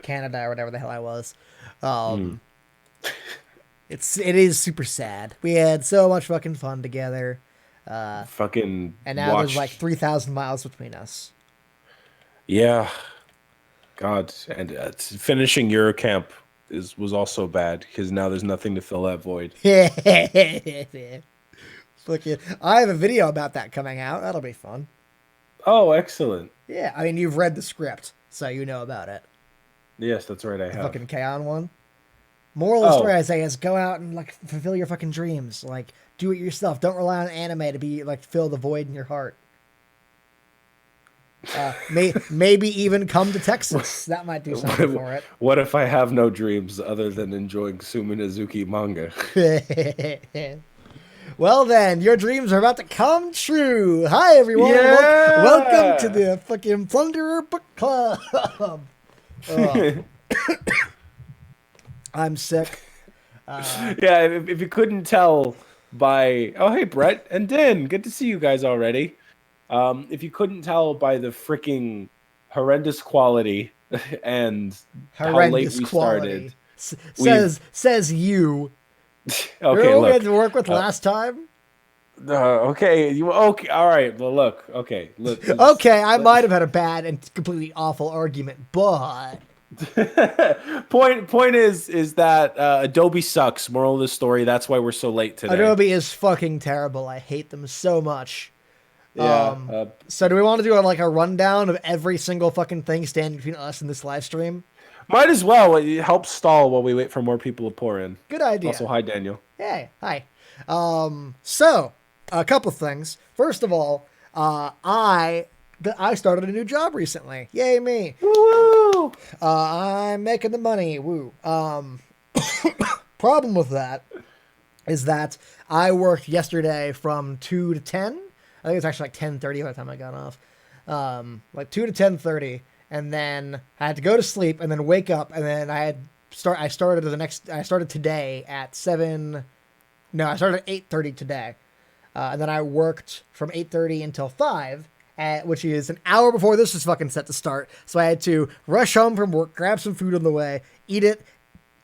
Canada or whatever the hell I was. It is super sad. We had so much fucking fun together. Fucking And now there's like watch. 3,000 miles between us. Yeah, God, and finishing Eurocamp was also bad because now there's nothing to fill that void. Look, I have a video about that coming out. That'll be fun. Oh, excellent. Yeah, I mean, you've read the script, so you know about it. Yes, that's right. I The have. fucking Kaon one. Moral of the story, Oh, I say, is go out and like fulfill your fucking dreams. Like, do it yourself. Don't rely on anime to be like fill the void in your heart. Maybe even come to Texas. That might do something for what if I have no dreams other than enjoying Suminazuki manga? it. Well then, your dreams are about to come true. Hi everyone, welcome to Yeah. the fucking Plunderer Book Club. I'm sick. Yeah, if you couldn't tell by oh hey Brett and Din, good to see you guys already. If you couldn't tell by the freaking horrendous quality and how late Horrendous we started, quality. we've Says you. okay. Remember what we had Look, to work with uh, last time? okay, you okay? All right. Well, look, okay. Okay, I might have had a bad and completely awful argument, but point is that Adobe sucks. Moral of the story. That's why we're so late today. Adobe is fucking terrible. I hate them so much. Yeah. So do we want to do like a rundown of every single fucking thing standing between us and this live stream? Might as well. It helps stall while we wait for more people to pour in. Good idea. Also, hi Daniel. Hey, hi. So a couple things. First of all, I started a new job recently. Yay me! Woo! I'm making the money. Woo. Problem with that is that I worked yesterday from 2 to 10. I think it's actually like 10:30 by the time I got off. Like 2 to 10:30, and then I had to go to sleep and then wake up, and then I started today at 7. No, I started at 8:30 today, and then I worked from 8:30 until 5. Which is an hour before this was fucking set to start. So I had to rush home from work, grab some food on the way, eat it,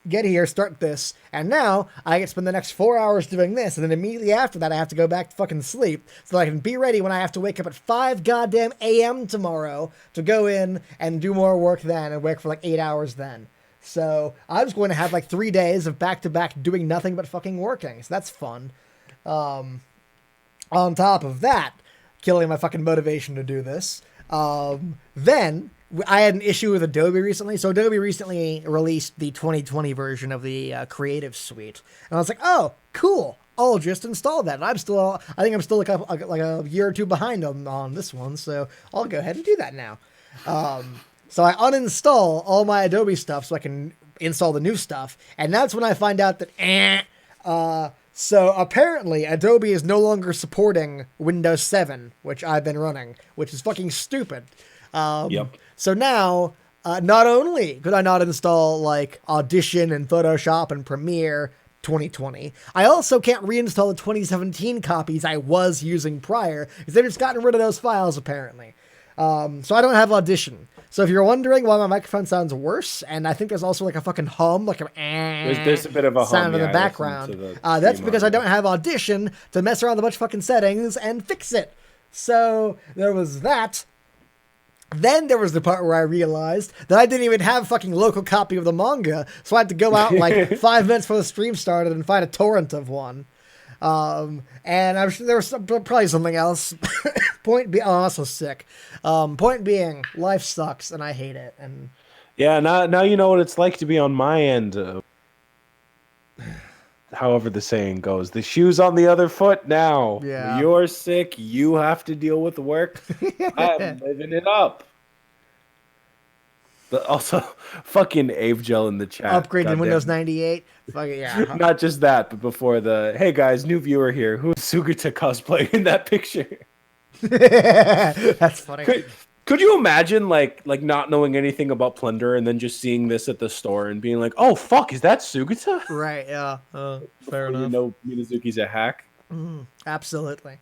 get here, start this, and now I get to spend the next 4 hours doing this, and then immediately after that I have to go back to fucking sleep so I can be ready when I have to wake up at 5 goddamn a.m. tomorrow to go in and do more work then and work for like 8 hours then. So I'm just going to have like 3 days of back-to-back doing nothing but fucking working, so that's fun. On top of that, killing my fucking motivation to do this. Then I had an issue with Adobe recently. So Adobe recently released the 2020 version of the Creative Suite, and I was like, "Oh, cool! I'll just install that." And I think I'm still like a year or two behind on this one, so I'll go ahead and do that now. So I uninstall all my Adobe stuff so I can install the new stuff, and that's when I find out that so apparently Adobe is no longer supporting Windows 7, which I've been running, which is fucking stupid. Yep. So now, not only could I not install like Audition and Photoshop and Premiere 2020, I also can't reinstall the 2017 copies I was using prior because they've just gotten rid of those files apparently. So I don't have Audition. So if you're wondering why my microphone sounds worse, and I think there's also like a fucking hum, like a There's a bit of a sound hum, in the yeah, I listened background. to the That's stream because I don't already. have Audition to mess around with a bunch of fucking settings and fix it. So there was that. Then there was the part where I realized that I didn't even have a fucking local copy of the manga, so I had to go out like 5 minutes before the stream started and find a torrent of one. And I'm sure there was probably something else. Point being, oh, I'm also sick. Point being, life sucks and I hate it. And Yeah, now you know what it's like to be on my end. However the saying goes, the shoe's on the other foot now. yeah, You're sick, you have to deal with work. I'm living it up. But also, fucking Avegel in the chat. upgraded in Windows Goddamn. 98. Fuck it, yeah. Not just that, but before the hey guys, new viewer here. Who's Sugata cosplay in that picture? That's funny. Could you imagine like not knowing anything about Plunder and then just seeing this at the store and being like, oh fuck, is that Sugata? Right, yeah. Fair You enough. know Minazuki's a hack. Absolutely.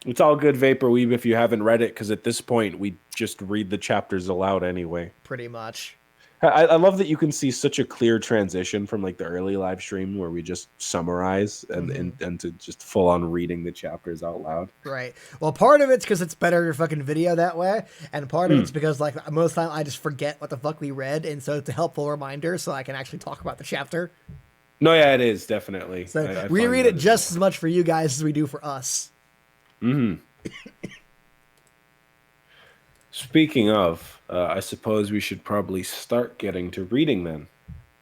It's all good, Vaporweave, if you haven't read it, because at this point we just read the chapters aloud anyway. Pretty much. I love that you can see such a clear transition from like the early live stream where we just summarize and to just full on reading the chapters out loud. Right. Well, part of it's because it's better your fucking video that way, and part of it's because like most of the time I just forget what the fuck we read, and so it's a helpful reminder so I can actually talk about the chapter. No, yeah, it is definitely. So I we find read that it just as much for you guys as we do for us. Speaking of, I suppose we should probably start getting to reading then.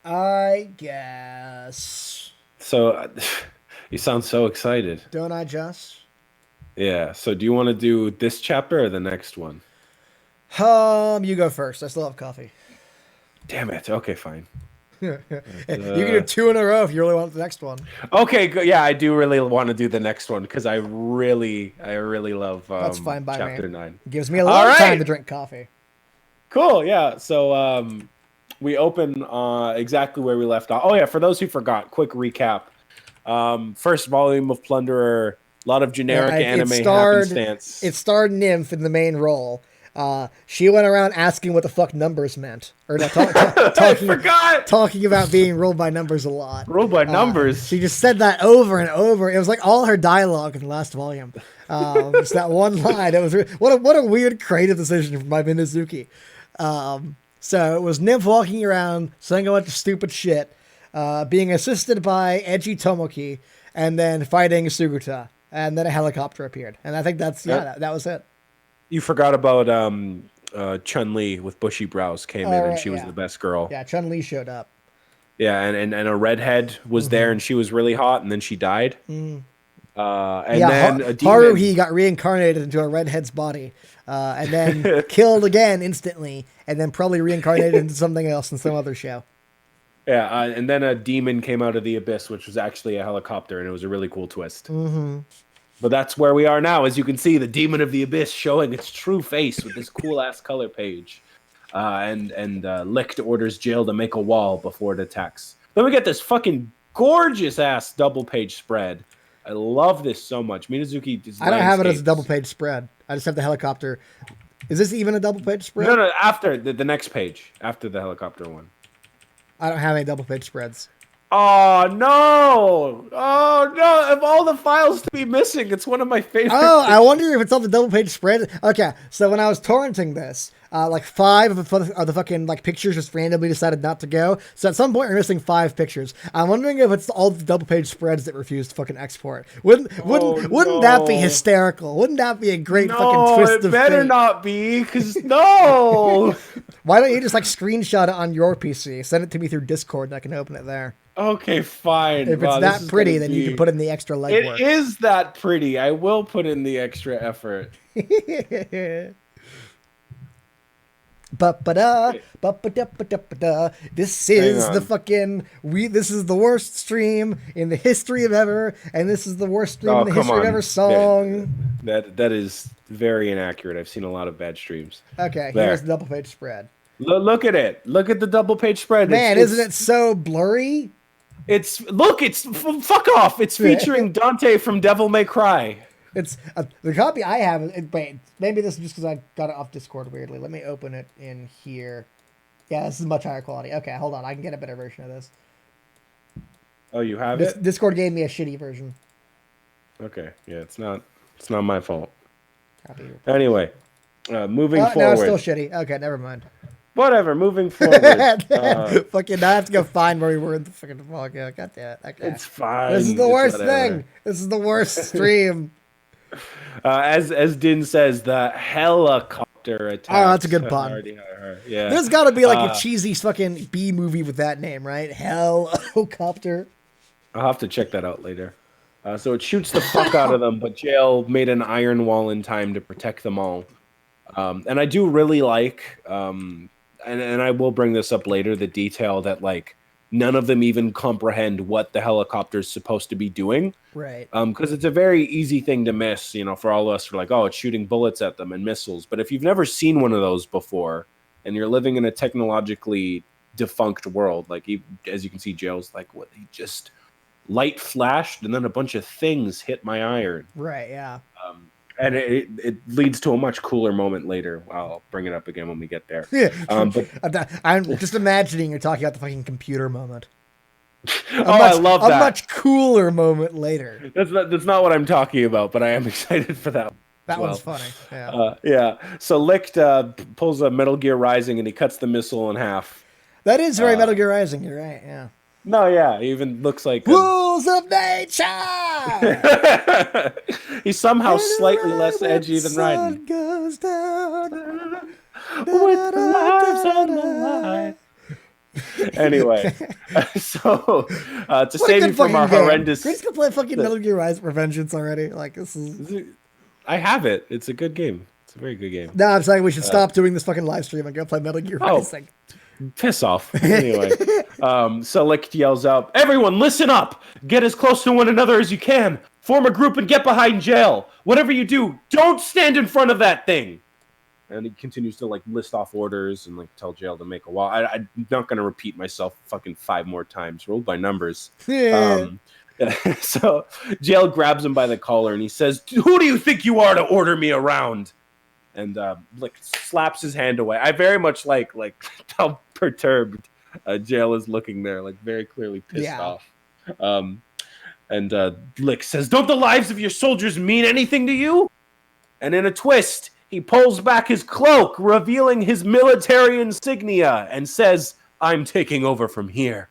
I guess. So, you sound so excited. Don't I just? Yeah. So, do you want to do this chapter or the next one? You go first. I still have coffee. Damn it. Okay, fine. You can do 2 in a row if you really want the next one. Okay, yeah, I do really want to do the next one because I really love That's fine by chapter me. 9. Gives me a lot of time to drink coffee. Cool, yeah. So we open exactly where we left off. Oh yeah, for those who forgot, quick recap. First volume of Plunderer, a lot of generic anime happenstance. It starred Nymph in the main role. She went around asking what the fuck numbers meant, or talking about being ruled by numbers a lot. Ruled by numbers. She just said that over and over. It was like all her dialogue in the last volume. Just that one line. It was what a weird creative decision by Minazuki. So it was Nymph walking around saying a bunch of stupid shit, being assisted by Edgy Tomoki, and then fighting Suguta, and then a helicopter appeared, and I think that's that was it. You forgot about Chun-Li with bushy brows came in, and she was the best girl. Yeah, Chun-Li showed up. Yeah, and a redhead was there, and she was really hot, and then she died. And then a demon... Haruhi got reincarnated into a redhead's body, and then killed again instantly, and then probably reincarnated into something else in some other show. Yeah, and then a demon came out of the abyss, which was actually a helicopter, and it was a really cool twist. But that's where we are now. As you can see, the Demon of the Abyss showing its true face with this cool-ass color page. And Licht orders Jail to make a wall before it attacks. Then we get this fucking gorgeous-ass double-page spread. I love this so much. Minazuki does I don't have it as a double-page spread. I just have the helicopter. Is this even a double-page spread? No, after the next page. After the helicopter one. I don't have any double-page spreads. Oh no! Oh no! Of all the files to be missing, it's one of my favorites. Oh, I wonder if it's on the double-page spread. Okay, so when I was torrenting this, like 5 of the fucking like pictures just randomly decided not to go. So at some point we're missing 5 pictures. I'm wondering if it's all the double-page spreads that refuse to fucking export. Wouldn't that be hysterical? Wouldn't that be a great fucking twist of fate? No, it better not be, because no! Why don't you just like screenshot it on your PC, send it to me through Discord, and I can open it there. Okay, fine. If it's that pretty, then you can put in the extra legwork. It is that pretty. I will put in the extra effort. This is the fucking this is the worst stream in the history of ever, and this is the worst stream in the history of ever song. That is very inaccurate. I've seen a lot of bad streams. Okay, here's the double page spread. Look at it. Look at the double page spread. Man, isn't it so blurry? It's fuck off. It's featuring Dante from Devil May Cry. It's the copy I have. Wait, maybe this is just because I got it off Discord weirdly. Let me open it in here. Yeah, this is much higher quality. Okay, hold on. I can get a better version of this. Oh, you have it? Discord gave me a shitty version. Okay, yeah, it's not my fault. Copy. Anyway, moving forward. No, it's still shitty. Okay, never mind. Whatever, moving forward. Fucking, I have to go find where we were in the fucking vlog. God damn it. Okay. It's fine. This is the worst thing. This is the worst stream. As Din says, the helicopter attack. Oh, that's a good pun. Yeah. There's got to be like a cheesy fucking B movie with that name, right? Helicopter. I'll have to check that out later. So it shoots the fuck out of them, but Jail made an iron wall in time to protect them all. And I do really like, and I will bring this up later, the detail that like none of them even comprehend what the helicopter is supposed to be doing. Right. Because it's a very easy thing to miss, for all of us. We're like, oh, it's shooting bullets at them and missiles. But if you've never seen one of those before, and you're living in a technologically defunct world, like as you can see, Jail's like, what? He just light flashed, and then a bunch of things hit my iron. Right. Yeah. And it leads to a much cooler moment later. I'll bring it up again when we get there. Yeah. But I'm just imagining you're talking about the fucking computer moment. I love that. A much cooler moment later. That's not what I'm talking about, but I am excited for that. That one's funny. Yeah. Yeah. So Licht pulls a Metal Gear Rising and he cuts the missile in half. That is very Metal Gear Rising. You're right. Yeah. No, yeah. He even looks like rules of nature. He's somehow slightly less edgy than Raiden. Goes down. With the lives on the line. Anyway, so to save you from our horrendous, Chris can play fucking Metal Gear Rise Revengeance already. Like this is. I have it. It's a good game. It's a very good game. No, I'm saying we should stop doing this fucking live stream and go play Metal Gear Rising. Piss off. Anyway, so Licht yells out, "Everyone, listen up! Get as close to one another as you can. Form a group and get behind Jail. Whatever you do, don't stand in front of that thing." And he continues to like list off orders and like tell Jail to make a wall. I'm not gonna repeat myself fucking 5 more times. Ruled by numbers. Yeah. So Jail grabs him by the collar and he says, "Who do you think you are to order me around?" And like slaps his hand away. I very much like how perturbed Jail is looking there, like very clearly pissed off. And Lick says, "Don't the lives of your soldiers mean anything to you?" And in a twist, he pulls back his cloak, revealing his military insignia, and says, "I'm taking over from here."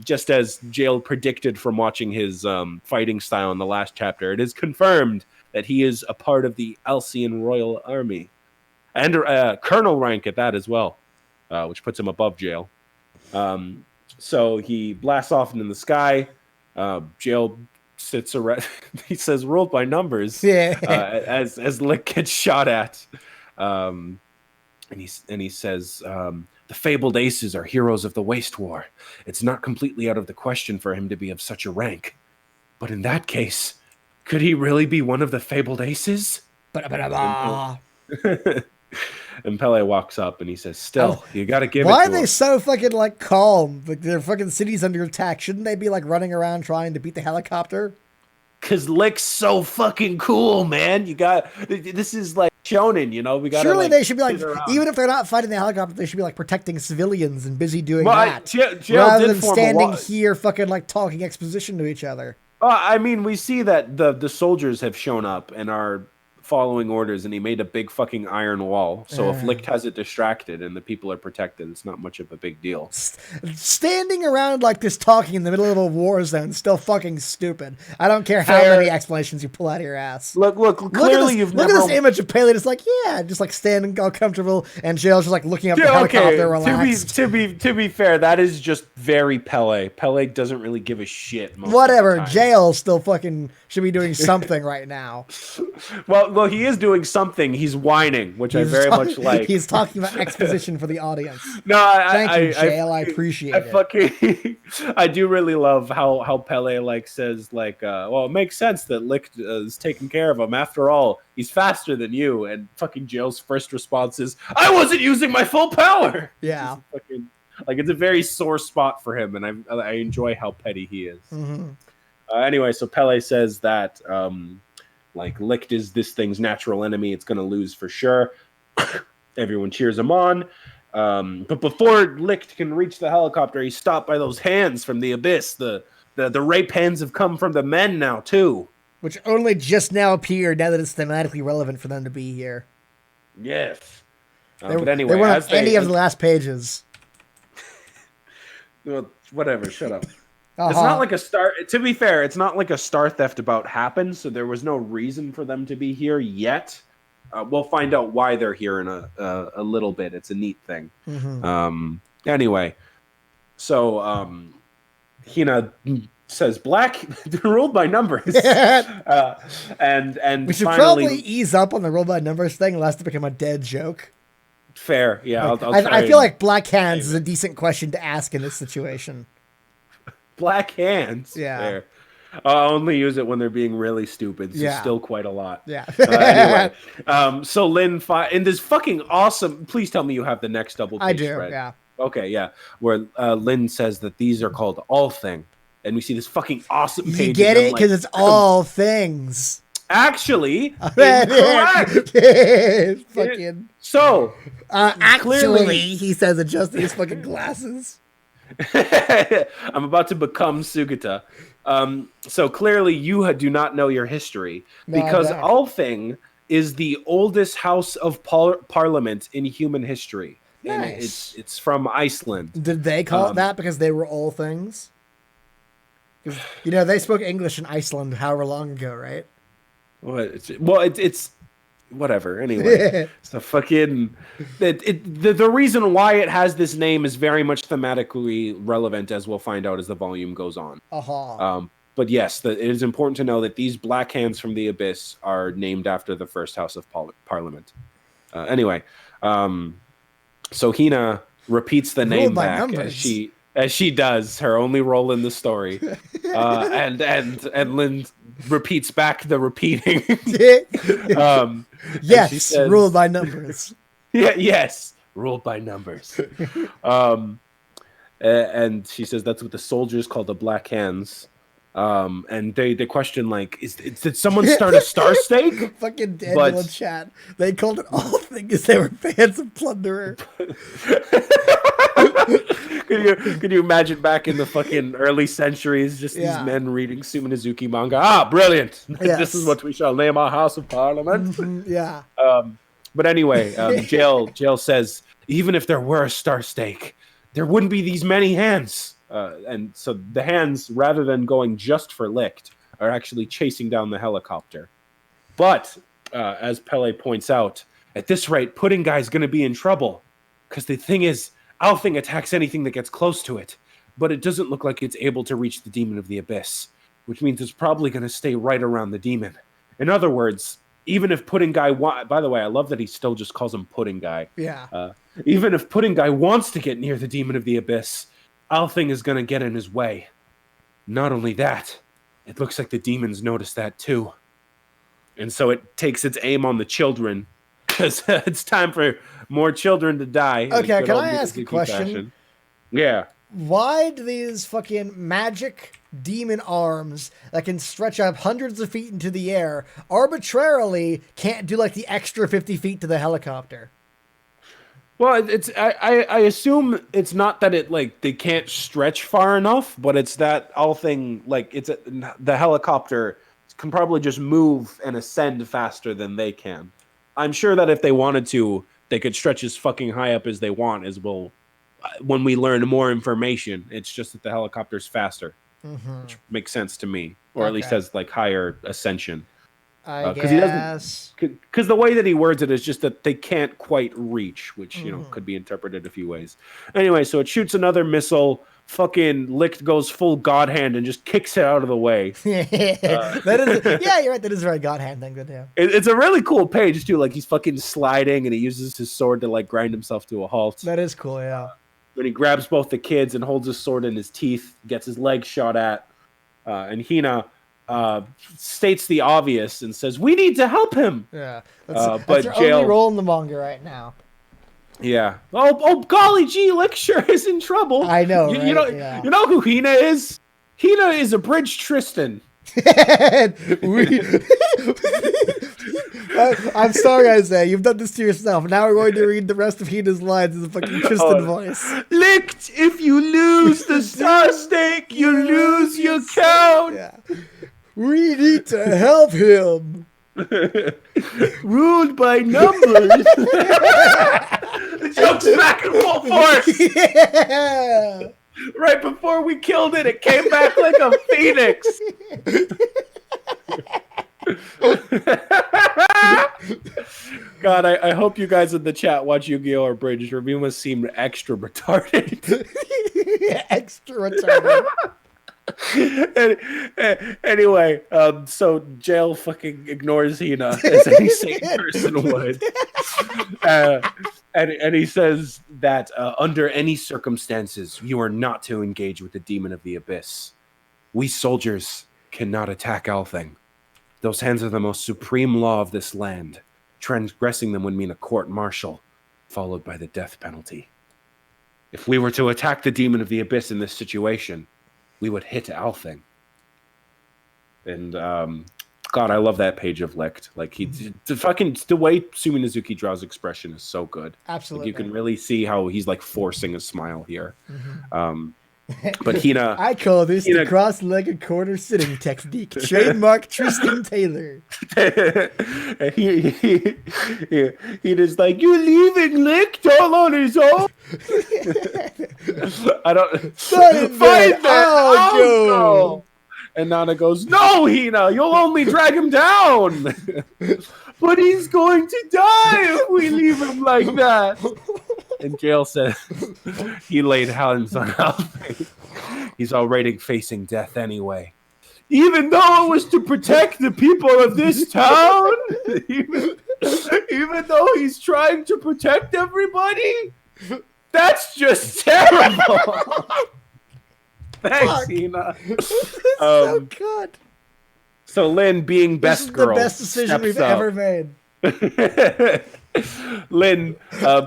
Just as Jail predicted from watching his fighting style in the last chapter, it is confirmed that he is a part of the Alcyon Royal Army. And colonel rank at that as well, which puts him above Jail. So he blasts off into the sky. Jail sits around. He says, "Ruled by numbers." Yeah. As Lick gets shot at. And he says, "The fabled aces are heroes of the Waste War. It's not completely out of the question for him to be of such a rank. But in that case, could he really be one of the fabled aces?" And Pele walks up and he says, "Still, you gotta give it to him." Why are they so fucking like calm? Like their fucking city's under attack. Shouldn't they be like running around trying to beat the helicopter? Cause Lick's so fucking cool, man. This is like shonen, you know. We got. Surely they should be like, even if they're not fighting the helicopter, they should be like protecting civilians and busy doing that, rather than standing here fucking like talking exposition to each other. I mean, we see that the soldiers have shown up and are following orders, and he made a big fucking iron wall. So if Licht has it distracted and the people are protected, it's not much of a big deal. Standing around like this talking in the middle of a war zone is still fucking stupid. I don't care how many explanations you pull out of your ass. Look, clearly look at this image of Paley just like, yeah, just like standing all comfortable, and Jail's just like looking up the helicopter relaxed. To be fair, that is just very Pele. Pele doesn't really give a shit. Whatever, Jail still fucking should be doing something right now. Well, he is doing something. He's whining, which I very much like. He's talking about exposition for the audience. No, thank you, Jail. I appreciate it. I do really love how Pele like says like, well, it makes sense that Lick is taking care of him. After all, he's faster than you. And fucking Jail's first response is, "I wasn't using my full power." Yeah, like it's a very sore spot for him, and I enjoy how petty he is. Mm-hmm. Anyway, so Pele says that. Like, Licht is this thing's natural enemy. It's going to lose for sure. Everyone cheers him on. But before Licht can reach the helicopter, he's stopped by those hands from the abyss. The rape hands have come from the men now, too. Which only just now appeared, now that it's thematically relevant for them to be here. Yes. But anyway, they weren't on any of the last pages. Well, whatever, shut up. It's not like a star. To be fair, it's not like a Star Theft about happened, so there was no reason for them to be here yet. We'll find out why they're here in a little bit. It's a neat thing. Mm-hmm. Anyway, so Hina says black ruled by numbers, and we should finally, probably ease up on the roll by numbers thing, unless to become a dead joke. Fair, yeah. Like, I feel like black hands is a decent question to ask in this situation. Black hands. Yeah. There. I'll only use it when they're being really stupid. So yeah. Still quite a lot. Yeah. Anyway, so Lynn in this fucking awesome. Please tell me you have the next double page I do. spread. Yeah. Okay. Yeah. Where Lynn says that these are called all thing, and we see this fucking awesome page. You get it because it's all things. actually incorrect. Fucking. So Actually, he says, adjusting his fucking glasses. I'm about to become Sugata. So clearly you do not know your history, No, I because don't. Althing is the oldest house of parliament in human history. And Nice. it's from Iceland. Did they call it that because they were all things? Because, they spoke English in Iceland however long ago, right? It's whatever. Anyway, so fucking the reason why it has this name is very much thematically relevant, as we'll find out as the volume goes on. But yes, it is important to know that these black hands from the abyss are named after the first house of parliament. Anyway, so Hina repeats the name back as she does her only role in the story, and Lynn repeats back the repeating. Yes, she says, ruled by numbers. Yes, ruled by numbers. And she says that's what the soldiers call the Black Hands. And they question, like, did someone start a star stake? Fucking Daniel in chat. They called it all things. They were fans of Plunderer. Could you imagine back in the fucking early centuries, just these men reading Suminazuki manga? Ah, brilliant! Yes. This is what we shall name our House of Parliament. Yeah. But anyway, Jail says, even if there were a star stake, there wouldn't be these many hands. And so the hands, rather than going just for Licht, are actually chasing down the helicopter. But as Pele points out, at this rate, Pudding Guy's going to be in trouble. Because the thing is, Althing attacks anything that gets close to it, but it doesn't look like it's able to reach the Demon of the Abyss, which means it's probably going to stay right around the demon. In other words, even if Pudding Guy by the way, I love that he still just calls him Pudding Guy. Yeah. Even if Pudding Guy wants to get near the Demon of the Abyss, Althing is going to get in his way. Not only that, it looks like the demons noticed that too. And so it takes its aim on the children, because it's time for more children to die. Okay, can I ask a question? Fashion. Yeah. Why do these fucking magic demon arms that can stretch up hundreds of feet into the air arbitrarily can't do like the extra 50 feet to the helicopter? Well, I assume it's not that they can't stretch far enough, but it's that Althing, the helicopter can probably just move and ascend faster than they can. I'm sure that if they wanted to, they could stretch as fucking high up as they want, when we learn more information. It's just that the helicopter's faster, which makes sense to me, or at least has higher ascension. I guess. Because the way that he words it is just that they can't quite reach, which could be interpreted a few ways. Anyway, so it shoots another missile. Fucking Licht goes full God Hand and just kicks it out of the way. Yeah, you're right. That is a very God Hand thing to do. It's a really cool page too. He's fucking sliding and he uses his sword to grind himself to a halt. That is cool. Yeah. When he grabs both the kids and holds his sword in his teeth, gets his leg shot at, and Hina states the obvious and says, "We need to help him." Yeah, but that's their only role in the manga right now. Yeah. Oh, golly gee, Licht sure is in trouble. I know. You know who Hina is? Hina is a bridge Tristan. I'm sorry, Isaiah. You've done this to yourself. Now we're going to read the rest of Hina's lines in the fucking Tristan voice. Licht, if you lose the star stake, you lose your count. Yeah. We need to help him. Ruled by numbers. The joke's back in full force. Yeah. Right before we killed it, it came back like a phoenix. God, I hope you guys in the chat watch Yu-Gi-Oh! Or Bridge. Review must seem extra retarded. Extra retarded. Anyway, so Jail fucking ignores Hina as any sane person would. And he says that under any circumstances, you are not to engage with the Demon of the Abyss. We soldiers cannot attack Althing. Those hands are the most supreme law of this land. Transgressing them would mean a court-martial, followed by the death penalty. If we were to attack the Demon of the Abyss in this situation, we would hit Althing. And God, I love that page of Licked. Like the way Suminazuki draws expression is so good. Absolutely. Like, you can really see how he's like forcing a smile here. But Hina, I call this the cross-legged corner sitting technique. Trademark Tristan Taylor. he just like, you leaving Licked all on his own. I don't find that. I'll go. And Nana goes, no, Hina, you'll only drag him down. But he's going to die if we leave him like that. And Jail says he laid hands on Alfie. He's already facing death anyway. Even though it was to protect the people of this town, even though he's trying to protect everybody, that's just terrible. Thanks, Hina. So good. So Lynn, being best girl, the best decision we've ever made. Lynn,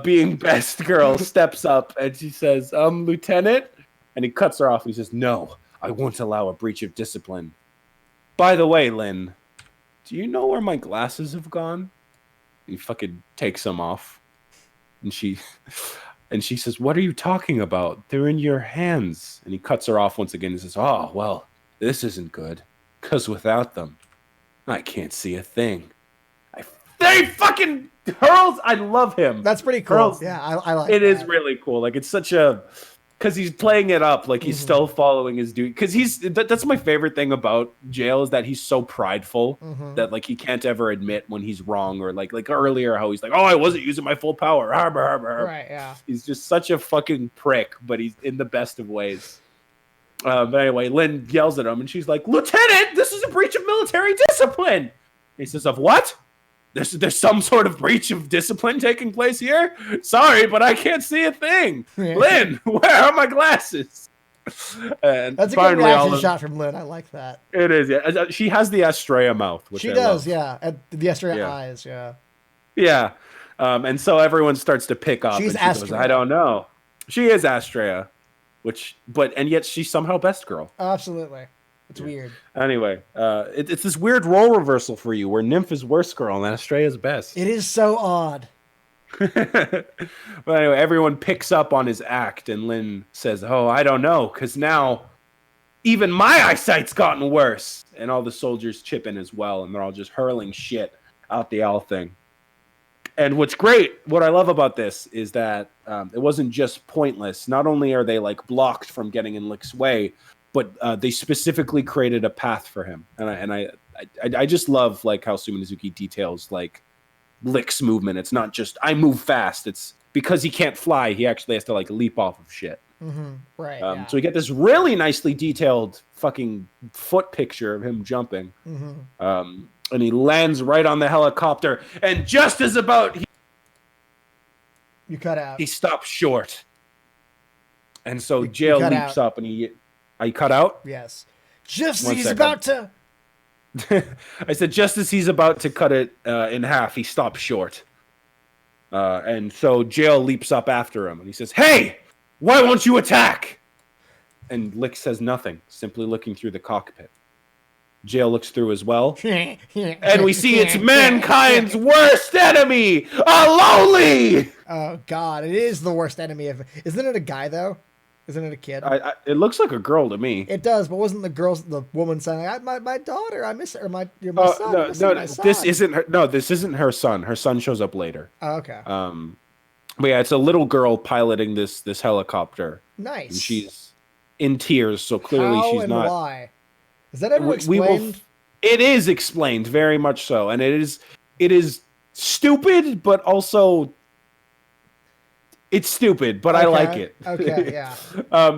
being best girl, steps up and she says, Lieutenant, and he cuts her off. And he says, no, I won't allow a breach of discipline. By the way, Lynn, do you know where my glasses have gone? He fucking takes them off, and she says, what are you talking about? They're in your hands. And he cuts her off once again and says, oh, well, this isn't good, because without them, I can't see a thing. They fucking hurls. I love him. That's pretty cool. Hurls. Yeah, I like it. It is really cool. Like, it's such a... Because he's playing it up, like he's still following his dude. Because that's my favorite thing about Jail is that he's so prideful that like he can't ever admit when he's wrong, or like earlier how he's like, oh, I wasn't using my full power. Right, yeah. He's just such a fucking prick, but he's in the best of ways. But anyway, Lynn yells at him and she's like, Lieutenant, this is a breach of military discipline. He says, of what? There's some sort of breach of discipline taking place here? Sorry, but I can't see a thing. Lynn, where are my glasses? And that's a good reaction shot from Lynn. I like that. It is, yeah. She has the Astrea mouth. Which she does, yeah. And the Astrea eyes, yeah. Yeah. And so everyone starts to pick up. She's and she goes, I don't know. She is Astrea. And yet she's somehow best girl. Oh, absolutely. It's weird. Anyway, it's this weird role reversal for you where Nymph is worst girl and Astrea is best. It is so odd. But anyway, everyone picks up on his act and Lynn says, oh, I don't know, because now even my eyesight's gotten worse. And all the soldiers chip in as well, and they're all just hurling shit out the owl thing. And what's great, what I love about this is that it wasn't just pointless. Not only are they like blocked from getting in Lick's way, but they specifically created a path for him, and I just love like how Suminazuki details like Lick's movement. It's not just I move fast. It's because he can't fly. He actually has to like leap off of shit. Right. So we get this really nicely detailed fucking foot picture of him jumping, and he lands right on the helicopter. And just as about you cut out, he stops short, and so Jail leaps up and he. Are you cut out? Yes. Just as he's about to... I said just as he's about to cut it in half, he stops short. And so Jail leaps up after him, and he says, hey, why won't you attack? And Lick says nothing, simply looking through the cockpit. Jail looks through as well. And we see it's mankind's worst enemy, a lonely! Oh, God, it is the worst enemy. Isn't it a guy, though? Isn't it a kid? It looks like a girl to me. It does, but wasn't the woman saying, my daughter, I miss her, you're my son. No, my son. This isn't her. No, this isn't her son. Her son shows up later. Oh, okay. But yeah, it's a little girl piloting this helicopter. Nice. And she's in tears, so clearly she's not. Why? Is that ever explained? It is explained, very much so, and it is stupid, but also. It's stupid, but I like it. Okay, yeah.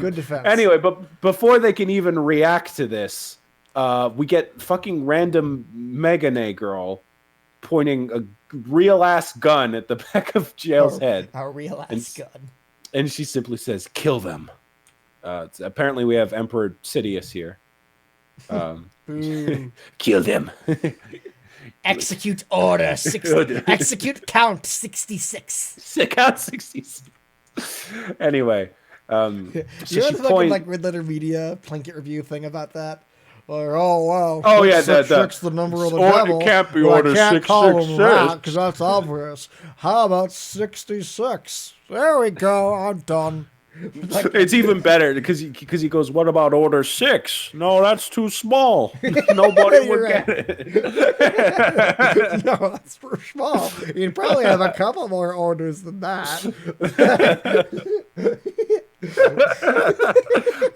Good defense. Anyway, but before they can even react to this, we get fucking random Megane girl pointing a real-ass gun at the back of Jail's head. A real-ass gun. And she simply says, kill them. Apparently we have Emperor Sidious here. Kill them. Execute order 60. Execute count 66. Count 66. Anyway, so you know the fucking like Red Letter Media Plinkett review thing about that, Like, oh wow, Oh yeah, 666 the number of the or devil. it can't be Well, order I can't call him that 666. because that's obvious. How about 66? There we go. I'm done. It's even better because he goes, "What about order 6? No, that's too small. Nobody You're would right. get it." No, that's for small. You'd probably have a couple more orders than that.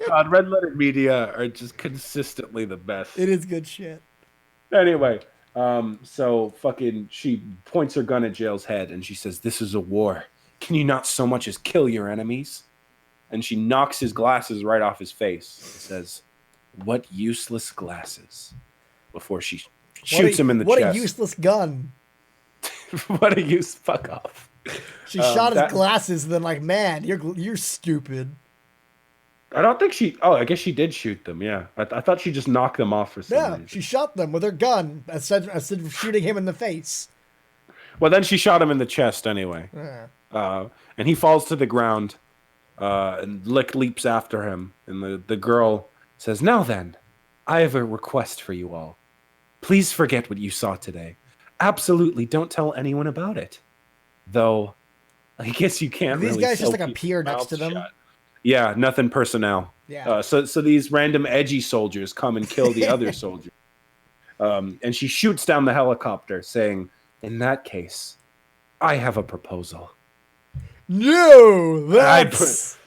God, Red Letter Media are just consistently the best. It is good shit. Anyway, so fucking she points her gun at Jail's head and she says, "This is a war. Can you not so much as kill your enemies?" And she knocks his glasses right off his face and says, "What useless glasses?" Before she shoots him in the chest. What a useless gun. What a use. Fuck off. She shot his glasses and then like, man, you're stupid. I don't think she... Oh, I guess she did shoot them, yeah. I thought she just knocked them off for some reason. She shot them with her gun instead of shooting him in the face. Well, then she shot him in the chest anyway. Yeah. And he falls to the ground. And Lick leaps after him. And the girl says, "Now then, I have a request for you all. Please forget what you saw today. Absolutely don't tell anyone about it. Though, I guess you can't really... These guys just like appear next to them. Shut. Yeah, nothing personnel. Yeah. So these random edgy soldiers come and kill the other soldiers. And she shoots down the helicopter, saying, "In that case, I have a proposal." No, that's...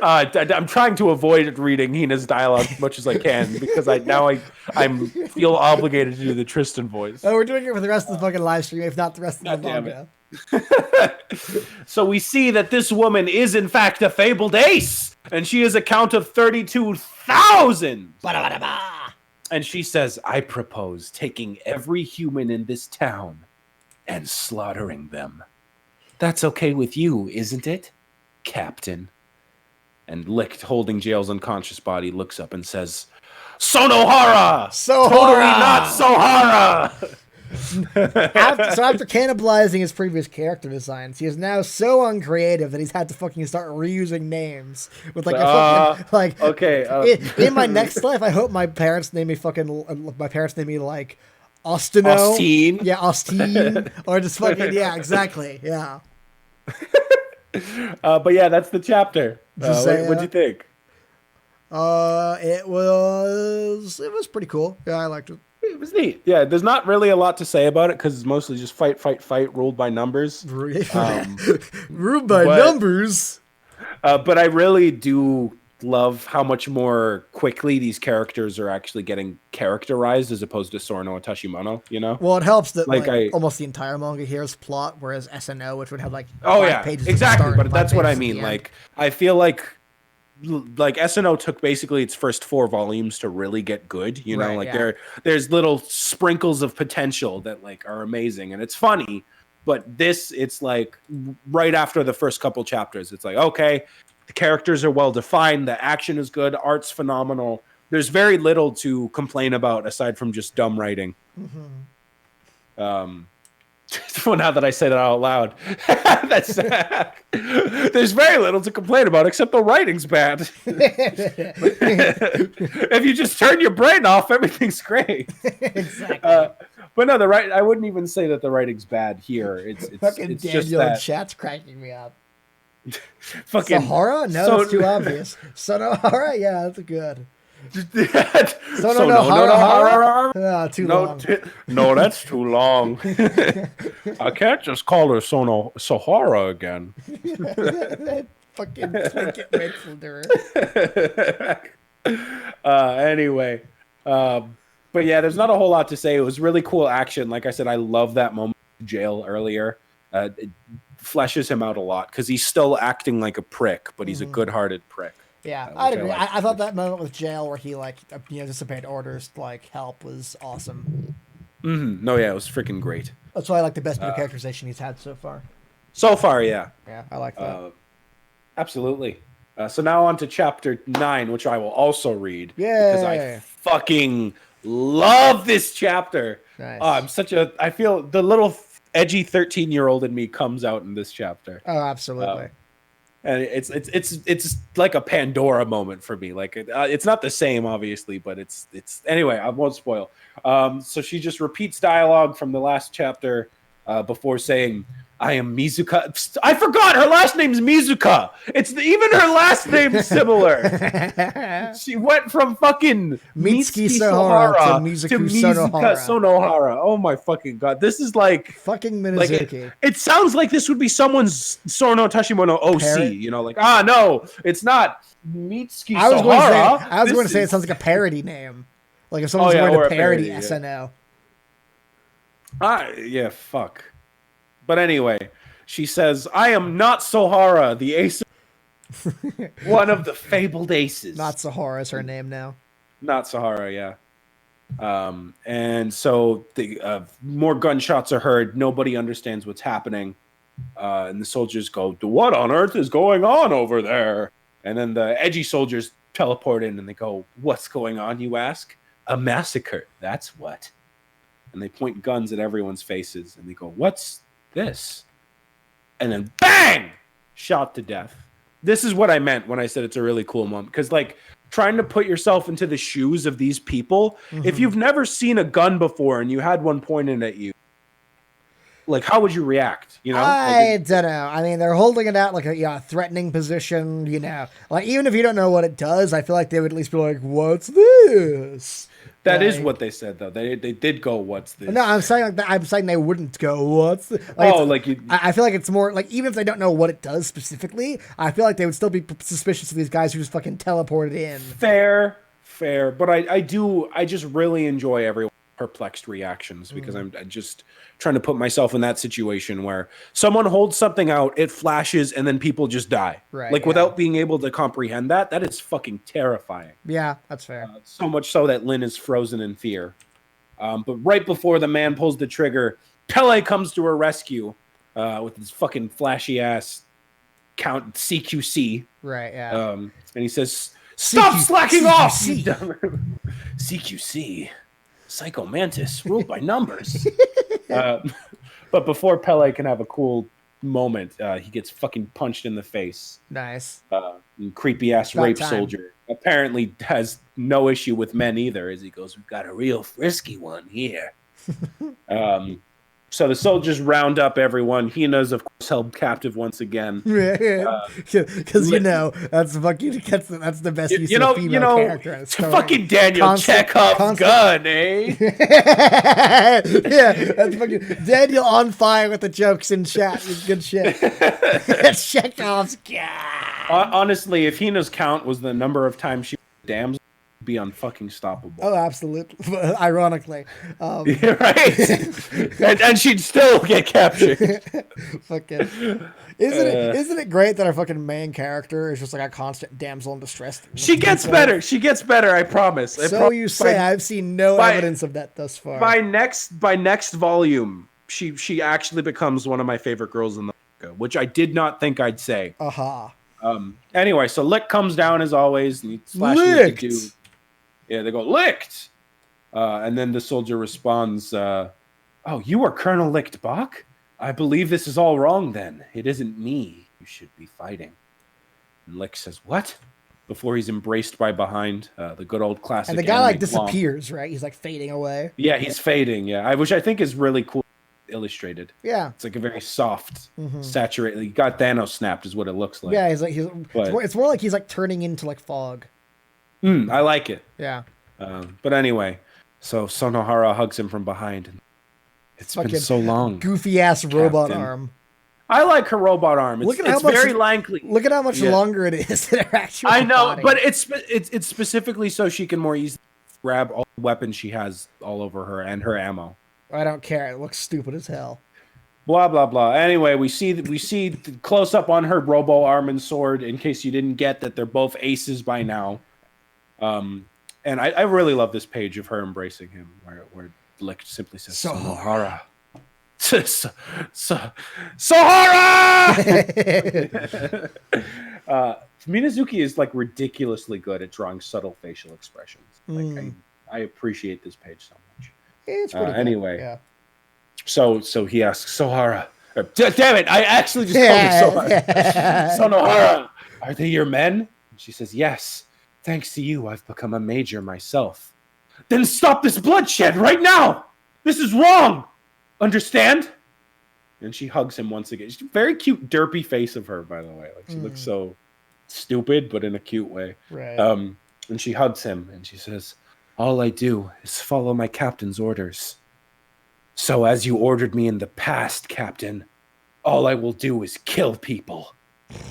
I'm trying to avoid reading Hina's dialogue as much as I can because I feel obligated to do the Tristan voice. Oh, we're doing it for the rest of the fucking live stream, if not the rest of the manga. So we see that this woman is in fact a fabled ace, and she is a count of 32,000. And she says, "I propose taking every human in this town and slaughtering them. That's okay with you, isn't it, Captain?" And Lick, holding Jail's unconscious body, looks up and says, "Sonohara! Totally not Sohara!" After cannibalizing his previous character designs, he is now so uncreative that he's had to fucking start reusing names with like a fucking like. Okay. In my next life, I hope my parents name me like Austino. Austin. Yeah, Austin. Or just fucking yeah, exactly. Yeah. But yeah, that's the chapter. What'd you think? It was pretty cool. Yeah, I liked it. It was neat. Yeah, there's not really a lot to say about it because it's mostly just fight, ruled by numbers. Ruled by numbers. But I really do love how much more quickly these characters are actually getting characterized as opposed to Sorno and Tashimono, you know? Well, it helps that almost the entire manga here is plot, whereas SNO, which would have like pages exactly. But that's what I mean. Like, I feel like SNO took basically its first 4 volumes to really get good, you know, there's little sprinkles of potential that like are amazing and it's funny, but it's like right after the first couple chapters, it's like, okay, the characters are well defined, the action is good, art's phenomenal. There's very little to complain about aside from just dumb writing. Well, now that I say that out loud, there's very little to complain about except the writing's bad. If you just turn your brain off, everything's great. Exactly. But no, I wouldn't even say that the writing's bad here. It's fucking it's Daniel just that in chat's cracking me up. Fucking Sahara? No, that's too obvious. Sonohara? Yeah, that's good. Too long. No, that's too long. I can't just call her Sahara again. Fucking Plinkett Mitzelder. Anyway, but yeah, there's not a whole lot to say. It was really cool action. Like I said, I love that moment in jail earlier. It fleshes him out a lot because he's still acting like a prick, but he's a good-hearted prick. Yeah, I'd agree. I thought that moment with Jail where he disobeyed orders to help was awesome. No, yeah, it was freaking great. That's why I like the best bit of characterization he's had so far. So far, yeah. Yeah, I like that. Absolutely. So now on to chapter 9, which I will also read. Yeah. Because I fucking love this chapter. Nice. I feel the little edgy 13-year-old in me comes out in this chapter. Oh, absolutely. And it's like a Pandora moment for me. Like it's not the same, obviously, but it's anyway. I won't spoil. So she just repeats dialogue from the last chapter before saying, "I am Mizuka." I forgot her last name's Mizuka. Even her last name's similar. She went from fucking Mitsuki Sohara to to Mizuka Sonohara. Oh my fucking god! This is like fucking Minazuki. Like it sounds like this would be someone's Sono Tashimono OC. Parrot? You know, like no, it's not Mitsuki I was Sohara. going to say it sounds like a parody name. Like if someone's going to parody SNL. Yeah, fuck. But anyway, she says, "I am not Sohara, the ace, one of the fabled aces." Not Sahara is her name now. Not Sahara, yeah. And so the more gunshots are heard. Nobody understands what's happening, and the soldiers go, "What on earth is going on over there?" And then the edgy soldiers teleport in, and they go, "What's going on, you ask? A massacre, that's what." And they point guns at everyone's faces, and they go, "What's this?" And then bang, shot to death. This is what I meant when I said it's a really cool moment, because like trying to put yourself into the shoes of these people, if you've never seen a gun before and you had one pointed at you, like how would you react? You know, I don't know. I mean, they're holding it out like a threatening position. You know, like even if you don't know what it does, I feel like they would at least be like, "What's this?" That is what they said, though. They did go, "What's this?" No, I'm saying I'm saying they wouldn't go, "What's this?" I feel like it's more like even if they don't know what it does specifically, I feel like they would still be suspicious of these guys who just fucking teleported in. Fair. But I just really enjoy everyone's perplexed reactions because I'm just trying to put myself in that situation where someone holds something out, it flashes, and then people just die. Right. Like without being able to comprehend that is fucking terrifying. Yeah, that's fair. So much so that Lynn is frozen in fear. But right before the man pulls the trigger, Pele comes to her rescue with his fucking flashy ass count CQC. Right, yeah. And he says, "Stop slacking off, you dumb." CQC. Psycho Mantis, ruled by numbers. But before Pele can have a cool moment, he gets fucking punched in the face. Nice. Creepy ass rape soldier apparently has no issue with men either, as he goes, "We've got a real frisky one here." So the soldiers round up everyone. Hina's, of course, held captive once again. Because that's the best use of a female character in a story. Fucking Daniel Chekhov's gun, eh? Yeah, that's fucking Daniel on fire with the jokes in chat. It's good shit. Chekhov's gun. Honestly, if Hina's count was the number of times she was damsel, be unfucking stoppable. Oh, absolutely. Ironically, yeah, right. and she'd still get captured. Fucking isn't it great that our fucking main character is just like a constant damsel in distress? She gets better. She gets better. I promise. You say. I've seen no evidence of that thus far. By next volume, she actually becomes one of my favorite girls in the manga, which I did not think I'd say. Aha. Anyway, so Lick comes down as always, and he slashes the dude. Yeah, they go, "Licked!" And then the soldier responds, "Oh, you are Colonel Licked Bach? I believe this is all wrong then. It isn't me you should be fighting." And Lick says, "What?" Before he's embraced by behind, the good old classic. And the guy disappears, right? He's like fading away. Yeah, he's fading, yeah. Which I think is really cool illustrated. Yeah. It's like a very soft, saturated. He got Thanos snapped is what it looks like. Yeah, it's more like he's like turning into like fog. I like it. Yeah. But anyway, so Sonohara hugs him from behind. And it's been so long. Goofy ass robot arm. I like her robot arm. It's very likely. Look at how much longer it is than her actual I know, body. but it's specifically so she can more easily grab all the weapons she has all over her and her ammo. I don't care. It looks stupid as hell. Blah blah blah. Anyway, we see close up on her robo arm and sword. In case you didn't get that, they're both aces by now. And I really love this page of her embracing him, where Lick simply says, "Sonohara." Sohara! Minazuki is like ridiculously good at drawing subtle facial expressions. Like I appreciate this page so much. It's pretty good. Anyway, yeah. So he asks, "Sohara, Damn it! I actually just called her so hard. Sonohara, are they your men? And she says, yes. Thanks to you, I've become a major myself. Then stop this bloodshed right now! This is wrong! Understand? And she hugs him once again. She's a very cute, derpy face of her, by the way. Like, she looks so stupid, but in a cute way. Right. And she hugs him, and she says, all I do is follow my captain's orders. So as you ordered me in the past, Captain, all I will do is kill people.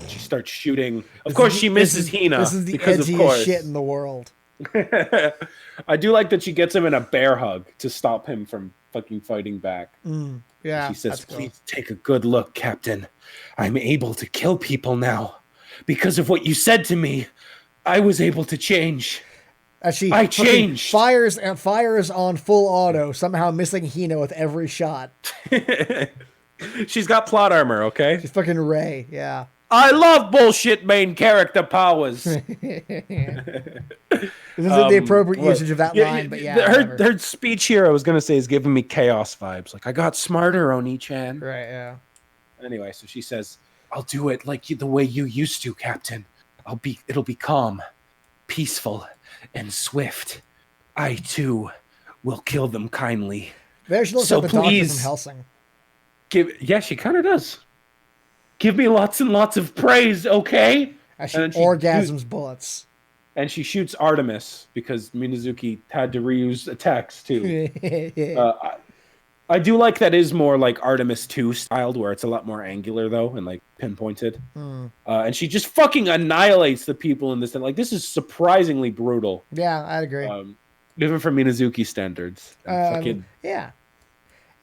She starts shooting. Of course, she misses Hina. This is the because, edgiest shit in the world. I do like that she gets him in a bear hug to stop him from fucking fighting back. Yeah. She says, please take a good look, Captain. I'm able to kill people now. Because of what you said to me, I was able to change. I changed. Fires on full auto, somehow missing Hina with every shot. She's got plot armor, okay? She's fucking Ray, yeah. I love bullshit main character powers. This isn't the appropriate usage of that line, but yeah. Her speech here, I was going to say, is giving me chaos vibes. Like, I got smarter, Oni-chan. Right, yeah. Anyway, so she says, I'll do it like the way you used to, Captain. It'll be calm, peaceful, and swift. I, too, will kill them kindly. There she looks like the doctor from Helsing. Yeah, she kind of does. Give me lots and lots of praise, okay? As she orgasms bullets. And she shoots Artemis because Minazuki had to reuse attacks too. I do like that is more like Artemis 2 styled, where it's a lot more angular though and like pinpointed. And she just fucking annihilates the people in this. Like, this is surprisingly brutal. Yeah, I'd agree. Even for Minazuki standards. Yeah.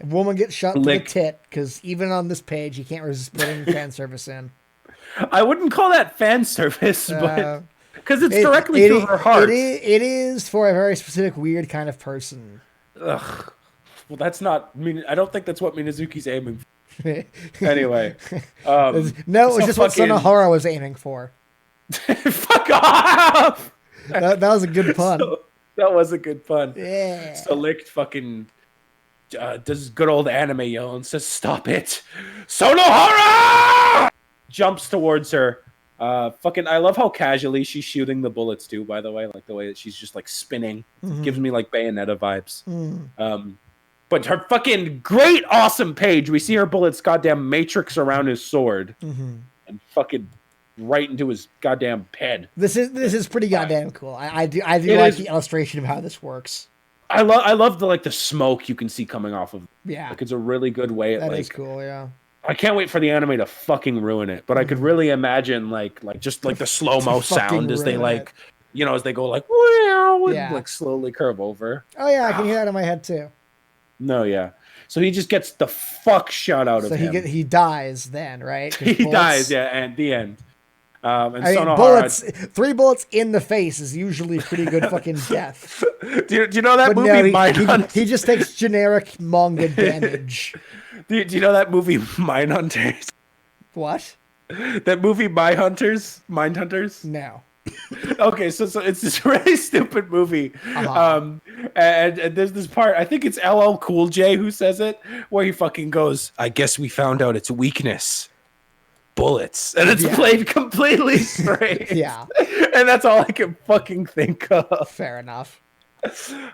A woman gets shot to the tit, because even on this page, you can't resist putting fan service in. I wouldn't call that fan service, but because it's directly to her heart. It is for a very specific, weird kind of person. Ugh. Well, that's not. I don't think that's what Minazuki's aiming for. Anyway. No, it's just what Sonohara was aiming for. Fuck off! That was a good pun. That was a good pun. Yeah. So Licht fucking does good old anime yell and says, stop it. Sonohara! Jumps towards her. I love how casually she's shooting the bullets too, by the way. Like the way that she's just like spinning. Gives me like Bayonetta vibes. But her fucking great, awesome page, we see her bullets goddamn matrix around his sword. And fucking right into his goddamn head. This is pretty goddamn cool. I do like the illustration of how this works. I love the smoke you can see coming off of. Yeah, like it's a really good way. That is cool. Yeah, I can't wait for the anime to fucking ruin it. But I could really imagine like the slow mo sound as they as they go like wow and like slowly curve over. Oh yeah, I can hear that in my head too. No, yeah. So he just gets the fuck shot out of him. So he dies then, right? He dies, yeah, and the end. Bullets, 3 bullets in the face is usually pretty good fucking death. Do you know that movie Mindhunters? He just takes generic manga damage. Do you know that movie Mindhunters? What? That movie Mindhunters? No. Okay, so it's this really stupid movie. And there's this part, I think it's LL Cool J who says it, where he fucking goes, I guess we found out its weakness. Bullets. And it's played completely straight. Yeah. And that's all I can fucking think of. Fair enough.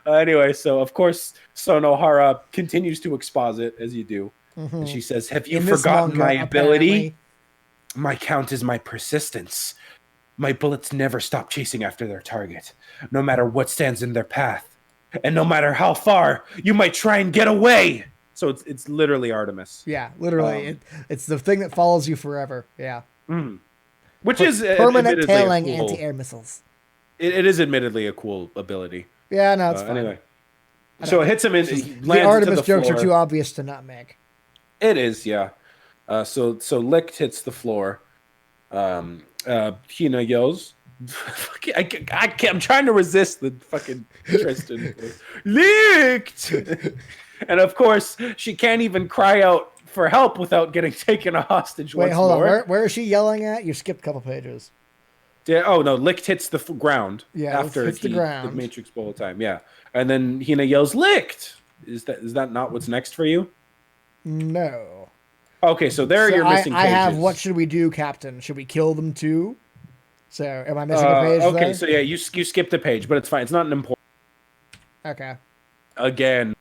Anyway, so of course Sonohara continues to exposit as you do. And she says, have you forgotten my ability? Apparently. My count is my persistence. My bullets never stop chasing after their target, no matter what stands in their path. And no matter how far you might try and get away. So it's literally Artemis. Yeah, literally. It's the thing that follows you forever. Yeah. Which is permanent tailing anti-air missiles. It is admittedly a cool ability. Yeah, no, it's fine. Anyway. So it hits him in. The Artemis jokes are too obvious to not make. It is, yeah. So Licht hits the floor. Hina yells. I'm trying to resist the fucking Tristan. Licht! And of course, she can't even cry out for help without getting taken a hostage. Wait, hold on. Where is she yelling at? You skipped a couple pages. Yeah, oh no, Licht hits the ground. Yeah, after hits the ground. The Matrix bullet time. Yeah, and then Hina yells, "Licht!" Is that not what's next for you? No. Okay, so there are So your missing I pages. have what should we do, Captain? Should we kill them too? So am I missing a page Okay, there? so yeah, you skipped a page, but it's fine. It's not an important. Okay. Again,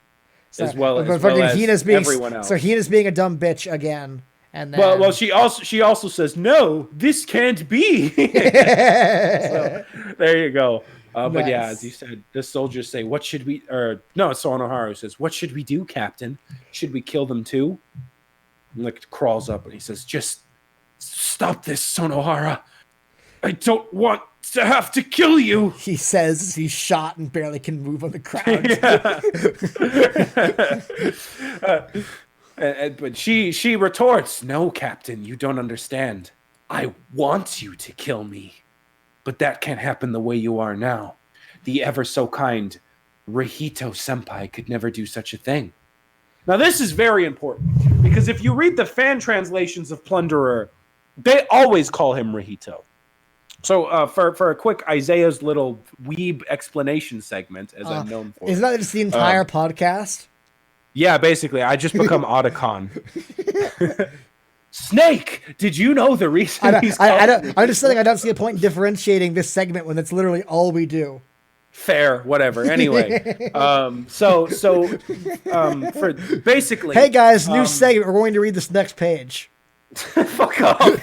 So as well but as well fucking as Hina's being everyone else. so Hina's being a dumb bitch again, and then Well, she also says, "No, this can't be." So there you go. But yeah, as you Nice. said, the soldiers say, "What should we?" Or no, it's Sonoharu says, "What should we do, Captain? Should we kill them too?" And Licht crawls up and he says, "Just stop this, Sonohara. I don't want to have to kill you." He says as he's shot and barely can move on the ground. But she retorts, "No, Captain, you don't understand. I want you to kill me, but that can't happen the way you are now. The ever so kind Rihito Senpai could never do such a thing." Now, this is very important, because if you read the fan translations of Plunderer, they always call him Rihito. So for a quick Isaiah's little weeb explanation segment, as I'm known for. Isn't that just the entire podcast? Yeah, basically, I just become Otacon. Snake, did you know the reason I'm just saying I don't see a point in differentiating this segment when that's literally all we do. Fair, whatever. Anyway, for basically, Hey guys, new segment. We're going to read this next page. fuck off.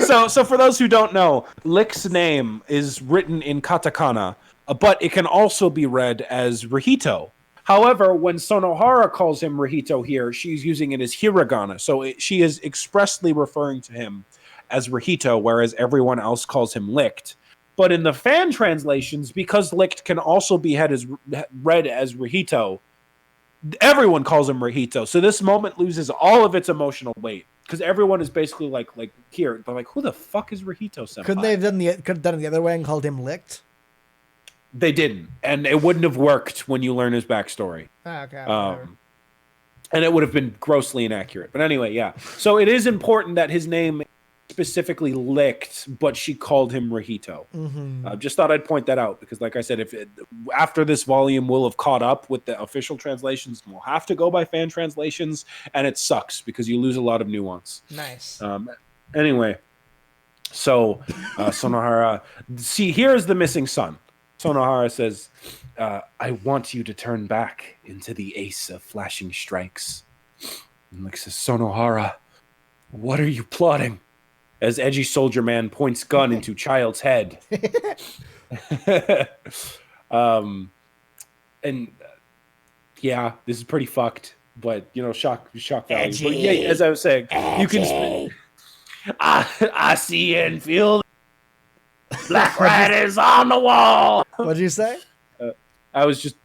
So for those who don't know, Lick's name is written in katakana, but it can also be read as Rihito. However, when Sonohara calls him Rihito here, she's using it as hiragana, so she is expressly referring to him as Rihito, whereas everyone else calls him Licht. But in the fan translations, because Licht can also be read as Rihito, everyone calls him Rihito. So this moment loses all of its emotional weight, because everyone is basically like here. They're like, who the fuck is Rihito Senpai? Couldn't they have done it the other way and called him Licht? They didn't, and it wouldn't have worked when you learn his backstory. Okay. And it would have been grossly inaccurate. But anyway, yeah. So it is important that his name specifically Licht, but she called him Rihito. Just thought I'd point that out, because like I said, after this volume we'll have caught up with the official translations, and we'll have to go by fan translations, and it sucks because you lose a lot of nuance. Nice. Anyway, so Sonohara, see, here's the missing son. Sonohara says, "I want you to turn back into the ace of flashing strikes." And Lick says, "Sonohara, what are you plotting?" As Edgy Soldier Man points gun into child's head. Yeah, this is pretty fucked, but shock value. But yeah, as I was saying, you can. I see and feel. Black Riders on the wall. What'd you say? I was just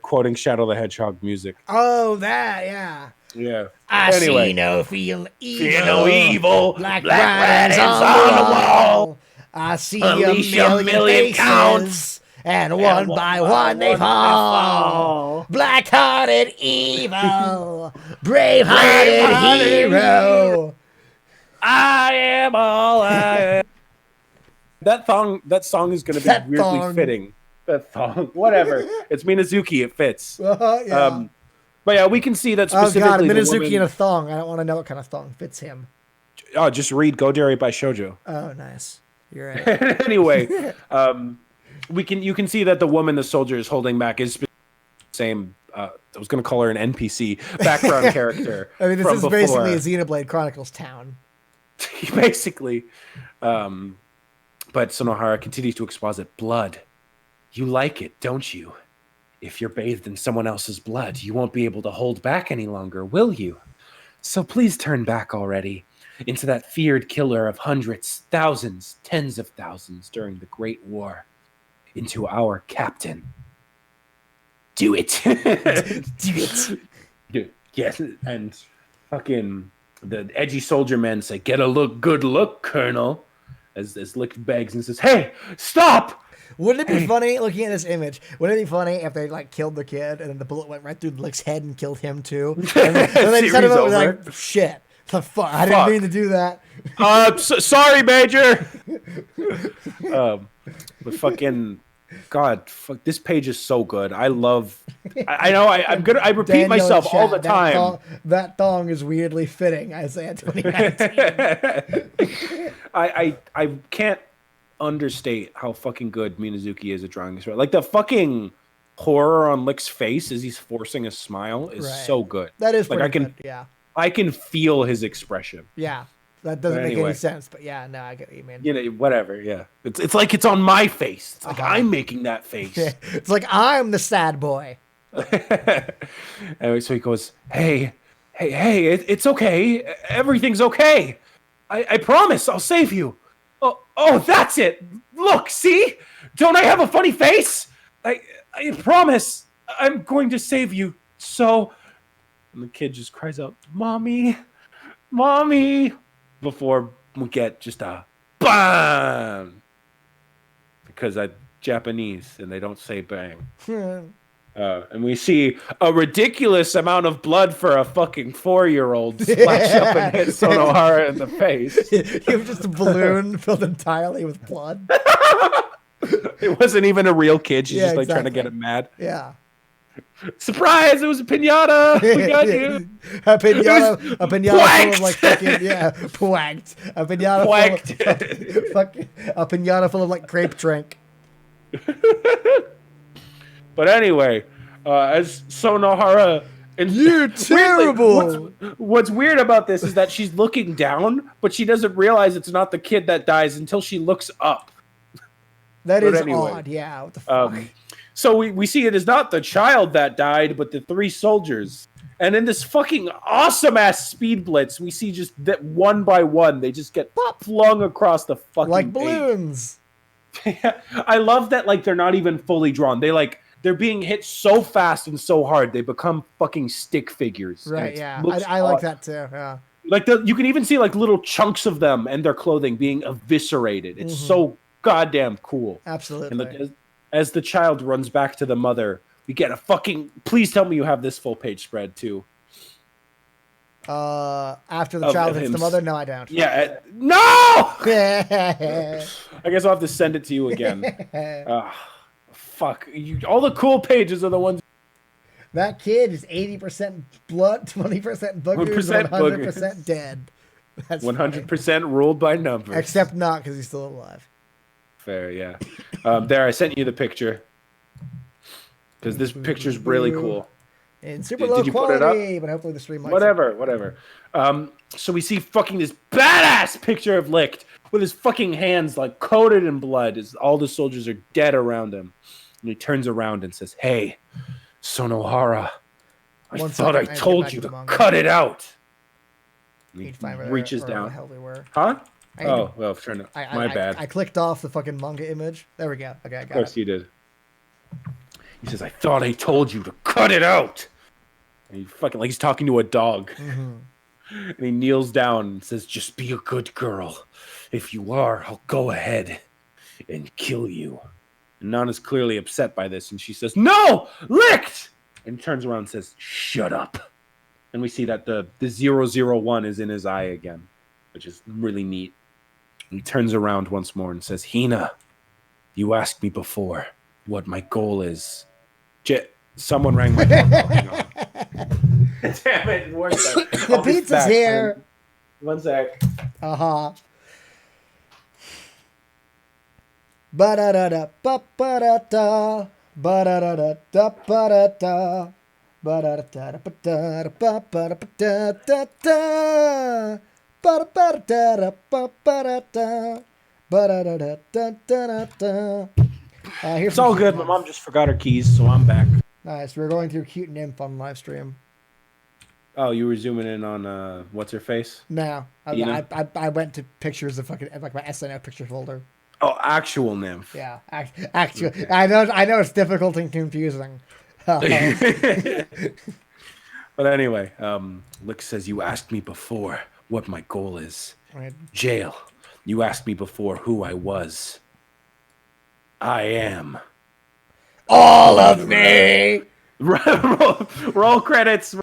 quoting Shadow the Hedgehog music. Oh, that, yeah. Yeah. I Anyway. see no feel evil. Fear no evil. Black Riders on the wall. I see Unleash a million counts. faces, and one by one they fall. Black-hearted evil, brave-hearted hero. I am all I am. That song is going to be weirdly fitting. That thong, whatever. It's Minazuki. It fits. Yeah. But yeah, we can see that Oh specifically. god, Minazuki in a thong. I don't want to know what kind of thong fits him. Oh, just read "Godary" by Shoujo. Oh, nice. You're right. Anyway, you can see that the woman the soldier is holding back is same. I was going to call her an NPC background character. I mean, this from is before. basically a Xenoblade Chronicles town. Basically. But Sonohara continues to exposit. Blood. You like it, don't you? If you're bathed in someone else's blood, you won't be able to hold back any longer, will you? So please turn back already into that feared killer of hundreds, thousands, tens of thousands during the Great War. Into our captain. Do it. Do it. Yes, and fucking the Edgy Soldier Men say, "Get a good look, Colonel." As Lick begs and says, "Hey, stop!" Wouldn't it be funny, looking at this image, wouldn't it be funny if they killed the kid and then the bullet went right through Lick's head and killed him too? And then they set him up with like, shit, the fuck, I didn't mean to do that. Sorry, Major. But fucking God, fuck, this page is so good. I love. I know. I repeat Daniel in myself all chat, the time. That thong is weirdly fitting, Isaiah 2019. I can't understate how fucking good Minazuki is at drawing this. Like the fucking horror on Lick's face as he's forcing a smile is so good. That is like pretty good. Yeah. I can feel his expression. Yeah. That doesn't make any sense, but yeah, no, I get what you mean. You know, whatever, yeah. It's like it's on my face. It's like I'm making that face. It's like I'm the sad boy. Anyway, so he goes, hey, it's okay. Everything's okay. I promise I'll save you. Oh, that's it. Look, see? Don't I have a funny face? I promise I'm going to save you. So, and the kid just cries out, Mommy, before we get just a bang. Because I'm Japanese and they don't say bang. And we see a ridiculous amount of blood for a fucking 4-year-old splash up and hit Sonohara in the face. You have just a balloon filled entirely with blood. It wasn't even a real kid. She's just like trying to get him mad. Yeah. Surprise! It was a pinata. We got you. A pinata full of like fucking pwanked. A pinata a pinata full of like grape drink. But anyway, as Sonohara, and you're terrible. What's weird about this is that she's looking down, but she doesn't realize it's not the kid that dies until she looks up. That is odd. Yeah. What the fuck? So we see it is not the child that died, but the 3 soldiers. And in this fucking awesome-ass speed blitz, we see just that one by one, they just get flung across the fucking like balloons. Yeah, I love that, like, they're not even fully drawn. They're being hit so fast and so hard, they become fucking stick figures. Right, yeah. I like that, too, yeah. Like, you can even see, like, little chunks of them and their clothing being eviscerated. It's so goddamn cool. Absolutely. And as the child runs back to the mother, we get a fucking... Please tell me you have this full-page spread, too. After the child hits the mother? No, I don't. Yeah. No! I guess I'll have to send it to you again. Fuck. All the cool pages are the ones... That kid is 80% blood, 20% boogers, 100% dead. That's 100% ruled by numbers. Except not, because he's still alive. Fair, yeah. There, I sent you the picture. Because this picture's really cool. In super low quality, but hopefully the stream might. Whatever. So we see fucking this badass picture of Licht with his fucking hands like coated in blood as all the soldiers are dead around him. And he turns around and says, hey, Sonohara, I thought I told you to cut it out. And he reaches down. Where the hell we were. Huh? Oh, well, my bad. I clicked off the fucking manga image. There we go. Okay, I got it. Of course you did. He says, I thought I told you to cut it out. And he fucking, like he's talking to a dog. And he kneels down and says, just be a good girl. If you are, I'll go ahead and kill you. And Nana's clearly upset by this. And she says, no, Licht! And turns around and says, shut up. And we see that the 001 is in his eye again, which is really neat. He turns around once more and says, Hina, you asked me before what my goal is. Someone rang my doorbell. Damn it. The pizza's here. One sec. Ba-da-da-da, ba-ba-da-da, ba-da-da-da, ba-da-da, ba-da-da-da, ba-da-da, ba-ba-da-da-da, ba-da-da-da, ba-ba-da-da, ba-da-da-da-da-da-da. It's all good. My mom just forgot her keys, so I'm back. Nice. We're going through Cute Nymph on live stream. Oh, you were zooming in on what's her face? No, I went to pictures of fucking like my SNL picture folder. Oh, actual nymph. Yeah, actual. Okay. I know it's difficult and confusing. But anyway, Lick says you asked me before what my goal is. Right. Jail. You asked me before who I was. I am. All of me. Roll credits.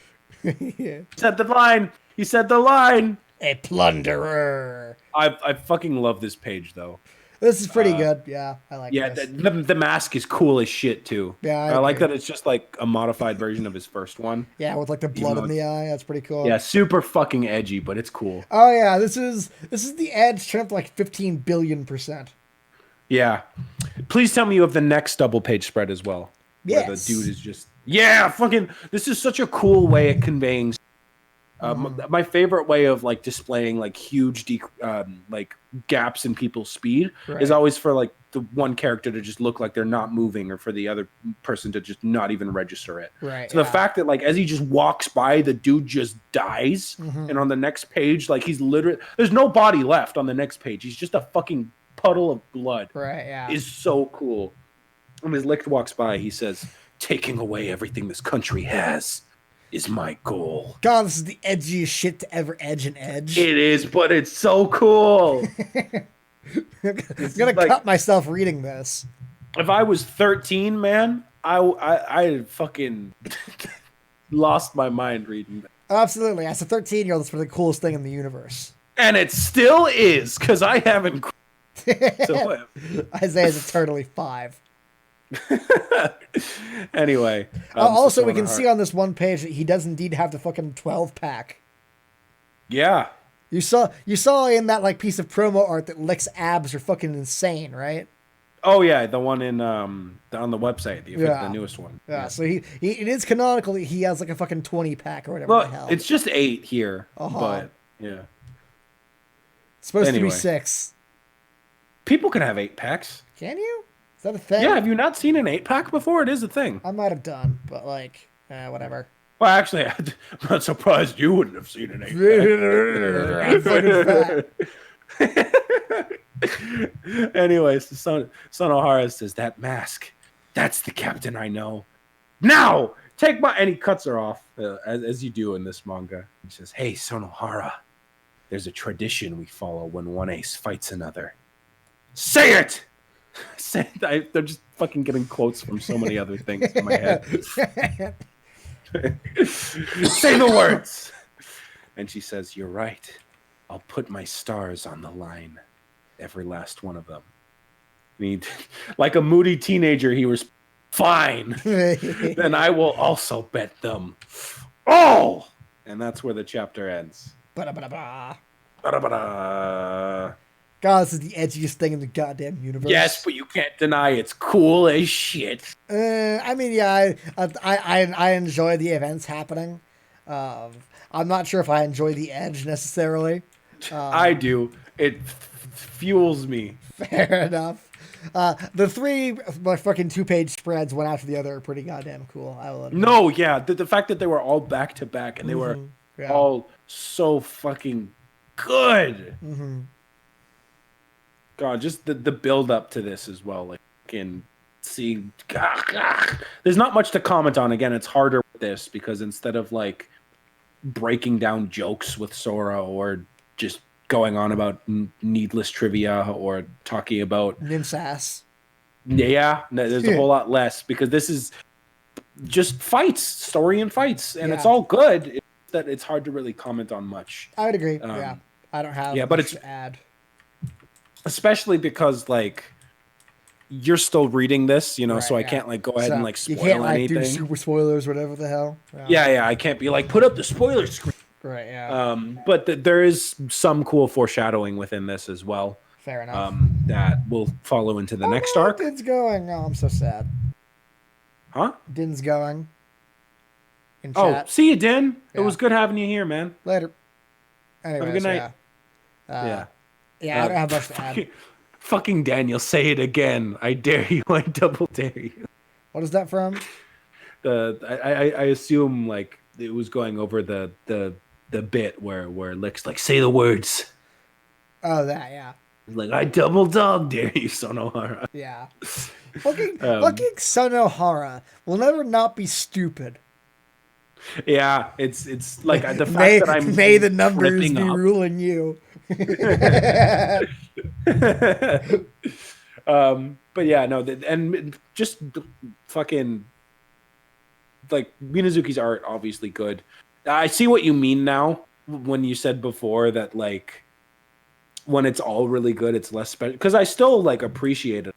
Yeah. Said the line. You said the line. A plunderer. I fucking love this page though. This is pretty good. Yeah, I like Yeah, this. the mask is cool as shit too. Yeah, I I like agree. that it's just like a modified version of his first one, Yeah, with like the even blood though in the it's eye. That's pretty cool. yeah, super fucking edgy, but it's cool. Oh yeah, this is the Edge turned up to like 15 billion%. Yeah. Please tell me you have the next double page spread as well, where the dude Yes. is just yeah, fucking. This is such a cool way of conveying. My favorite way of like displaying like huge like gaps in people's speed is Right. always for like the one character to just look like they're not moving, or for the other person to just not even register it. Right. So the Yeah. fact that like as he just walks by, the dude just dies, and on the next page, like he's literally there's no body left on the next page. He's just a fucking puddle of blood. Right. Yeah. Is so cool. When his Licht walks by, he says, "Taking away everything this country has is my goal." God, this is the edgiest shit to ever edge an Edge. It is, but it's so cool. I'm gonna like- cut myself reading this. If I was 13, man, I fucking lost my mind reading that. Absolutely. As a 13-year-old, that's the coolest thing in the universe. And it still is, because I haven't. So, Isaiah's eternally 5. anyway. Also, we can see on this one page that he does indeed have the fucking 12-pack. Yeah. You saw in that like piece of promo art that Lick's abs are fucking insane, right? Oh yeah, the one in on the website, the Yeah. newest one. Yeah, so he it is canonical that he has like a fucking 20-pack or whatever the Well, hell. it's just 8 here, Uh-huh. but yeah. It's supposed to anyway. be 6. People can have 8-packs. Can you? Is that a thing? Yeah, have you not seen an 8-pack before? It is a thing. I might have done, but like, whatever. Well, actually, I'm not surprised you wouldn't have seen an 8-pack. I'm fucking fat. Anyways, Son O'Hara says, "That mask, that's the captain I know. Now, take my..." And he cuts her off, as you do in this manga. He says, "Hey, Son O'Hara, there's a tradition we follow when one ace fights another. Say it!" They're just fucking getting quotes from so many other things in my head. Say the words. And she says, "You're right. I'll put my stars on the line. Every last one of them." I mean, like a moody teenager, he was fine. Then I will also bet them all. And that's where the chapter ends. Ba-da-ba-da-ba. Ba-da-ba-da. God, this is the edgiest thing in the goddamn universe. Yes, but you can't deny it's cool as shit. I mean, yeah, I enjoy the events happening. I'm not sure if I enjoy the Edge necessarily. I do. It fuels me. Fair enough. The 3 fucking 2-page spreads, one after the other, are pretty goddamn cool. I will admit. No, yeah, the fact that they were all back to back and they were Yeah. all so fucking good. Mm-hmm. God, just the build up to this as well. Like, in seeing, there's not much to comment on. Again, it's harder with this because instead of like breaking down jokes with Sora or just going on about needless trivia or talking about Nimsass. there's a whole lot less because this is just fights, story and fights, and it's Yeah. all good. It's that it's hard to really comment on much. I would agree. Yeah, I don't have yeah, but much it's- to add. Especially because like you're still reading this, you know, Right, so I yeah. can't like go ahead So and like you spoil can't like anything. do super spoilers, whatever the hell. Yeah, I can't be like put up the spoiler screen. Right. Yeah. But there is some cool foreshadowing within this as well. Fair enough. That will follow into the next arc. Din's going. Oh, I'm so sad. Huh? Din's going. In Oh, chat. see you, Din. It Yeah. was good having you here, man. Later. Anyways, good night. Yeah. Yeah, I don't have much to add. Fucking Daniel, say it again. I dare you. I double dare you. What is that from? I assume like it was going over the bit where Lick's like, say the words. Oh, that, yeah. Like, I double dog dare you, Son O'Hara. Yeah. Fucking Son O'Hara will never not be stupid. Yeah, it's like the fact May, that I'm may the numbers tripping be up. ruling you. But yeah, no, and just fucking like Minazuki's art, obviously good. I see what you mean now when you said before that like when it's all really good, it's less special because I still like appreciate it,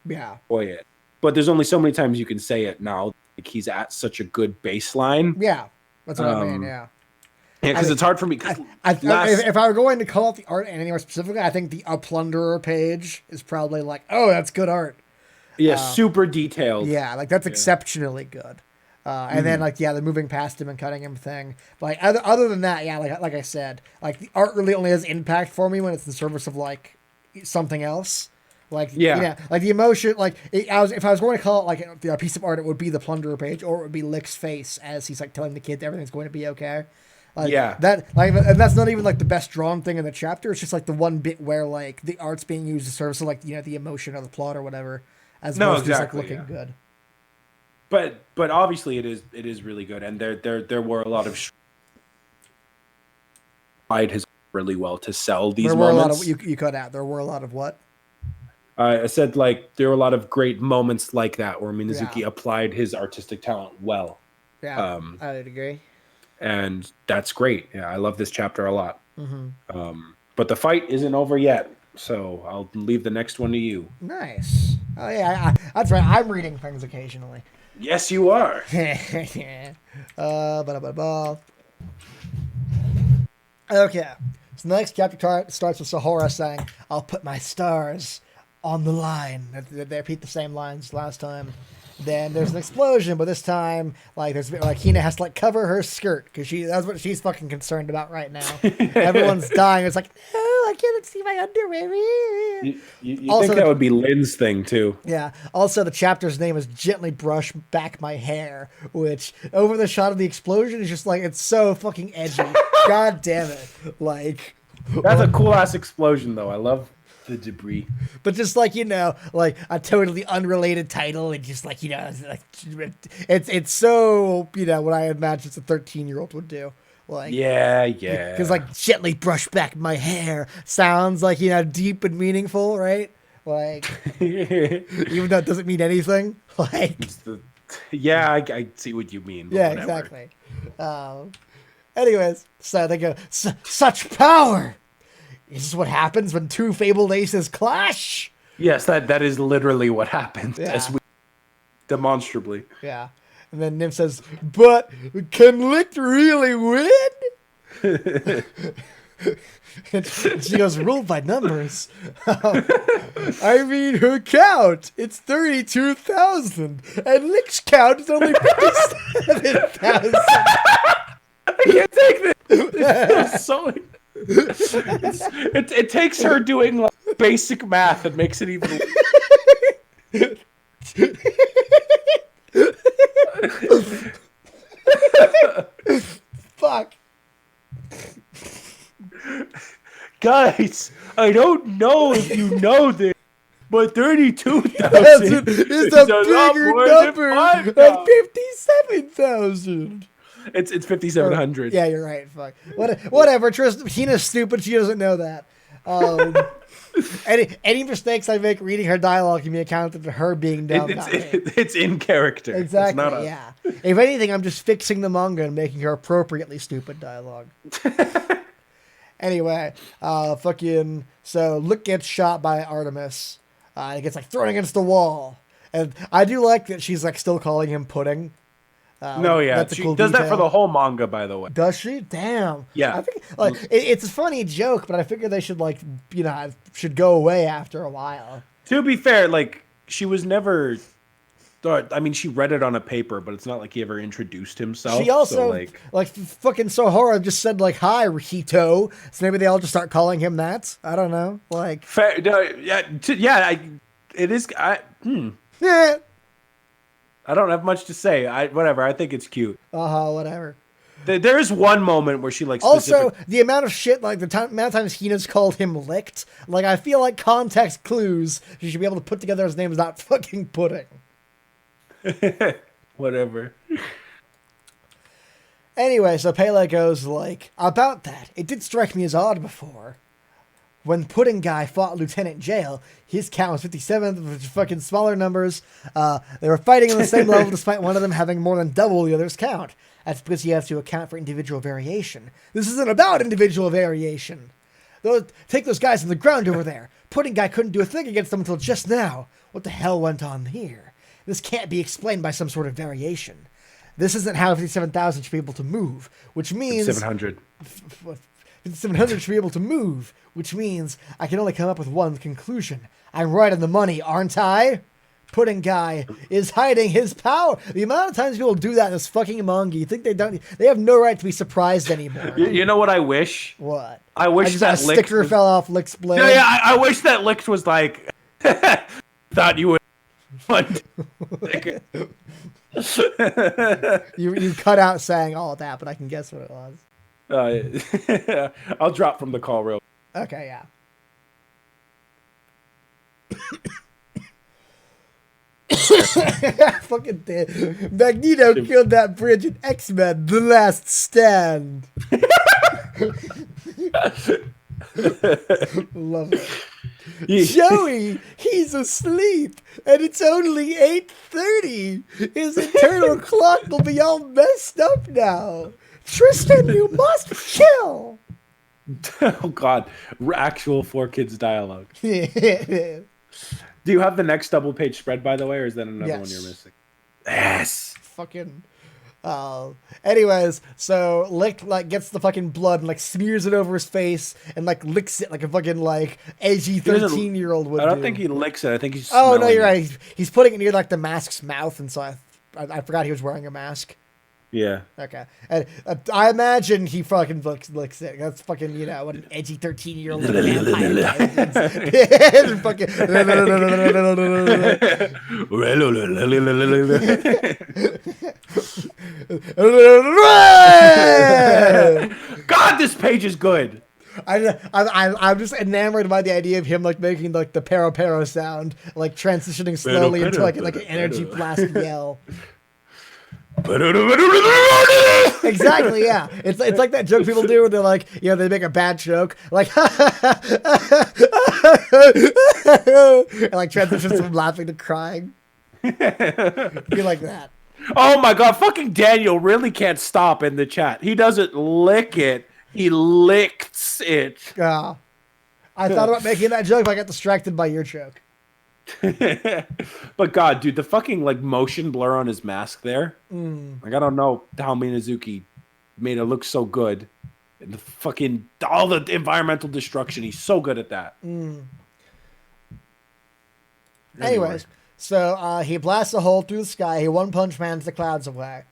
Yeah. enjoy it. But there's only so many times you can say it now. Like he's at such a good baseline. Yeah. That's what I mean. Yeah. Yeah, because it's hard for me. If I were going to call out the art anywhere specifically, I think the Plunderer page is probably like, oh, that's good art. Yeah, super detailed. Yeah, like that's exceptionally good. And then like the moving past him and cutting him thing. But like other than that, yeah, like I said, like the art really only has impact for me when it's in service of like something else. Like like the emotion. Like if I was going to call it like a piece of art, it would be the Plunderer page, or it would be Lick's face as he's like telling the kid everything's going to be okay. Like, that like, and that's not even like the best drawn thing in the chapter. It's just like the one bit where like the art's being used to serve, so like the emotion of the plot or whatever, as opposed to just like looking good. But obviously it is really good, and there were a lot of tried his really well to sell these moments. You cut out. There were a lot of what? I said like there were a lot of great moments like that where Minazuki applied his artistic talent well. Yeah, I would agree. And that's great. Yeah, I love this chapter a lot. But the fight isn't over yet, so I'll leave the next one to you. Nice. Oh yeah, that's right. I'm reading things occasionally. Yes, you are. Okay. So the next chapter starts with Sahara saying, "I'll put my stars on the line." They repeat the same lines last time. Then there's an explosion, but this time, like Hina has to like cover her skirt because that's what she's fucking concerned about right now. Everyone's dying. It's like, no, I can't see my underwear. You also, think that would be Lynn's thing too? Yeah. Also, the chapter's name is "Gently Brush Back My Hair," which over the shot of the explosion is just like it's so fucking edgy. God damn it! Like that's a cool ass explosion, though. I love the debris, but just like like a totally unrelated title and just like it's so what I imagine it's a 13-year-old would do. Like yeah, because like "Gently Brush Back My Hair" sounds like deep and meaningful, right? Like even though it doesn't mean anything. Like I see what you mean. Yeah, whatever. Exactly. Anyways, so they go, such power. Is this what happens when two fabled aces clash? Yes, that is literally what happens. Yeah. Demonstrably. Yeah. And then Nim says, but can Lick really win? And she goes, ruled by numbers. I mean, her count, it's 32,000. And Lick's count is only 57,000. I can't take this. So it takes her doing like basic math and makes it even. Fuck. Guys, I don't know if you know this, but 32,000 is a bigger number than 57,000. It's 5,700. Yeah, you're right. Fuck. Whatever. Hina's stupid. She doesn't know that. Any mistakes I make reading her dialogue can be accounted to her being dumb. It's in character. Exactly. It's not yeah. If anything, I'm just fixing the manga and making her appropriately stupid dialogue. Anyway, so Lick gets shot by Artemis. He gets like thrown against the wall, and I do like that she's like still calling him Pudding. She does that for the whole manga, by the way. Does she? Damn. Yeah. I think it's a funny joke, but I figure they should should go away after a while. To be fair, like she was never. I mean, she read it on a paper, but it's not like he ever introduced himself. She also fucking Sohara just said like hi Rihito, so maybe they all just start calling him that. I don't know. Like fair, it is. Yeah. I don't have much to say. Whatever. I think it's cute. Whatever. There is one moment where she like. Also, the amount of shit, like the amount of times Hina's called him Licked, like I feel like context clues you should be able to put together his name is not fucking Pudding. Whatever. Anyway, so Pele goes like, about that, it did strike me as odd before. When Pudding Guy fought Lieutenant Jail, his count was 57, which fucking smaller numbers. They were fighting on the same level despite one of them having more than double the other's count. That's because he has to account for individual variation. This isn't about individual variation. Take those guys on the ground over there. Pudding Guy couldn't do a thing against them until just now. What the hell went on here? This can't be explained by some sort of variation. This isn't how 57,000 should be able to move, which means... 700. 700 should be able to move, which means I can only come up with one conclusion. I'm right on the money, aren't I? Pudding Guy is hiding his power. The amount of times people do that in this fucking manga, you think they have no right to be surprised anymore. You know what I wish? What? I wish that a sticker fell off Lick's blade. Yeah, I wish that Lick was like, thought you would. You cut out saying all of that, but I can guess what it was. I'll drop from the call real. Okay, yeah. Fucking dead. Magneto killed that bridge in X-Men: The Last Stand. Love it. Joey, he's asleep, and it's only 8:30. His internal clock will be all messed up now. Tristan, you must chill. Oh God, actual 4Kids dialogue. Do you have the next double page spread, by the way, or is that another one you're missing? Yes. Fucking. Anyways, so Lick gets the fucking blood and smears it over his face and licks it like a fucking edgy 13-year-old would. I don't think he licks it. I think he's. Oh no, you're right. He's putting it near the mask's mouth, and so I forgot he was wearing a mask. Yeah. Okay. And I imagine he fucking licks it. That's fucking, what an edgy 13-year-old God, this page is good. I'm just enamored by the idea of him making the pero sound, transitioning slowly into an energy blast yell. Exactly, yeah. It's like that joke people do where they're they make a bad joke, and transitions from laughing to crying. Be like that. Oh my God, fucking Daniel really can't stop in the chat. He doesn't lick it, he licks it. I thought about making that joke, but I got distracted by your joke. But God, dude, the fucking motion blur on his mask there. I don't know how Minazuki made it look so good. And the fucking all the environmental destruction, he's so good at that. Anyways, so he blasts a hole through the sky. He one-punch mans the clouds away.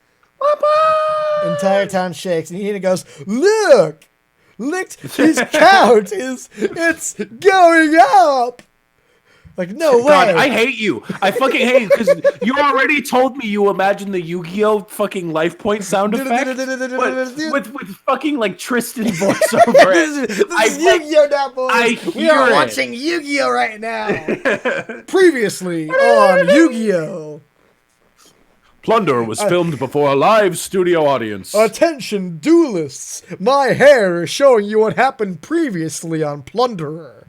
Entire town shakes, and he goes, "Look, his count it's going up." No way. God, I hate you. I fucking hate you because you already told me you imagine the Yu-Gi-Oh fucking life point sound effect with fucking Tristan voiceover it. This is Yu-Gi-Oh now, boys. We are watching Yu-Gi-Oh right now. Previously on Yu-Gi-Oh. Plunder was filmed before a live studio audience. Attention, duelists. My hair is showing you what happened previously on Plunderer.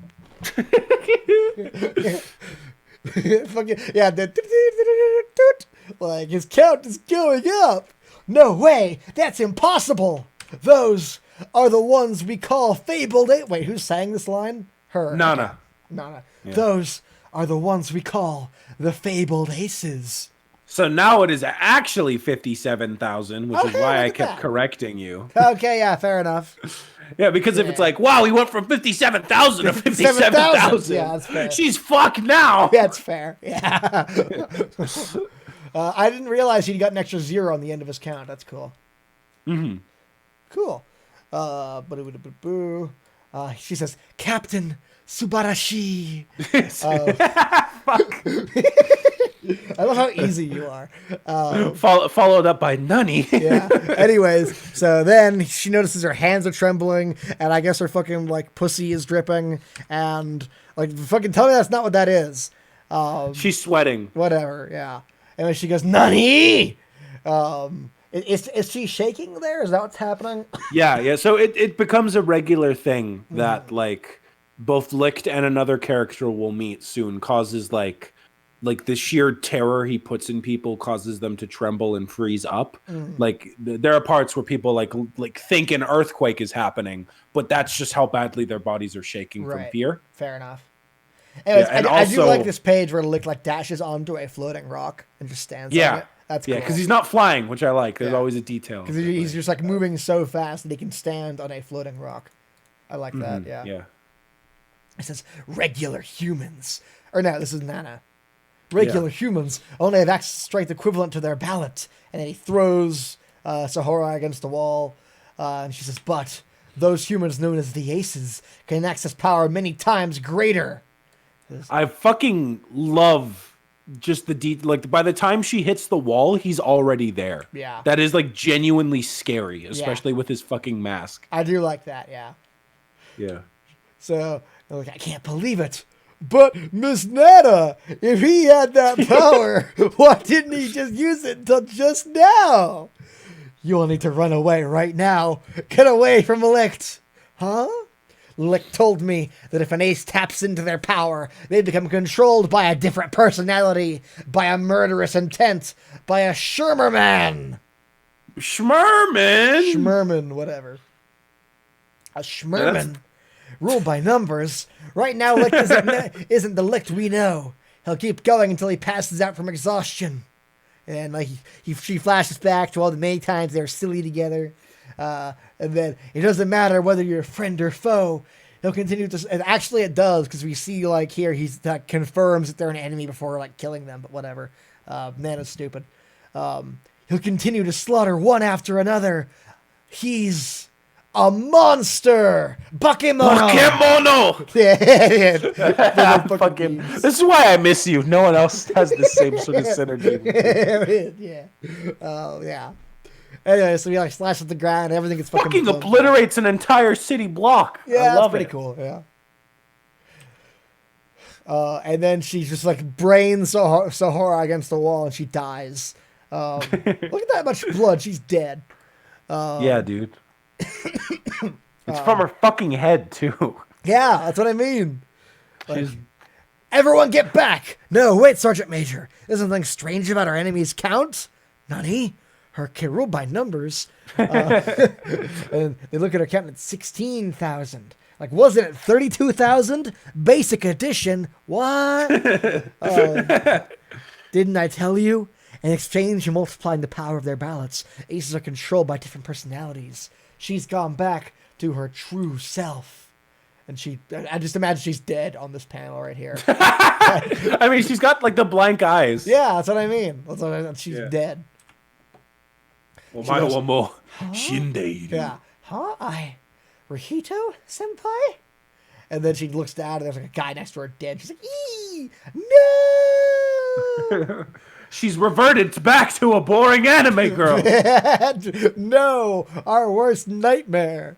His count is going up. No way, that's impossible. Those are the ones we call fabled. Wait, who sang this line? Her. Nana. Yeah. Those are the ones we call the fabled aces. So now it is actually 57,000, which is why I kept correcting you. Okay, yeah, fair enough. Yeah, because if it's wow, he went from 57,000 to 57,000. Yeah, that's fair. She's fucked now. Yeah, that's fair. Yeah. I didn't realize he'd got an extra 0 on the end of his count. That's cool. Cool. She says, Captain Subarashi. Fuck. I love how easy you are. Followed up by Nunny. Yeah. Anyways, so then she notices her hands are trembling, and I guess her fucking pussy is dripping, and fucking tell me that's not what that is. She's sweating. Whatever. Yeah. And then she goes, Nunny. Is she shaking there? Is that what's happening? Yeah. So it becomes a regular thing that both Licht and another character will meet soon causes like the sheer terror he puts in people causes them to tremble and freeze up. Like there are parts where people like think an earthquake is happening, but that's just how badly their bodies are shaking from fear. Fair enough. Anyways, Yeah, and I do also- like this page where Lick like dashes onto a floating rock and just stands on it. That's cool. Yeah, because he's not flying, which I like. There's always a detail. Because he's just like moving so fast that he can stand on a floating rock. I like that. Yeah. Yeah. It says regular humans, or no, this is Nana. Regular humans only have access to strength equivalent to their ballot, and then he throws Sahara against the wall, and she says, "But those humans known as the Aces can access power many times greater." I fucking love just the like by the time she hits the wall, he's already there. Yeah. That is like genuinely scary, especially with his fucking mask. I do like that, yeah. Yeah. So, like, I can't believe it. But, Miss Nana, if he had that power, why didn't he just use it until just now? You'll need to run away right now. Get away from Licht. Huh? Licht told me that if an ace taps into their power, they become controlled by a different personality, by a murderous intent, by a Schmerman. Schmerman, whatever. A Schmerman. Ruled by numbers. Right now, Licht isn't the Licht we know. He'll keep going until he passes out from exhaustion. And like she flashes back to all the many times they were silly together. And then it doesn't matter whether you're a friend or foe. He'll continue to. And actually, it does because we see like here he's confirms that they're an enemy before like killing them. But whatever. Nana's stupid. He'll continue to slaughter one after another. He's a monster! Bakemono! Yeah. Fucking, this is why I miss you. No one else has the same sort of synergy. Yeah. Oh, yeah. Anyway, so he like slashes the ground and everything gets fucking obliterates an entire city block. Yeah, I love that's pretty cool. Yeah. And then she just like brains Sahara against the wall and she dies. Look at that much blood. She's dead. Yeah, dude. It's from her fucking head too. Yeah, that's what I mean. Like, everyone get back! No, wait, Sergeant Major. There's something strange about our enemy's count. Nani? Her Kirul by numbers. And they look at her count at 16,000. Like, wasn't it 32,000? Basic edition. What? Didn't I tell you? In exchange for multiplying the power of their ballots, aces are controlled by different personalities. She's gone back to her true self. And I just imagine she's dead on this panel right here. I mean, she's got like the blank eyes. Yeah, that's what I mean. She's dead. Yeah. Huh? Rihito senpai? And then she looks down and there's like a guy next to her dead. She's like, eee! No! She's reverted back to a boring anime girl. No, our worst nightmare.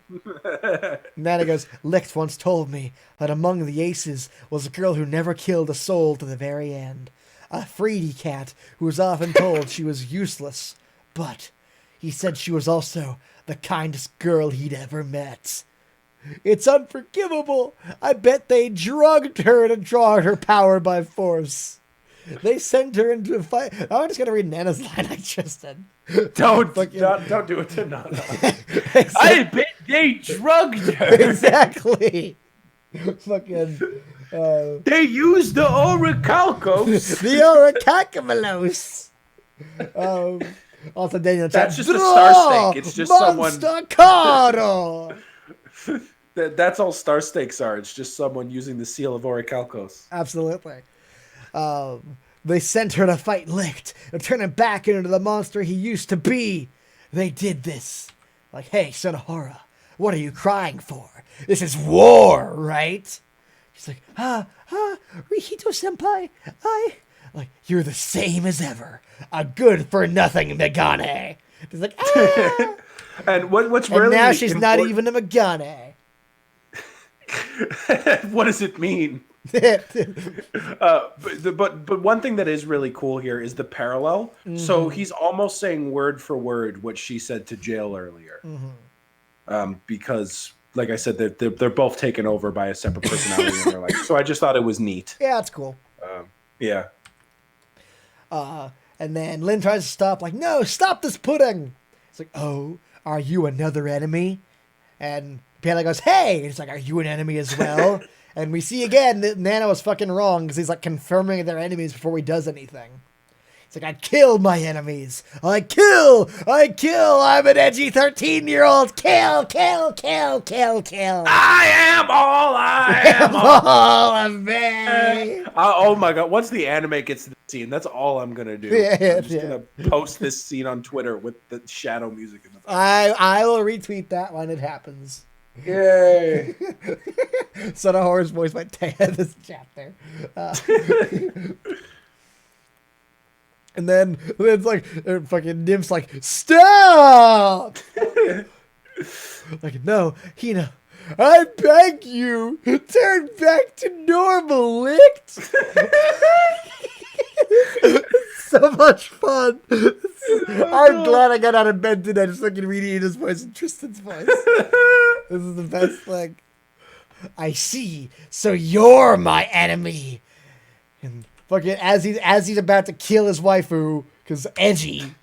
Nana goes, Licht once told me that among the aces was a girl who never killed a soul to the very end. A freedy cat who was often told she was useless. But he said she was also the kindest girl he'd ever met. It's unforgivable. I bet they drugged her to draw her power by force. They sent her into a fight. I'm just gonna read Nana's line I just did. Don't do it to Nana. I bet they drugged her. Exactly. Fucking. They used the orichalcos. The orichalcos. Also, Daniel. That's just a star stake. It's just Monster Caro. That's all star stakes are. It's just someone using the seal of orichalcos. Absolutely. They sent her to fight Licht and turn him back into the monster he used to be. They did this. Like, hey, Sonohara, what are you crying for? This is war, right? She's like, Rihito senpai, like, you're the same as ever. A good-for-nothing Megane. She's like, ah! And what's really and now she's not even a Megane. What does it mean? But one thing that is really cool here is the parallel. Mm-hmm. So he's almost saying word for word what she said to Jail earlier. Mm-hmm. Because, like I said, they're both taken over by a separate personality in their life. So I just thought it was neat. Yeah, it's cool. Yeah. And then Lynn tries to stop, like, no, stop this pudding. It's like, oh, are you another enemy? And Panda goes, hey! And it's like, are you an enemy as well? And we see again that Nana was fucking wrong because he's like confirming they're enemies before he does anything. It's like, I kill my enemies. I kill. I'm an edgy 13-year-old. Kill. I am all I am. All of me. Oh my god! Once the anime gets to the scene, that's all I'm gonna do. I'm just gonna post this scene on Twitter with the shadow music in the background. I will retweet that when it happens. Yay! Sonohora's voice might take this chapter. And then it's like fucking Nymph's like, stop! Like, no, Hina, I beg you, turn back to normal, Licked. So much fun. I'm glad I got out of bed today just fucking reading Hina's voice and Tristan's voice. This is the best thing. I see, so you're my enemy. And fucking as he's about to kill his waifu, because edgy,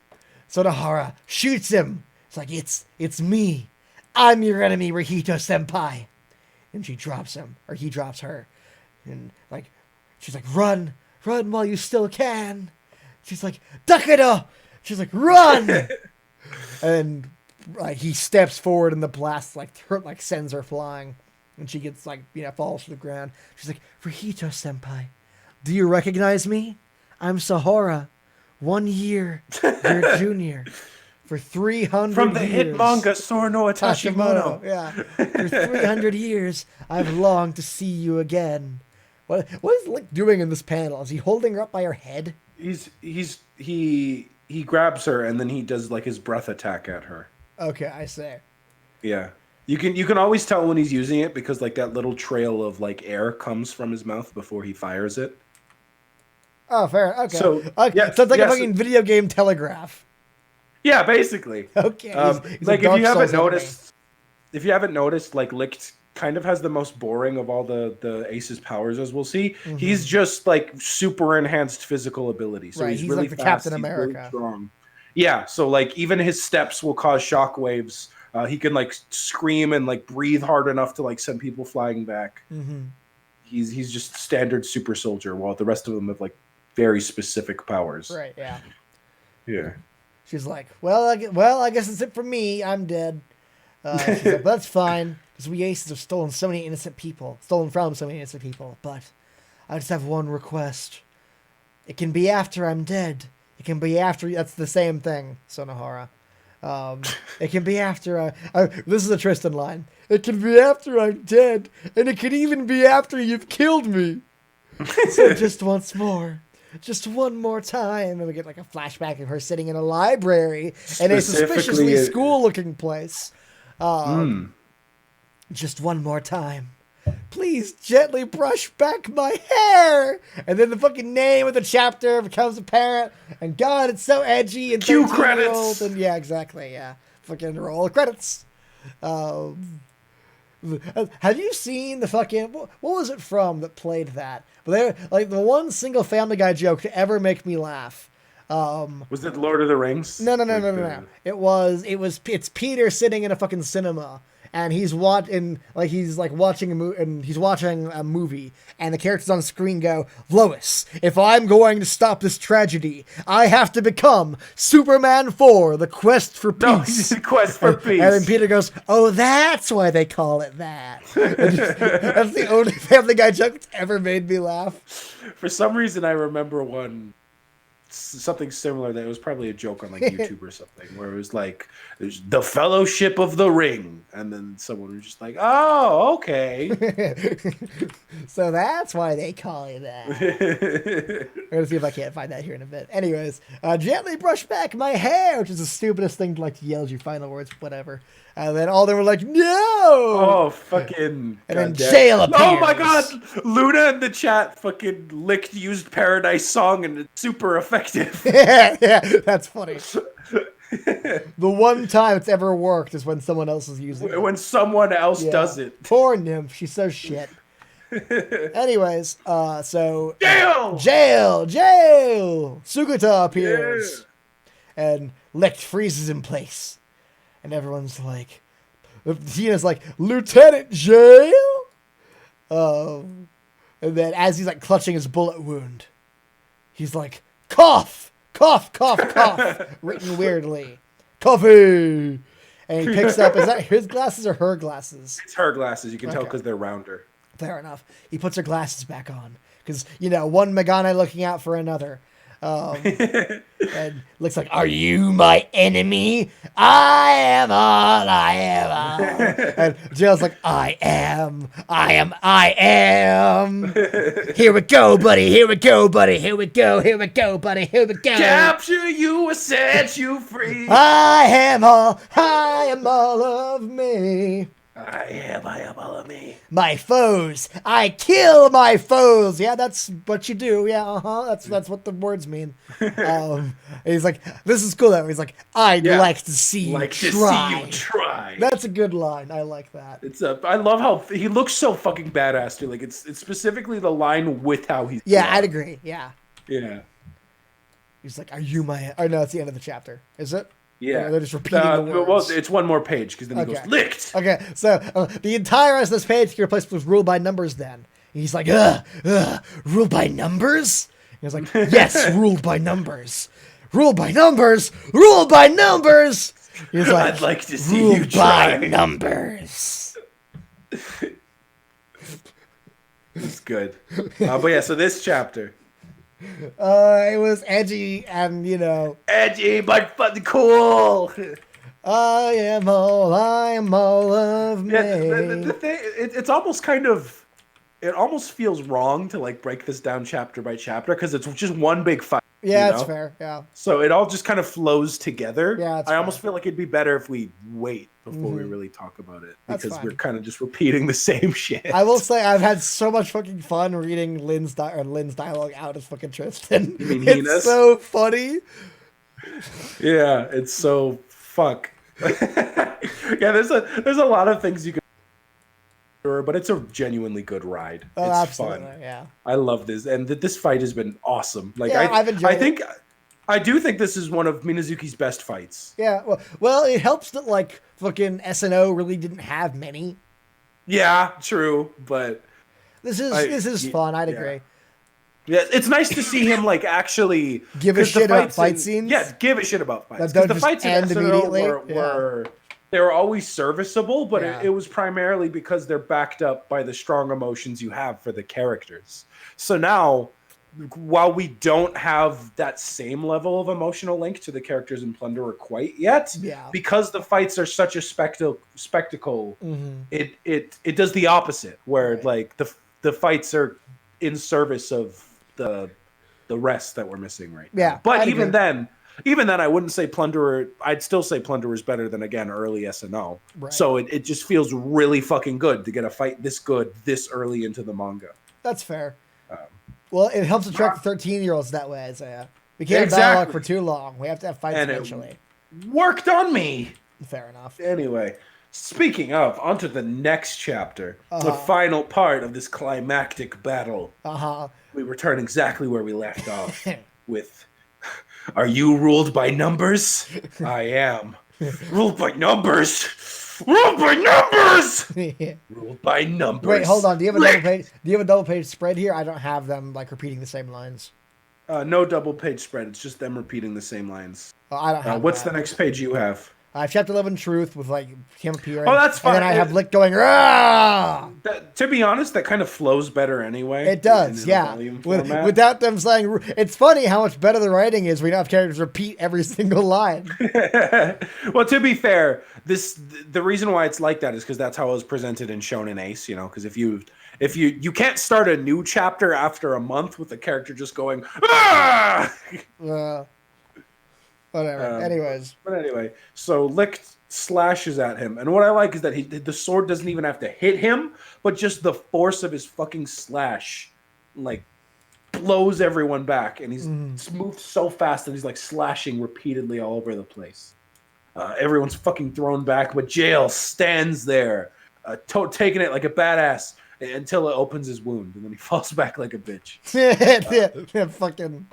Sonohara shoots him. It's like, it's me. I'm your enemy, Rahito Senpai. And she drops him, or he drops her. And like, she's like, run while you still can. She's like, Dakedo! She's like, run! And he steps forward and the blast sends her flying. And she gets falls to the ground. She's like, Rahito Senpai, do you recognize me? I'm Sahara. 1 year, your junior. For 300 From the years. hit manga Sora no Atashimono. Yeah. For 300 years, I've longed to see you again. What is Lick doing in this panel? Is he holding her up by her head? He grabs her and then he does like his breath attack at her. Okay, I see. Yeah. You can always tell when he's using it because like that little trail of like air comes from his mouth before he fires it. Oh, fair. Okay. So yeah, so it's like a fucking video game telegraph. Yeah, basically. Okay. He's like if you haven't noticed, like Licht kind of has the most boring of all the Ace's powers, as we'll see. Mm-hmm. He's just like super enhanced physical ability. So he's really like the fast, Captain America. Really strong. Yeah, so like even his steps will cause shockwaves. He can like scream and like breathe hard enough to like send people flying back. Mm-hmm. He's just standard super soldier, while the rest of them have like very specific powers. Right. Yeah. Yeah. She's like, well, I guess it's it for me. I'm dead. She's like, that's fine, because we Aces have stolen from so many innocent people. But I just have one request. It can be after I'm dead. It can be after. That's the same thing, Sonohara. It can be after this is a Tristan line. It can be after I'm dead, and it can even be after you've killed me. So just once more. Just one more time, and we get like a flashback of her sitting in a library in a suspiciously school-looking place. Just one more time. Please gently brush back my hair. And then the fucking name of the chapter becomes apparent. And God, it's so edgy and cue credits. And yeah, exactly. Yeah, fucking roll credits. Have you seen the fucking what was it from that played that? But they're like the one single Family Guy joke to ever make me laugh. Was it Lord of the Rings? No. It's Peter sitting in a fucking cinema, and he's watching a movie, and the characters on screen go, Lois, if I'm going to stop this tragedy, I have to become Superman 4, the quest for peace. The quest for peace. And then Peter goes, oh, that's why they call it that. That's the only Family Guy joke that's ever made me laugh. For some reason, I remember something similar that was probably a joke on like YouTube or something, where it was like, there's the Fellowship of the Ring, and then someone was just like, oh, okay. So that's why they call it that. I'm gonna see if I can't find that here in a bit. Anyways, gently brush back my hair, which is the stupidest thing to like yell your final words, whatever. And then all of them were like, no! Oh, fucking... And then jail appears. Oh my god! Luna in the chat fucking used Paradise Song and it's super effective. yeah, that's funny. The one time it's ever worked is when someone else is using it. When someone else does it. Poor Nymph, she's so shit. Anyways, so jail. Sugata appears, and Licht freezes in place, and everyone's like, Tina's like, Lieutenant Jail. And then as he's like clutching his bullet wound, he's like, cough, cough, cough, cough, written weirdly, coffee. And he picks up, is that his glasses or her glasses? It's her glasses. You can tell because they're rounder. Fair enough. He puts her glasses back on because, one Megane looking out for another. And looks like, are you my enemy? I am all I am. And Jail's like, I am. Here we go, buddy. Here we go, buddy. Here we go, buddy. Here we go. Capture you or set you free. I am all of me. I am all of me. My foes. I kill my foes. Yeah, that's what you do. Yeah, That's what the words mean. He's like, this is cool though. He's like, I'd like to see you try. That's a good line. I like that. I love how he looks so fucking badass too. Like it's specifically the line with how he's. Yeah, I'd agree. Yeah. Yeah. He's like, are you my? Oh no, it's the end of the chapter. Is it? Yeah, they're just repeating the words. Well, it's one more page because then he goes licked. Okay, so the entire rest of this page can replace with ruled by numbers. Then and he's like, ruled by numbers. And he's like, yes, ruled by numbers, ruled by numbers, ruled by numbers. He's like, I'd like to see you try. Ruled by numbers. It's good, but yeah. So this chapter. It was edgy and edgy but fucking cool. I am all of me. Yeah, the thing, it's almost kind of, it almost feels wrong to like break this down chapter by chapter because it's just one big fight. Yeah, that's fair. Yeah. So it all just kind of flows together. Yeah, I almost feel like it'd be better if we wait before we really talk about it because we're kind of just repeating the same shit. I will say I've had so much fucking fun reading Lynn's dialogue out as fucking Tristan. You mean it's so funny. Yeah, it's so fuck. Yeah, there's a lot of things you can. But it's a genuinely good ride. Oh, it's absolutely, fun. Yeah. I love this, and this fight has been awesome. Like I've enjoyed it. I do think this is one of Minazuki's best fights. Yeah, well, it helps that like fucking SNO really didn't have many. Yeah, true, but this is fun. I'd agree. Yeah, it's nice to see him like actually give a shit about fight scenes. Yeah, give a shit about fights. Because the fights in SNO were they were always serviceable, but it was primarily because they're backed up by the strong emotions you have for the characters. So now, while we don't have that same level of emotional link to the characters in Plunderer quite yet, because the fights are such a spectacle, it does the opposite, where like the fights are in service of the rest that we're missing right now. Yeah, but even then, I wouldn't say Plunderer. I'd still say Plunderer is better than, again, early SNO. Right. So it just feels really fucking good to get a fight this good this early into the manga. That's fair. Well, it helps attract the 13-year-olds that way, Isaiah. We can't dialogue for too long. We have to have fights eventually. It worked on me. Fair enough. Anyway, speaking of, onto the next chapter, the final part of this climactic battle. We return exactly where we left off with... Are you ruled by numbers? I am. Ruled by numbers. Ruled by numbers. Ruled by numbers. Wait, hold on. Do you have a double page? Do you have a double page spread here? I don't have them like repeating the same lines. No double page spread. It's just them repeating the same lines. I don't have. What's the next page you have? I have chapter 11 Truth with like him appearing. Oh, that's fine. And then I have Lick going, Rah! To be honest, that kind of flows better anyway. It does, yeah. Without them saying, it's funny how much better the writing is. We don't have characters repeat every single line. Well, to be fair, the reason why it's like that is because that's how it was presented in Shonen Ace. Because if you can't start a new chapter after a month with the character just going, ah! Whatever. But anyway, so Lick slashes at him, and what I like is that the sword doesn't even have to hit him, but just the force of his fucking slash, like, blows everyone back, and he's moved so fast that he's like slashing repeatedly all over the place. Everyone's fucking thrown back, but Jail stands there, taking it like a badass, until it opens his wound, and then he falls back like a bitch. Yeah, fucking.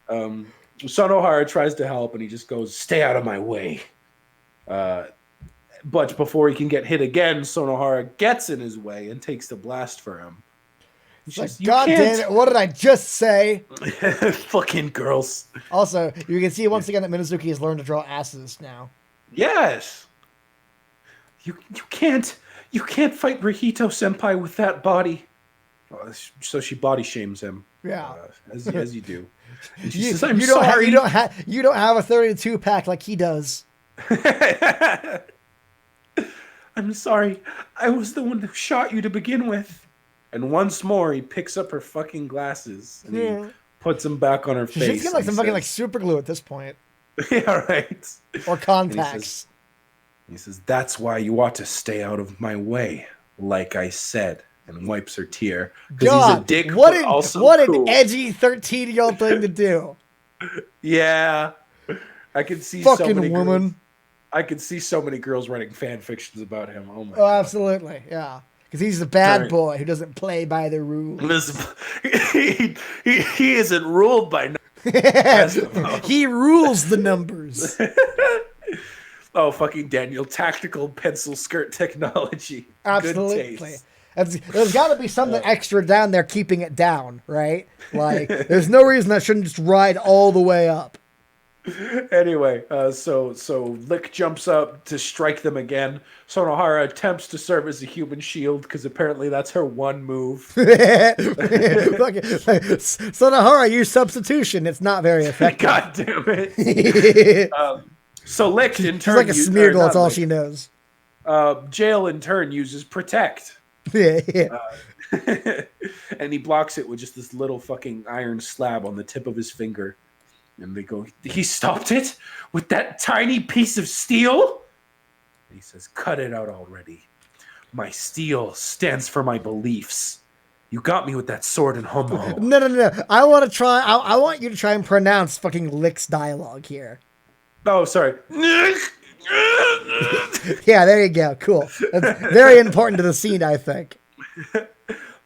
Sonohara tries to help, and he just goes, "Stay out of my way." But before he can get hit again, Sonohara gets in his way and takes the blast for him. It's like, God damn it, what did I just say? Fucking girls. Also, you can see once again that Minazuki has learned to draw asses now. Yes. You can't fight Rihito Senpai with that body. So she body shames him. Yeah. As you do. And she You, says, I'm you don't sorry. You don't have a 32 pack like he does. I'm sorry. I was the one who shot you to begin with. And once more, he picks up her fucking glasses and he puts them back on her face. She's getting like some fucking like super glue at this point. Yeah, right. Or contacts. He says, that's why you ought to stay out of my way, like I said. And wipes her tear. God, he's a dick, what cool. an edgy 13-year-old thing to do. Yeah. I can see fucking so many woman. Girls, I can see so many girls writing fan fictions about him. Oh my God. Absolutely, yeah. Because he's the bad boy who doesn't play by the rules. He isn't ruled by numbers. He rules the numbers. Oh, fucking Daniel. Tactical pencil skirt technology. Absolutely. Good taste. There's got to be something extra down there keeping it down, right? Like, there's no reason that shouldn't just ride all the way up. Anyway, so Lick jumps up to strike them again. Sonohara attempts to serve as a human shield because apparently that's her one move. Sonohara, use substitution. It's not very effective. God damn it. So Lick in turn, she's like a Smeargle. That's all she knows. Jail in turn uses protect. Yeah. And he blocks it with just this little fucking iron slab on the tip of his finger. And they go, he stopped it with that tiny piece of steel? And he says, cut it out already. My steel stands for my beliefs. You got me with that sword and homo. No. I want you to try and pronounce fucking Lick's dialogue here. Oh, sorry. Yeah, there you go. Cool. That's very important to the scene, I think.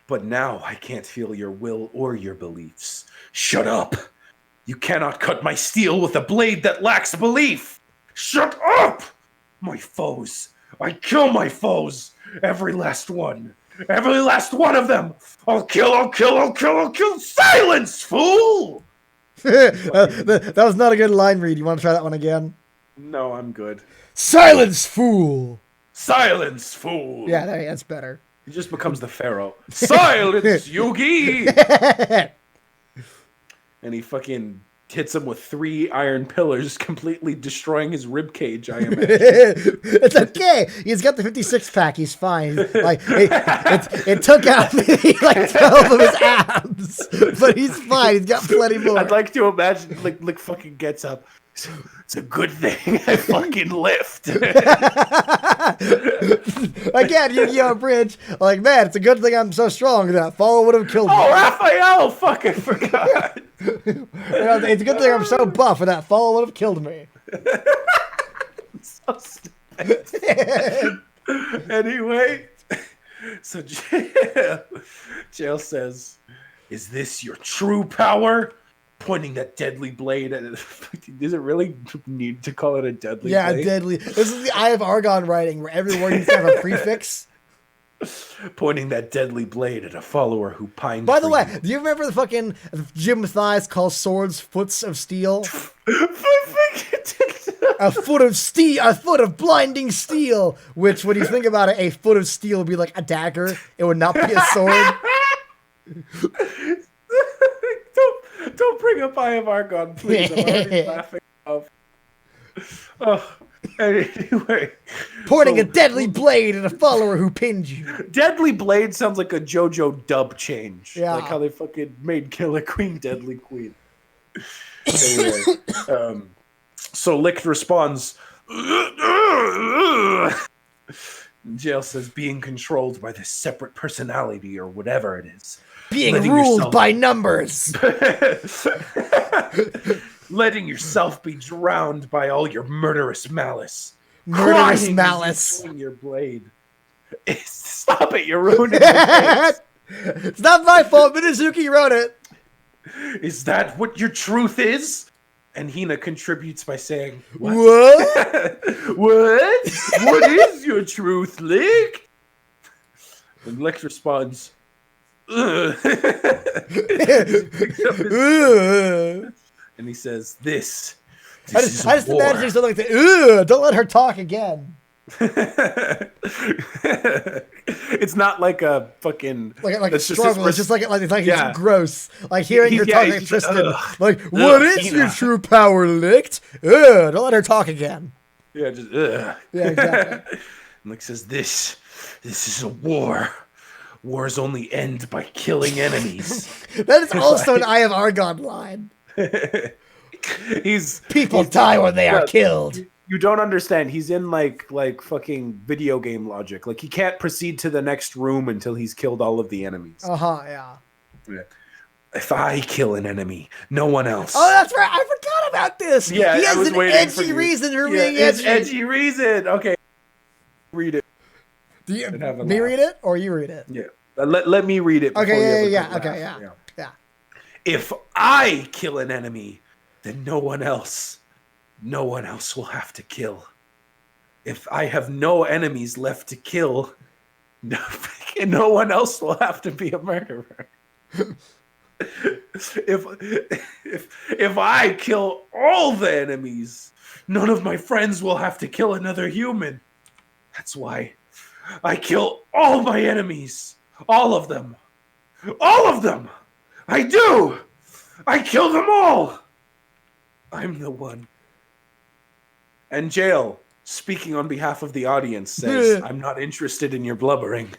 But now I can't feel your will or your beliefs. Shut up. You cannot cut my steel with a blade that lacks belief. Shut up! My foes. I kill my foes. Every last one. Every last one of them. I'll kill. Silence, fool! That was not a good line read. You want to try that one again? No, I'm good. Silence, fool! Silence, fool! Yeah, that's better. He just becomes the pharaoh. Silence, Yugi! And he fucking hits him with 3 iron pillars, completely destroying his ribcage, I imagine. It's okay. He's got the 56 pack. He's fine. Like it took out maybe like 12 of his abs, but he's fine. He's got plenty more. I'd like to imagine like fucking gets up. It's a good thing I fucking lift. Again, Yu-Gi-Oh! Bridge. Like, man, it's a good thing I'm so strong. That fall would have killed me. Oh, Raphael! Fuck, I forgot. It's a good thing I'm so buff, and that fall would have killed me. So stupid. Anyway, so Jail says, "Is this your true power?" Pointing that deadly blade at it. Does it really need to call it a deadly blade? Yeah, deadly. This is the Eye of Argon writing, where every word needs to have a prefix. Pointing that deadly blade at a follower who pined. By the way, do you remember the fucking Jim Mathias calls swords foots of steel? A foot of steel, a foot of blinding steel. Which, when you think about it, a foot of steel would be like a dagger. It would not be a sword. Don't bring up Eye of Argon, please. I'm already laughing. Anyway. Pointing a deadly blade at a follower who pinned you. Deadly blade sounds like a JoJo dub change. Yeah. Like how they fucking made Killer Queen Deadly Queen. Anyway. So Licht responds. Jail says being controlled by this separate personality or whatever it is. Being ruled by numbers. Letting yourself be drowned by all your murderous malice. Murderous malice. Your blade. Stop it! You're ruining my face. It's not my fault. Minazuki wrote it. Is that what your truth is? And Hina contributes by saying, "What? What? What is your truth, Lick?" And Lick responds, "Ugh." And he says, "This is I just war." imagine something like that. Don't let her talk again. It's not like a fucking like a struggle. It's just like yeah. It's gross. Like hearing her talk like Tristan. Like, what is your true power, Licked? Don't let her talk again. Yeah, just yeah, exactly. And Lick says, This is a war. Wars only end by killing enemies." That is also an Eye of Argon line. People die when they are killed. You don't understand. He's in like fucking video game logic. Like he can't proceed to the next room until he's killed all of the enemies. Yeah. If I kill an enemy, no one else. Oh, that's right. I forgot about this. Yeah, he has I was an waiting for edgy you. reason for being edgy. Edgy reason. Okay, read it. Do you me read it or you read it? Yeah, let me read it. Okay, yeah. If I kill an enemy, then no one else will have to kill. If I have no enemies left to kill, no one else will have to be a murderer. If I kill all the enemies, none of my friends will have to kill another human. That's why I kill all my enemies. All of them. All of them. I do. I kill them all. I'm the one. And Jail, speaking on behalf of the audience, says, "I'm not interested in your blubbering."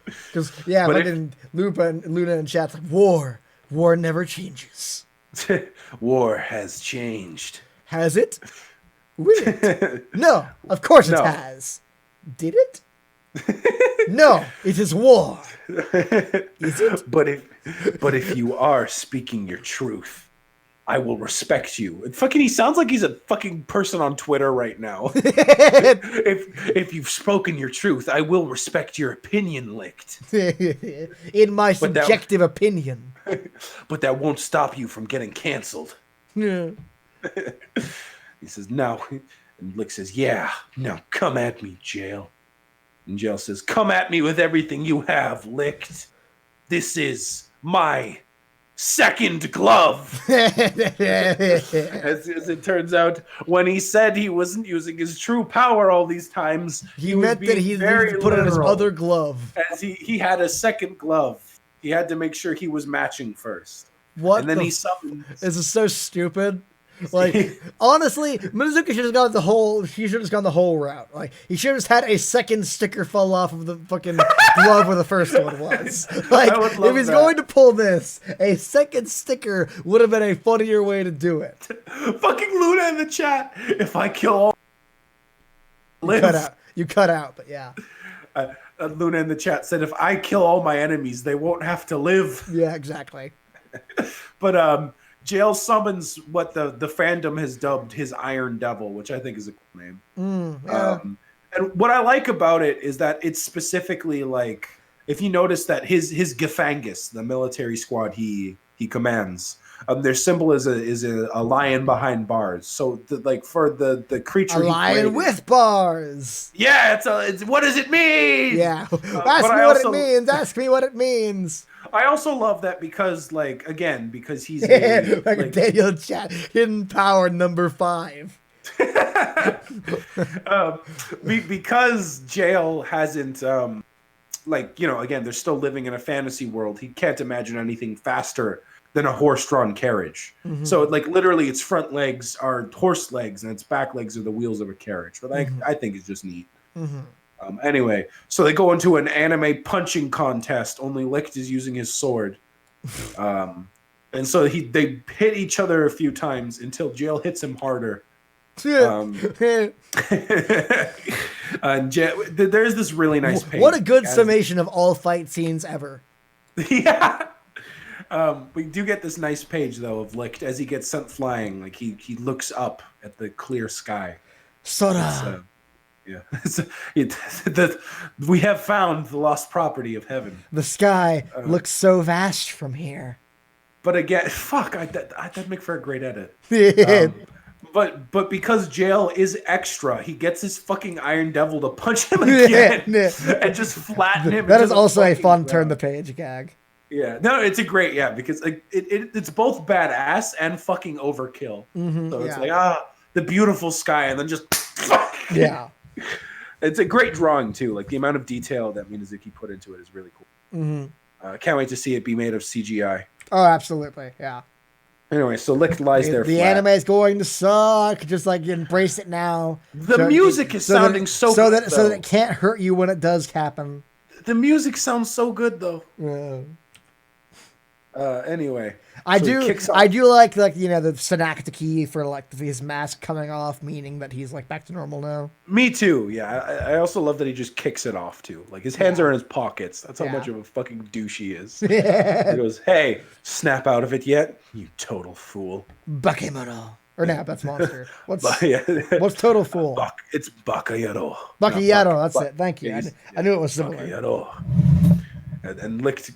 Because Luna in chat's like, war never changes. War has changed. Has it? Will it? No, of course it has. Did it? No, it is war. Is it? But if you are speaking your truth, I will respect you. He sounds like he's a fucking person on Twitter right now. if you've spoken your truth, I will respect your opinion, Licked. In my subjective opinion. But that won't stop you from getting canceled. Yeah. He says, "No." And Lick says, "Yeah, now come at me, Jail." And Jail says, "Come at me with everything you have, Licked. This is my second glove." As it turns out, when he said he wasn't using his true power all these times, he meant that he needed to put on his other glove. As he had a second glove. He had to make sure he was matching first. What? And then he summons. This is so stupid. Like, honestly, Mizuki should have gone the whole. He should have gone the whole route. Like, he should have just had a second sticker fall off of the fucking glove where the first one was. Like, if he's going to pull this, a second sticker would have been a funnier way to do it. Fucking Luna in the chat. If I kill all, you cut out, but yeah. Luna in the chat said, "If I kill all my enemies, they won't have to live." Yeah, exactly. But Jail summons what the fandom has dubbed his Iron Devil, which I think is a cool name. Yeah. And what I like about it is that it's specifically like, if you notice that his Gefangus, the military squad he commands, their symbol is a lion behind bars. So for the creature, a lion with bars. Yeah, it's what does it mean? Yeah, ask me what it means. I also love that because he's like Daniel chat, hidden power number 5. Because Jail hasn't again, they're still living in a fantasy world. He can't imagine anything faster than a horse-drawn carriage. Mm-hmm. So literally its front legs are horse legs and its back legs are the wheels of a carriage. But I think it's just neat. Mm-hmm. Anyway, so they go into an anime punching contest. Only Licht is using his sword. And so they hit each other a few times until Jail hits him harder. And there's this really nice page. What a good summation of all fight scenes ever. Yeah. We do get this nice page, though, of Licht as he gets sent flying. Like, he looks up at the clear sky. Sora. Yeah. We have found the lost property of heaven. The sky looks so vast from here. But again, fuck, that'd make for a great edit. But because Jail is extra, he gets his fucking Iron Devil to punch him again and just flatten him. That is also a fun turn the page gag. Yeah, no, it's a great because like, it's both badass and fucking overkill. So it's like the beautiful sky and then just yeah. It's a great drawing too. Like the amount of detail that Miyazaki put into it is really cool. Can't wait to see it be made of CGI. Oh, absolutely, yeah. Anyway, so Licht lies there. The anime is going to suck. Just like embrace it now. The music is sounding so good, so that it can't hurt you when it does happen. The music sounds so good though. Yeah. Anyway, I do like the synecdoche for like his mask coming off, meaning that he's like back to normal now. Me too. Yeah, I also love that he just kicks it off too. Like his hands are in his pockets. That's how much of a fucking douche he is. He goes, "Hey, snap out of it yet, you total fool." Bakemono. Or no, that's monster. What's total fool? It's Bakayaro. Bakayaro. That's it. Thank you. I knew it was similar. Bakayaro. And Licht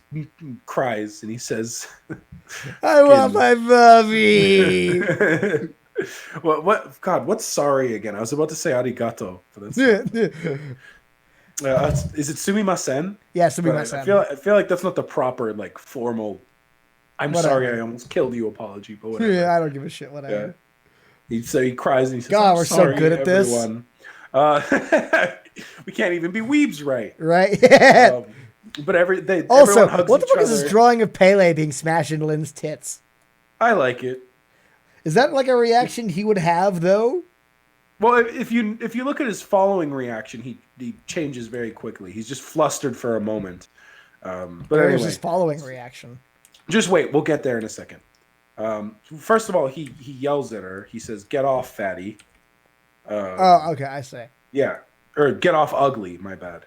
cries and he says, "I want my puppy." What? God, what's sorry again? I was about to say arigato. But is it sumimasen? Yeah, sumimasen. I feel like that's not the proper like formal. I'm sorry, I almost killed you. Apology, but whatever. Yeah, I don't give a shit. Whatever. Yeah. He cries and he says, "God, we're so good at everyone. We can't even be weebs right." Right. But everyone hugs what the each fuck is other. this drawing of Pele being smashed into Lin's tits? I like it. Is that like a reaction he would have though? Well, if you look at his following reaction, he changes very quickly. He's just flustered for a moment. But anyway, his following reaction. Just wait, we'll get there in a second. First of all, he yells at her. He says, "Get off, fatty." Okay, I see. Yeah, or "Get off, ugly." My bad.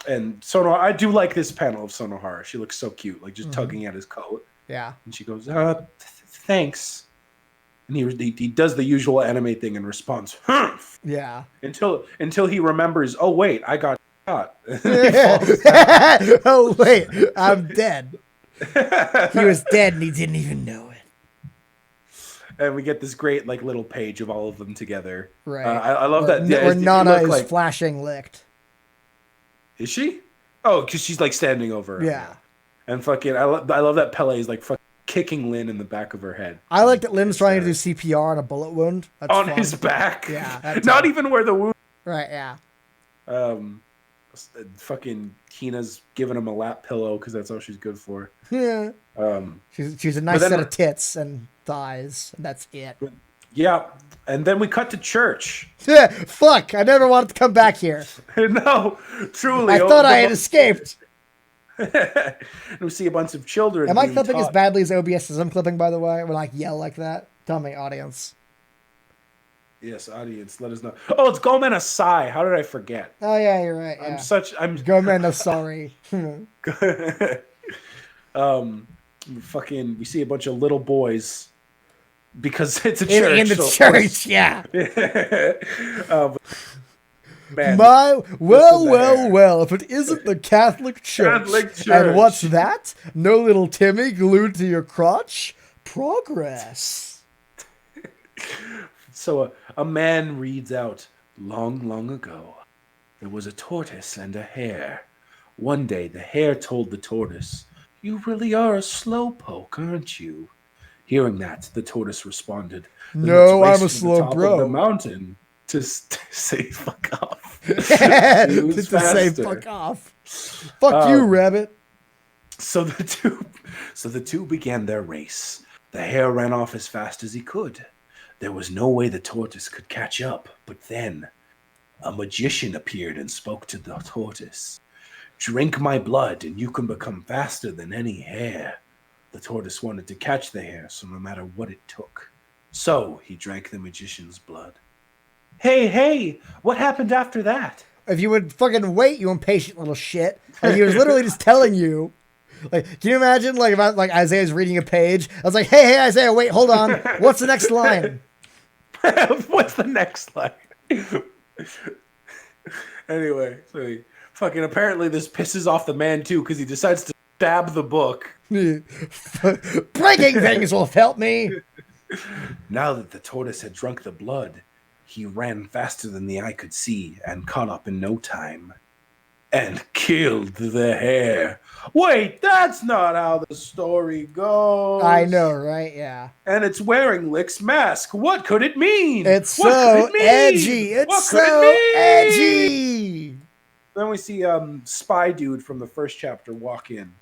And Sonohara, I do like this panel of Sonohara. She looks so cute, like just tugging at his coat. Yeah. And she goes, "Thanks." And he does the usual anime thing in response. Yeah. Until he remembers, oh wait, I got shot. Oh wait, I'm dead. He was dead and he didn't even know it. And we get this great like little page of all of them together. Right. I love that. Where Nana is flashing Licht. Is she? Oh, because she's like standing over her. Yeah. And fucking, I love that Pele is like fucking kicking Lin in the back of her head. I like that Lin's trying to do CPR on a bullet wound. That's on fun. his back. Yeah. Not even where the wound. Right. Yeah. Fucking Hina's giving him a lap pillow because that's all she's good for. Yeah. She's a nice set of tits and thighs, and that's it. Yeah, and then we cut to church. Yeah, fuck! I never wanted to come back here. No, truly. I thought I had escaped. And we see a bunch of children. Am I clipping as badly as OBS as I'm clipping, by the way? When I yell like that? Tell me, audience. Yes, audience, let us know. Oh, it's Gomen Asai. How did I forget? Oh, yeah, you're right. Yeah. I'm Gomen Asari. We see a bunch of little boys. Because it's a church. In the church, yeah. Man, well, if it isn't the Catholic Church. And what's that? No little Timmy glued to your crotch? Progress. So a man reads out, long, long ago, there was a tortoise and a hare. One day the hare told the tortoise, "You really are a slowpoke, aren't you?" Hearing that, the tortoise responded, "No, I'm a slow bro." The mountain to say fuck off. To say fuck off. Fuck you, rabbit. So the two began their race. The hare ran off as fast as he could. There was no way the tortoise could catch up. But then a magician appeared and spoke to the tortoise. "Drink my blood, and you can become faster than any hare." The tortoise wanted to catch the hare, so no matter what it took. So he drank the magician's blood. Hey, what happened after that? If you would fucking wait, you impatient little shit. Like, he was literally just telling you. Like, can you imagine, like, about like Isaiah's reading a page? I was like, hey, Isaiah, wait, hold on. What's the next line? What's the next line? Anyway, so fucking apparently this pisses off the man too because he decides to stab the book. Breaking things will help me. Now that the tortoise had drunk the blood, he ran faster than the eye could see and caught up in no time. And killed the hare. Wait, that's not how the story goes. I know, right? Yeah. And it's wearing Lick's mask. What could it mean? It's what so could it mean? edgy. It's what so could it edgy. Then we see Spy Dude from the first chapter walk in.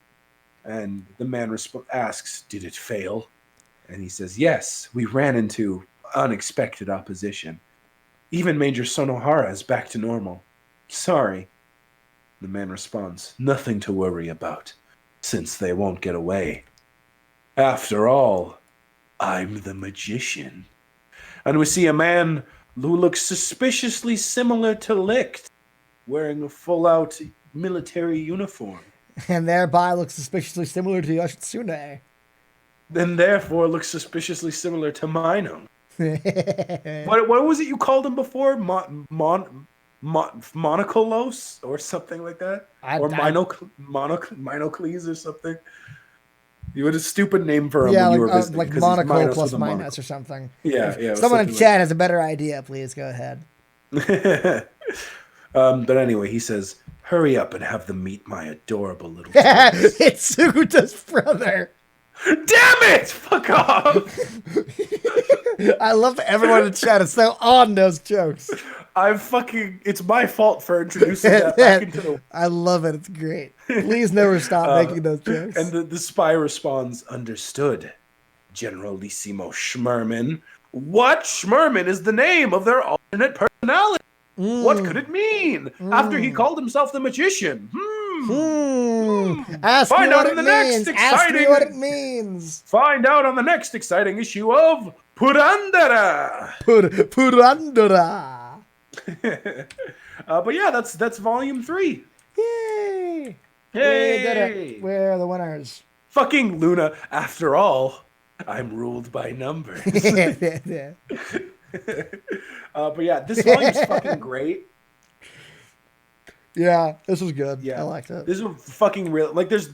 And the man asks, did it fail? And he says, yes, we ran into unexpected opposition. Even Major Sonohara is back to normal. Sorry. The man responds, nothing to worry about, since they won't get away. After all, I'm the magician. And we see a man who looks suspiciously similar to Licht, wearing a full-out military uniform. And thereby looks suspiciously similar to Yoshitsune. Then therefore looks suspiciously similar to Mino. What was it you called him before? Monocolos or something like that? Or Monocles or something? You had a stupid name for him when you were visiting. Like Monaco plus minus or something. Yeah. Someone in chat has a better idea, please go ahead. But anyway, he says, hurry up and have them meet my adorable little twins. It's Suguta's brother. Damn it! Fuck off! I love that everyone in the chat is so on those jokes. It's my fault for introducing that back into the... I love it. It's great. Please never stop making those jokes. And the spy responds, understood, Generalissimo Schmerman. What? Schmerman is the name of their alternate personality. What could it mean? After he called himself the magician. Ask Find me out what in the it next means. exciting... Ask me what it means. Find out on the next exciting issue of Purandara. Purandara. But yeah, that's volume 3. Yay! Yay! We did it. We're the winners. Fucking Luna. After all, I'm ruled by numbers. But yeah, this volume's fucking great. Yeah, this was good. Yeah, I liked it. This is fucking real. Like, there's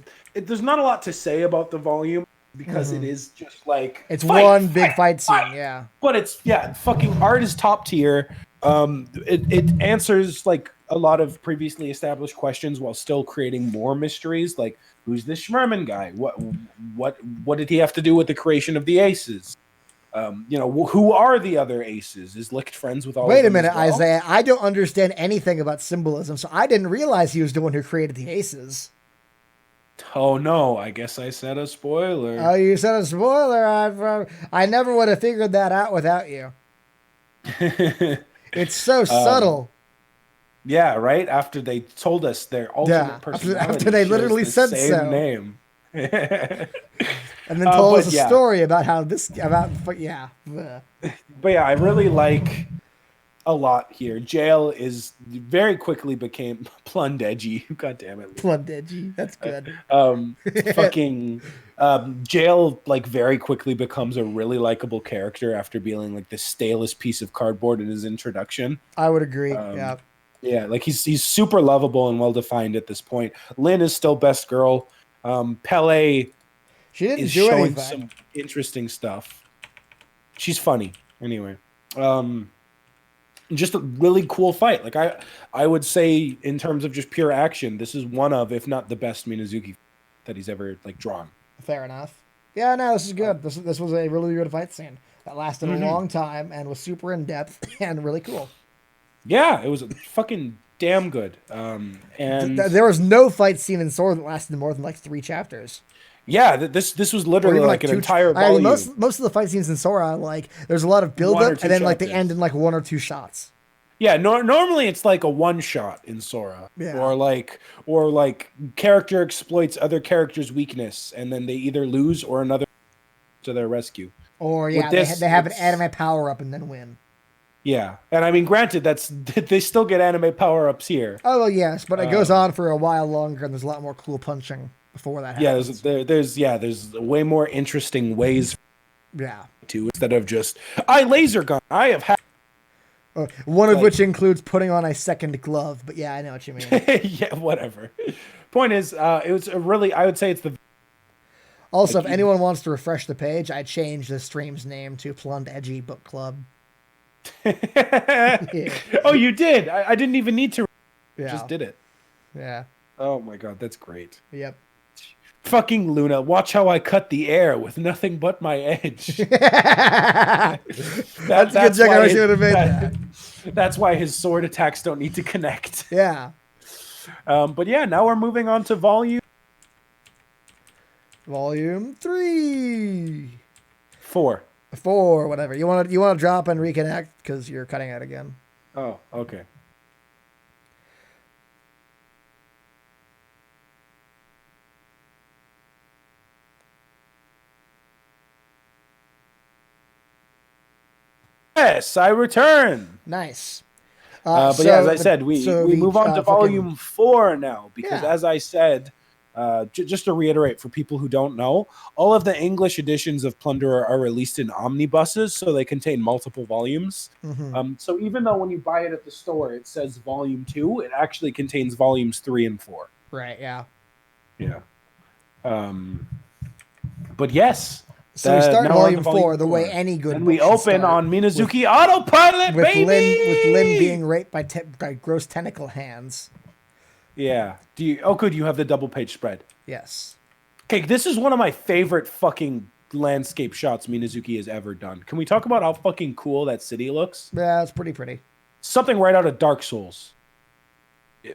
not a lot to say about the volume because it is just like it's one big fight scene. Yeah, but it's fucking art is top tier. It answers like a lot of previously established questions while still creating more mysteries. Like, who's this Schmerman guy? What did he have to do with the creation of the Aces? Who are the other Aces? Is Licht friends with all? Wait of them a minute, as well? Isaiah. I don't understand anything about symbolism, so I didn't realize he was the one who created the Aces. Oh no! I guess I said a spoiler. Oh, you said a spoiler. I never would have figured that out without you. It's so subtle. Yeah, right. After they told us their alternate personality, after they literally said same so. Name. And then told us a story about how but yeah. But yeah, I really like a lot here. Jail is very quickly became Plundedgy. God damn it. Plundedgy. That's good. Jail like very quickly becomes a really likable character after being like the stalest piece of cardboard in his introduction. I would agree. Yeah. Yeah, like he's super lovable and well defined at this point. Lynn is still best girl. Pele she didn't is do showing anything. some interesting stuff. She's funny. Anyway. Just a really cool fight. Like I would say in terms of just pure action, this is one of, if not the best Minazuki that he's ever like drawn. Fair enough. Yeah, no, this is good. This was a really good fight scene that lasted a long time and was super in depth and really cool. Yeah, it was fucking damn good. And there was no fight scene in Sora that lasted more than like 3 chapters. Yeah, this was literally like an entire volume. Most of the fight scenes in Sora, like there's a lot of build up and then like they end in like 1 or 2 shots. Yeah, normally it's like a one shot in Sora, yeah. or like character exploits other character's weakness, and then they either lose or another to their rescue. Or yeah, they have an anime power up and then win. Yeah, and I mean, granted, they still get anime power ups here. Oh well, yes, but it goes on for a while longer, and there's a lot more cool punching before that happens. Yeah, there's way more interesting ways. Yeah. To instead of just I laser gun, I have. One of Like- which includes putting on a second glove. But yeah, I know what you mean. Yeah, whatever. Point is, it was a really, I would say it's the Also, Like, if anyone wants to refresh the page, I changed the stream's name to Plundedgy Book Club. Oh, you did. I didn't even need to. Yeah. Just did it. Yeah. Oh my god, that's great. Yep. Fucking Luna, watch how I cut the air with nothing but my edge. That's a good joke. I wish you would have made that. That's why his sword attacks don't need to connect. Yeah. But yeah, now we're moving on to volume Volume 3. 4. 4, whatever. You want to drop and reconnect because you're cutting out again. Oh, okay. Yes, I return. Nice. But yeah, as I said, we move on to volume 4 now because, Yeah. as I said, just to reiterate for people who don't know, all of the English editions of Plunderer are released in omnibuses, so they contain multiple volumes. Mm-hmm. So even though when you buy it at the store it says volume 2, it actually contains volumes 3 and 4. Right. Yeah. Yeah. But yes. So we start now we're on volume to 4 the way any good and book we should open start, on Minazuki Autopilot, with baby! Lynn being raped by gross tentacle hands. Yeah. Good, you have the double page spread. Yes. Okay, this is one of my favorite fucking landscape shots Minazuki has ever done. Can we talk about how fucking cool that city looks? Yeah, it's pretty. Something right out of Dark Souls.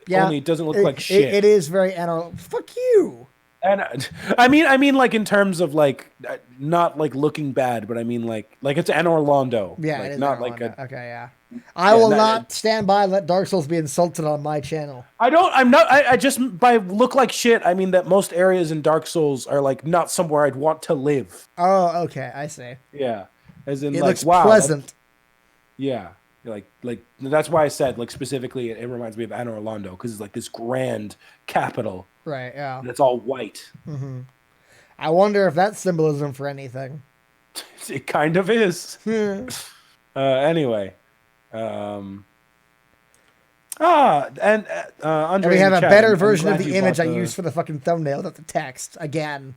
Yeah. Only it doesn't look like shit. It is very fuck you. And I mean, like in terms of like not like looking bad, but I mean like it's an Orlando. Yeah, like, it is not very like long. a. Okay, yeah. I will not stand by and let Dark Souls be insulted on my channel. I just by look like shit. I mean that most areas in Dark Souls are like not somewhere I'd want to live. Oh, okay, I see. Yeah, as in It like looks wow, pleasant. Yeah, like that's why I said like specifically it reminds me of Anne Orlando because it's like this grand capital. Right. Yeah. And it's all white. Mm-hmm. I wonder if that's symbolism for anything. It kind of is. Anyway. And Andre we have a chat, better I'm version of glad the you image I bought the- used for the fucking thumbnail, not the text. Again.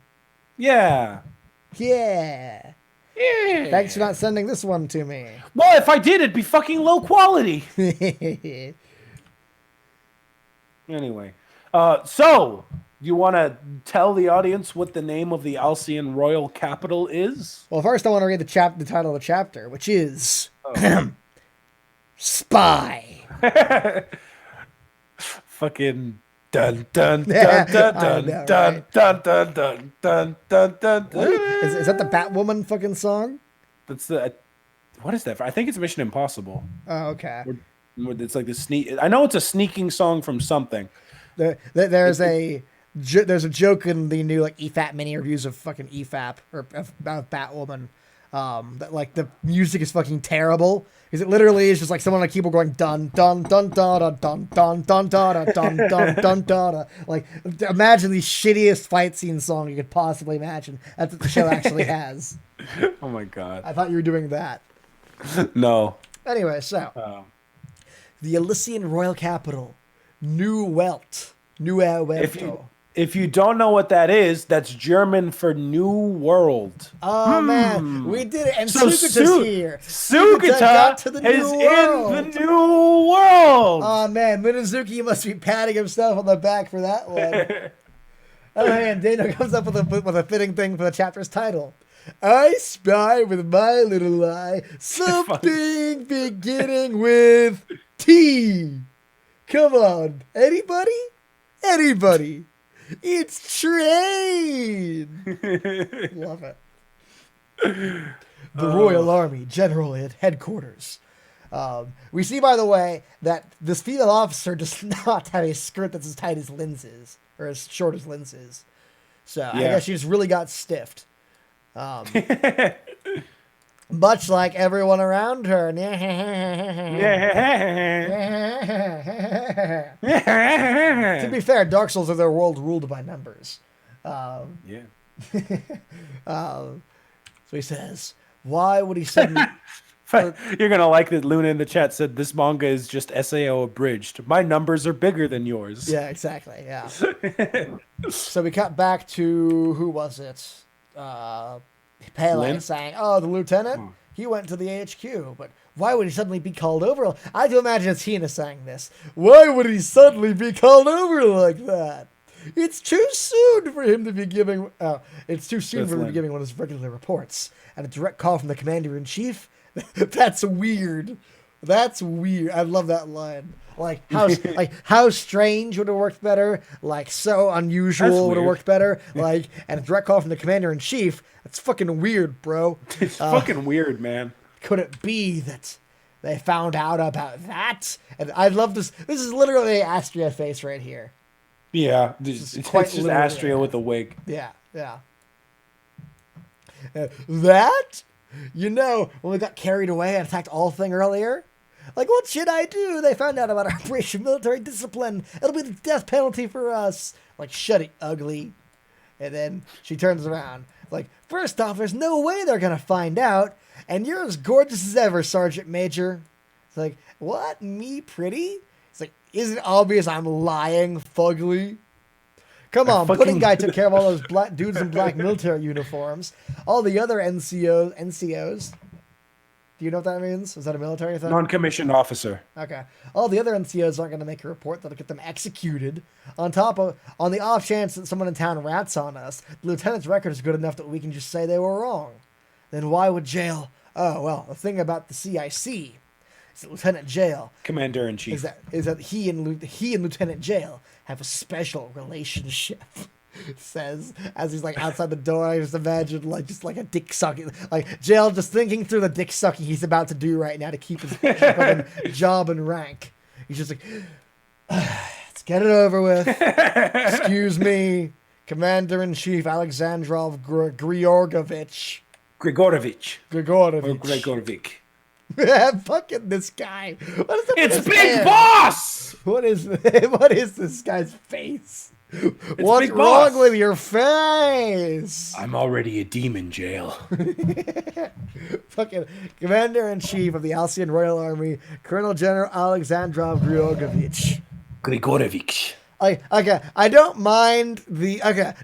Yeah. Yeah. Yeah. Thanks for not sending this one to me. Well, if I did, it'd be fucking low quality. Anyway. So, you want to tell the audience what the name of the Alcyon royal capital is? Well, first I want to read the title of the chapter, which is Spy. Fucking dun dun dun dun dun know, dun right? dun dun dun dun dun dun. Is that the Batwoman fucking song? That's the. What is that? I think it's Mission Impossible. Oh, okay. It's like the sneak. I know it's a sneaking song from something. There's a joke in the new like EFAP mini reviews of fucking EFAP or of Batwoman. That like the music is fucking terrible because it literally is just like someone on a keyboard going dun dun dun dun dun dun dun dun dun dun dun dun dun. Like imagine the shittiest fight scene song you could possibly imagine. That's what the show actually has. Oh my god. I thought you were doing that. No. Anyway, so the Elysian royal capital, New Welt. If you don't know what that is, that's German for New World. Oh man, we did it, and So Sugata's here. Sugata got to the is new in world. the new world. Oh man, Minazuki must be patting himself on the back for that one. Oh man, Daniel comes up with a fitting thing for the chapter's title. I spy with my little eye something beginning with T. Come on, anybody? Anybody? It's train. Love it. The Royal Army General at headquarters. We see, by the way, that this female officer does not have a skirt that's as tight as Lynn's is, or as short as Lynn's is. So I guess she just really got stiffed. Much like everyone around her. To be fair, Dark Souls are their world ruled by numbers. So he says, why would he suddenly... You're gonna like that. Luna in the chat said this manga is just SAO abridged. My numbers are bigger than yours. Yeah, exactly. Yeah. So we cut back to who was it? Pele Lynn? saying, "Oh, the lieutenant. He went to the HQ, but why would he suddenly be called over?" I do imagine it's Hina saying this. Why would he suddenly be called over like that? It's too soon for him to be giving. It's too soon for him to be giving one of his regular reports. And a direct call from the commander in chief. That's weird. That's weird. I love that line. Like how strange would have worked better. Like so unusual would have worked better. Like and a direct call from the commander in chief. That's fucking weird, bro. It's fucking weird, man. Could it be that they found out about that? And I love this. This is literally Astria face right here. Yeah, it's just Astria with a wig. Yeah. That? You know, when we got carried away and attacked Althing earlier? Like, what should I do? They found out about our Operation Military Discipline. It'll be the death penalty for us. Like, shut it, ugly. And then she turns around. Like, first off, there's no way they're going to find out. And you're as gorgeous as ever, Sergeant Major. It's like, what? Me pretty? It's like, isn't it obvious I'm lying, fugly? Come on, Pudding Guy took care of all those black dudes in black military uniforms. All the other NCOs. Do you know what that means? Is that a military thing? Non-commissioned officer. Okay. All the other NCOs aren't going to make a report that'll get them executed. On the off chance that someone in town rats on us, the lieutenant's record is good enough that we can just say they were wrong. Then why would jail? Oh, well, the thing about the CIC is that Lieutenant Jail, Commander-in-Chief, is that he and Lieutenant Jail have a special relationship. Says as he's like outside the door. I just imagine like a dick sucking, like Jail just thinking through the dick sucking he's about to do right now to keep his fucking job and rank. He's just like, let's get it over with. Excuse me, Commander-in-Chief Alexandrov Grigorovic. Fucking this guy. What is it's Big Boss! What is this guy's face? What's wrong Boss with your face? I'm already a demon, Jail. Fucking Commander-in-Chief of the Alcyon Royal Army, Colonel General Alexandrov Grigorovic. I don't mind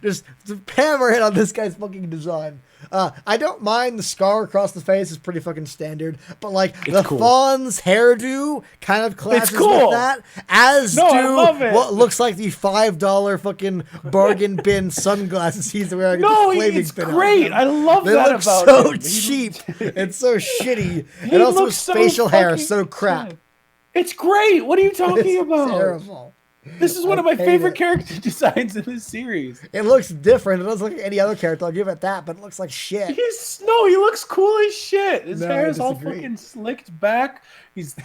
just hammer it on this guy's fucking design. I don't mind the scar across the face is pretty fucking standard, but like it's the cool. Fawn's hairdo kind of clashes with that, as do what looks like the $5 fucking bargain bin sunglasses he's wearing. No, it's great. I love they that look about so him. cheap and so shitty, and also his facial hair is so crap. It's great. What are you talking about? Terrible. This is one of my favorite character designs in this series. It looks different. It doesn't look like any other character. I'll give it that, but it looks like shit. He looks cool as shit. His hair is all fucking slicked back. It's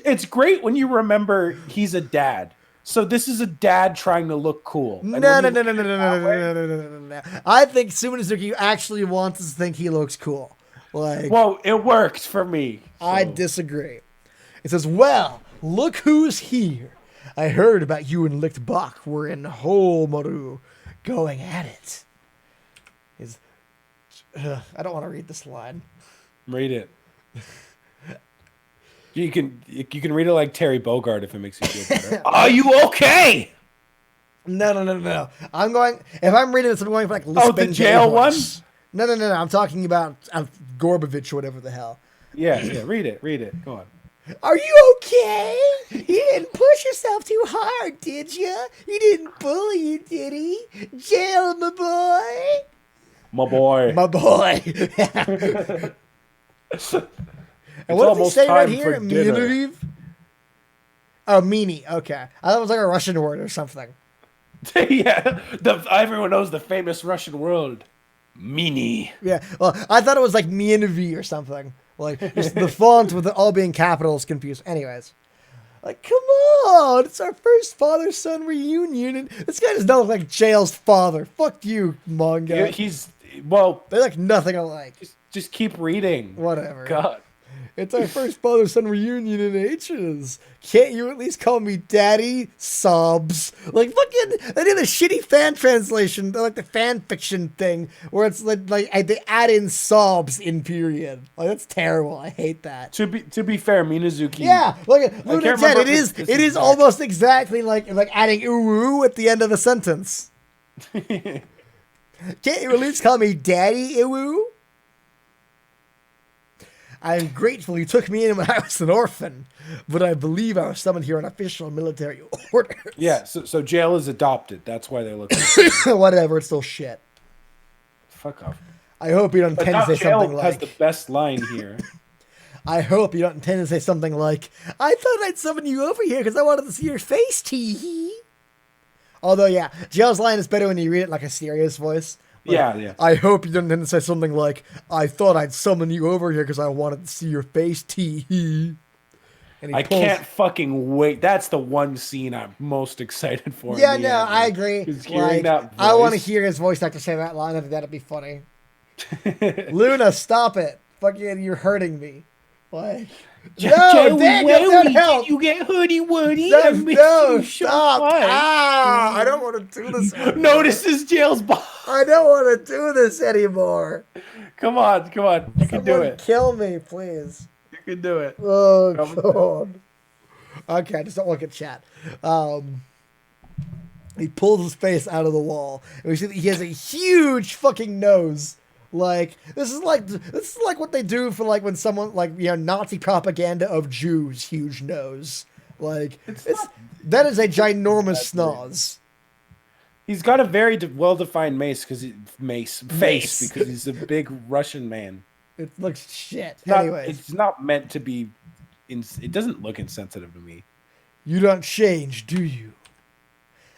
it's great when you remember he's a dad. So this is a dad trying to look cool. No. I think Sumizuki actually wants us to think he looks cool. Like, well, it works for me. So. I disagree. It says, well, look who's here. I heard about you and Lichtbach were in Homaru going at it. I don't want to read this line. Read it. You can read it like Terry Bogard if it makes you feel better. Are you okay? No. If I'm reading this, I'm going for like Lisbon the jail one? No. I'm talking about Gorbovich or whatever the hell. Yeah. Read it. Go on. Are you okay? You didn't push yourself too hard, did you? He didn't bully you, did he? Jail, my boy. My boy. And what does he say right here? Meaniv? Oh, meanie. Okay. I thought it was like a Russian word or something. Yeah. Everyone knows the famous Russian word. Meanie. Yeah. Well, I thought it was like Mianovi or something. Like, just the font with it all being capitals confused. Anyways. Like, come on. It's our first father-son reunion. And this guy does not look like Jail's father. Fuck you, manga. They look nothing alike. Just keep reading. Whatever. God. It's our first father-son reunion in ages. Can't you at least call me Daddy? Sobs. Like fucking, they did a shitty fan translation, like the fan fiction thing, where it's like they add in sobs in period. Like that's terrible. I hate that. To be fair, Minazuki. Yeah, look at Luna said it is almost exactly like adding ooh at the end of the sentence. Can't you at least call me Daddy Iwoo? I'm grateful you took me in when I was an orphan, but I believe I was summoned here on official military orders. Yeah, so jail is adopted. That's why they're looking. Whatever, it's still shit. Fuck off. I hope you don't intend to say something like... has the best line here. I hope you don't intend to say something like, I thought I'd summon you over here because I wanted to see your face, tee. Although, yeah, Jail's line is better when you read it like a serious voice. Like, yeah. I hope you didn't say something like, I thought I'd summon you over here because I wanted to see your face, tee. I can't fucking wait. That's the one scene I'm most excited for. Yeah, no, I agree. Like, I want to hear his voice actor say that line. I think that'd be funny. Luna, stop it. Fucking, you're hurting me. Like... No, Daniel, help! You get hoodie-woody. No, stop! Ah, I don't want to do this anymore. Notices Jail's boss. I don't want to do this anymore. Come on. You can do it. Kill me, please. You can do it. Oh, God. Okay, just don't look at chat. He pulls his face out of the wall, and we see that he has a huge fucking nose. Like this is like what they do for like when someone like Nazi propaganda of Jews, huge nose. Like that is a ginormous schnoz. He's got a very well-defined face because he's a big Russian man. It looks shit. Anyways, it's not meant to be. It doesn't look insensitive to me. You don't change, do you?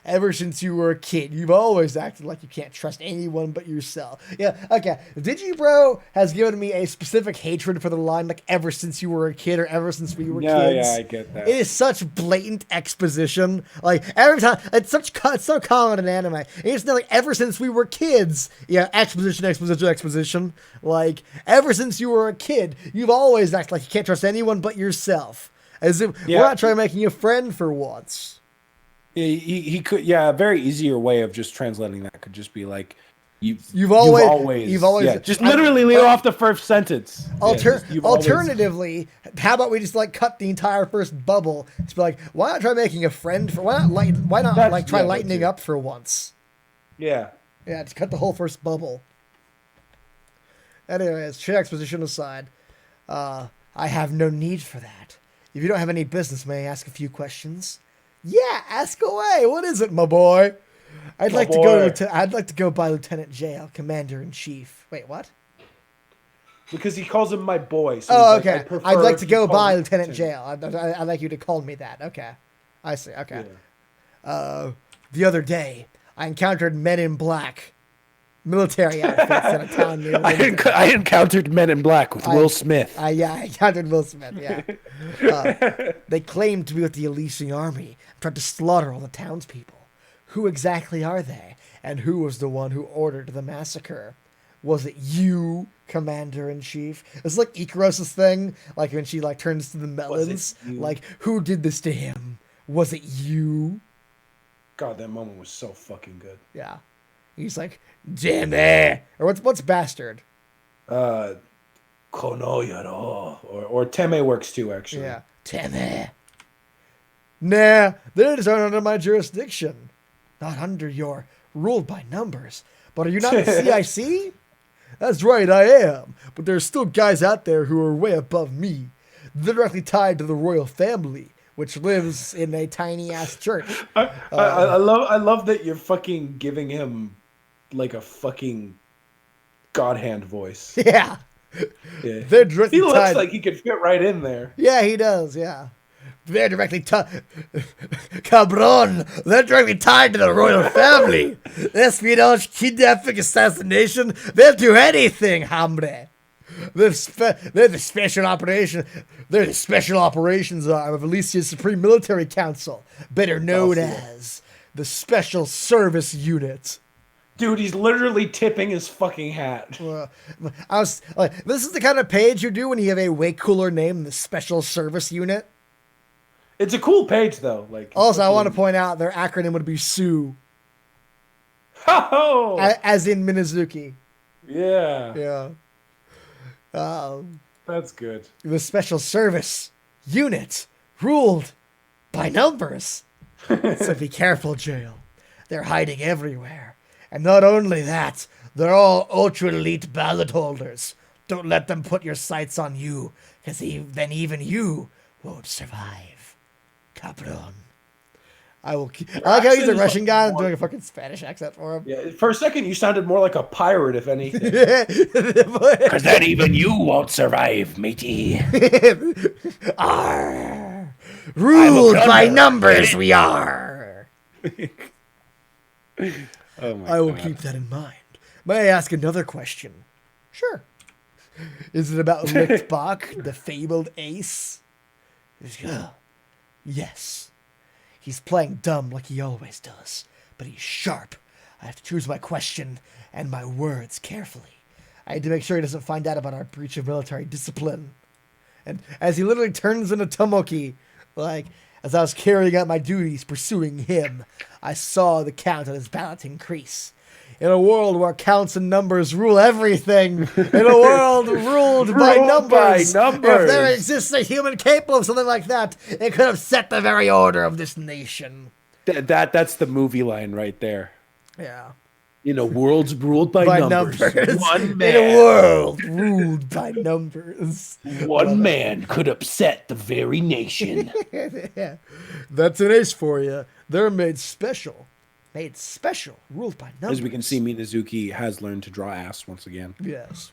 Ever since you were a kid, you've always acted like you can't trust anyone but yourself. Yeah, okay. Digibro has given me a specific hatred for the line, like, ever since you were a kid or ever since we were kids. Yeah, I get that. It is such blatant exposition. Like, every time, it's so common in anime. It's not like, ever since we were kids. Yeah, exposition. Like, ever since you were a kid, you've always acted like you can't trust anyone but yourself. As if we're not trying to make you a friend for once. Yeah, he could. Yeah, a very easier way of just translating that could just be like, you've always. Yeah, just literally leave off the first sentence. Alternatively, how about we just like cut the entire first bubble? It's like, why not try making a friend for? Why not try lightening up for once? Yeah. Yeah, just cut the whole first bubble. Anyways, shit exposition aside, I have no need for that. If you don't have any business, may I ask a few questions? Yeah, ask away. What is it, my boy? I'd like to go by Lieutenant Jail, Commander-in-Chief. Wait, what? Because he calls him my boy. So okay. I'd like to go by Lieutenant Jail. I'd like you to call me that. Okay. I see. Okay. Yeah. The other day, I encountered men in black. Military outfits in a town near I encountered Men in Black with Will Smith. I encountered Will Smith, yeah. They claimed to be with the Elysian army and tried to slaughter all the townspeople. Who exactly are they? And who was the one who ordered the massacre? Was it you, Commander-in-Chief? It's like Ikaros' thing, like when she like turns to the melons. Like, who did this to him? Was it you? God, that moment was so fucking good. Yeah. He's like, Jimmy! Or what's bastard? Konoyaro. Or Teme works too, actually. Yeah. Teme. Nah, they just aren't under my jurisdiction. Not under your ruled by numbers. But are you not the CIC? That's right, I am. But there's still guys out there who are way above me. They're directly tied to the royal family, which lives in a tiny ass church. I love that you're fucking giving him like a fucking god hand voice. Yeah. They're directly he looks like he could fit right in there. Yeah, he does, yeah. They're directly tied. Cabron! They're directly tied to the royal family. Espionage, kidnapping, assassination. They'll do anything, hombre. They're the special operation. They're the special operations arm of Alicia's Supreme Military Council, better known as the Special Service Unit. Dude, he's literally tipping his fucking hat. I was like, this is the kind of page you do when you have a way cooler name than the Special Service Unit. It's a cool page, though. Like, Also, I want to fucking- point out their acronym would be SUE, Oh! as in Minazuki. Yeah. Yeah. That's good. The Special Service Unit ruled by numbers. So be careful, Jail. They're hiding everywhere. And not only that, they're all ultra elite ballot holders. Don't let them put your sights on you, because then even you won't survive. Cabron. I like how he's a Russian guy and doing a fucking Spanish accent for him. Yeah, for a second, you sounded more like a pirate, if anything. Because then even you won't survive, matey. Arr, ruled by numbers we are. Oh my I will God. keep that in mind. May I ask another question? Sure. Is it about Lichtbach, the fabled ace? Yes. He's playing dumb like he always does, but he's sharp. I have to choose my question and my words carefully. I had to make sure he doesn't find out about our breach of military discipline. And as he literally turns into Tomoki, like, as I was carrying out my duties pursuing him, I saw the count on his ballot increase. In a world where counts and numbers rule everything, in a world ruled by numbers, if there exists a human capable of something like that, it could have set the very order of this nation. That's the movie line right there. Yeah. In a world ruled by numbers, one man, In a world ruled by numbers. One man could upset the very nation. Yeah. That's an ace for you. They're made special. Made special. Ruled by numbers. As we can see, Minazuki has learned to draw ass once again. Yes.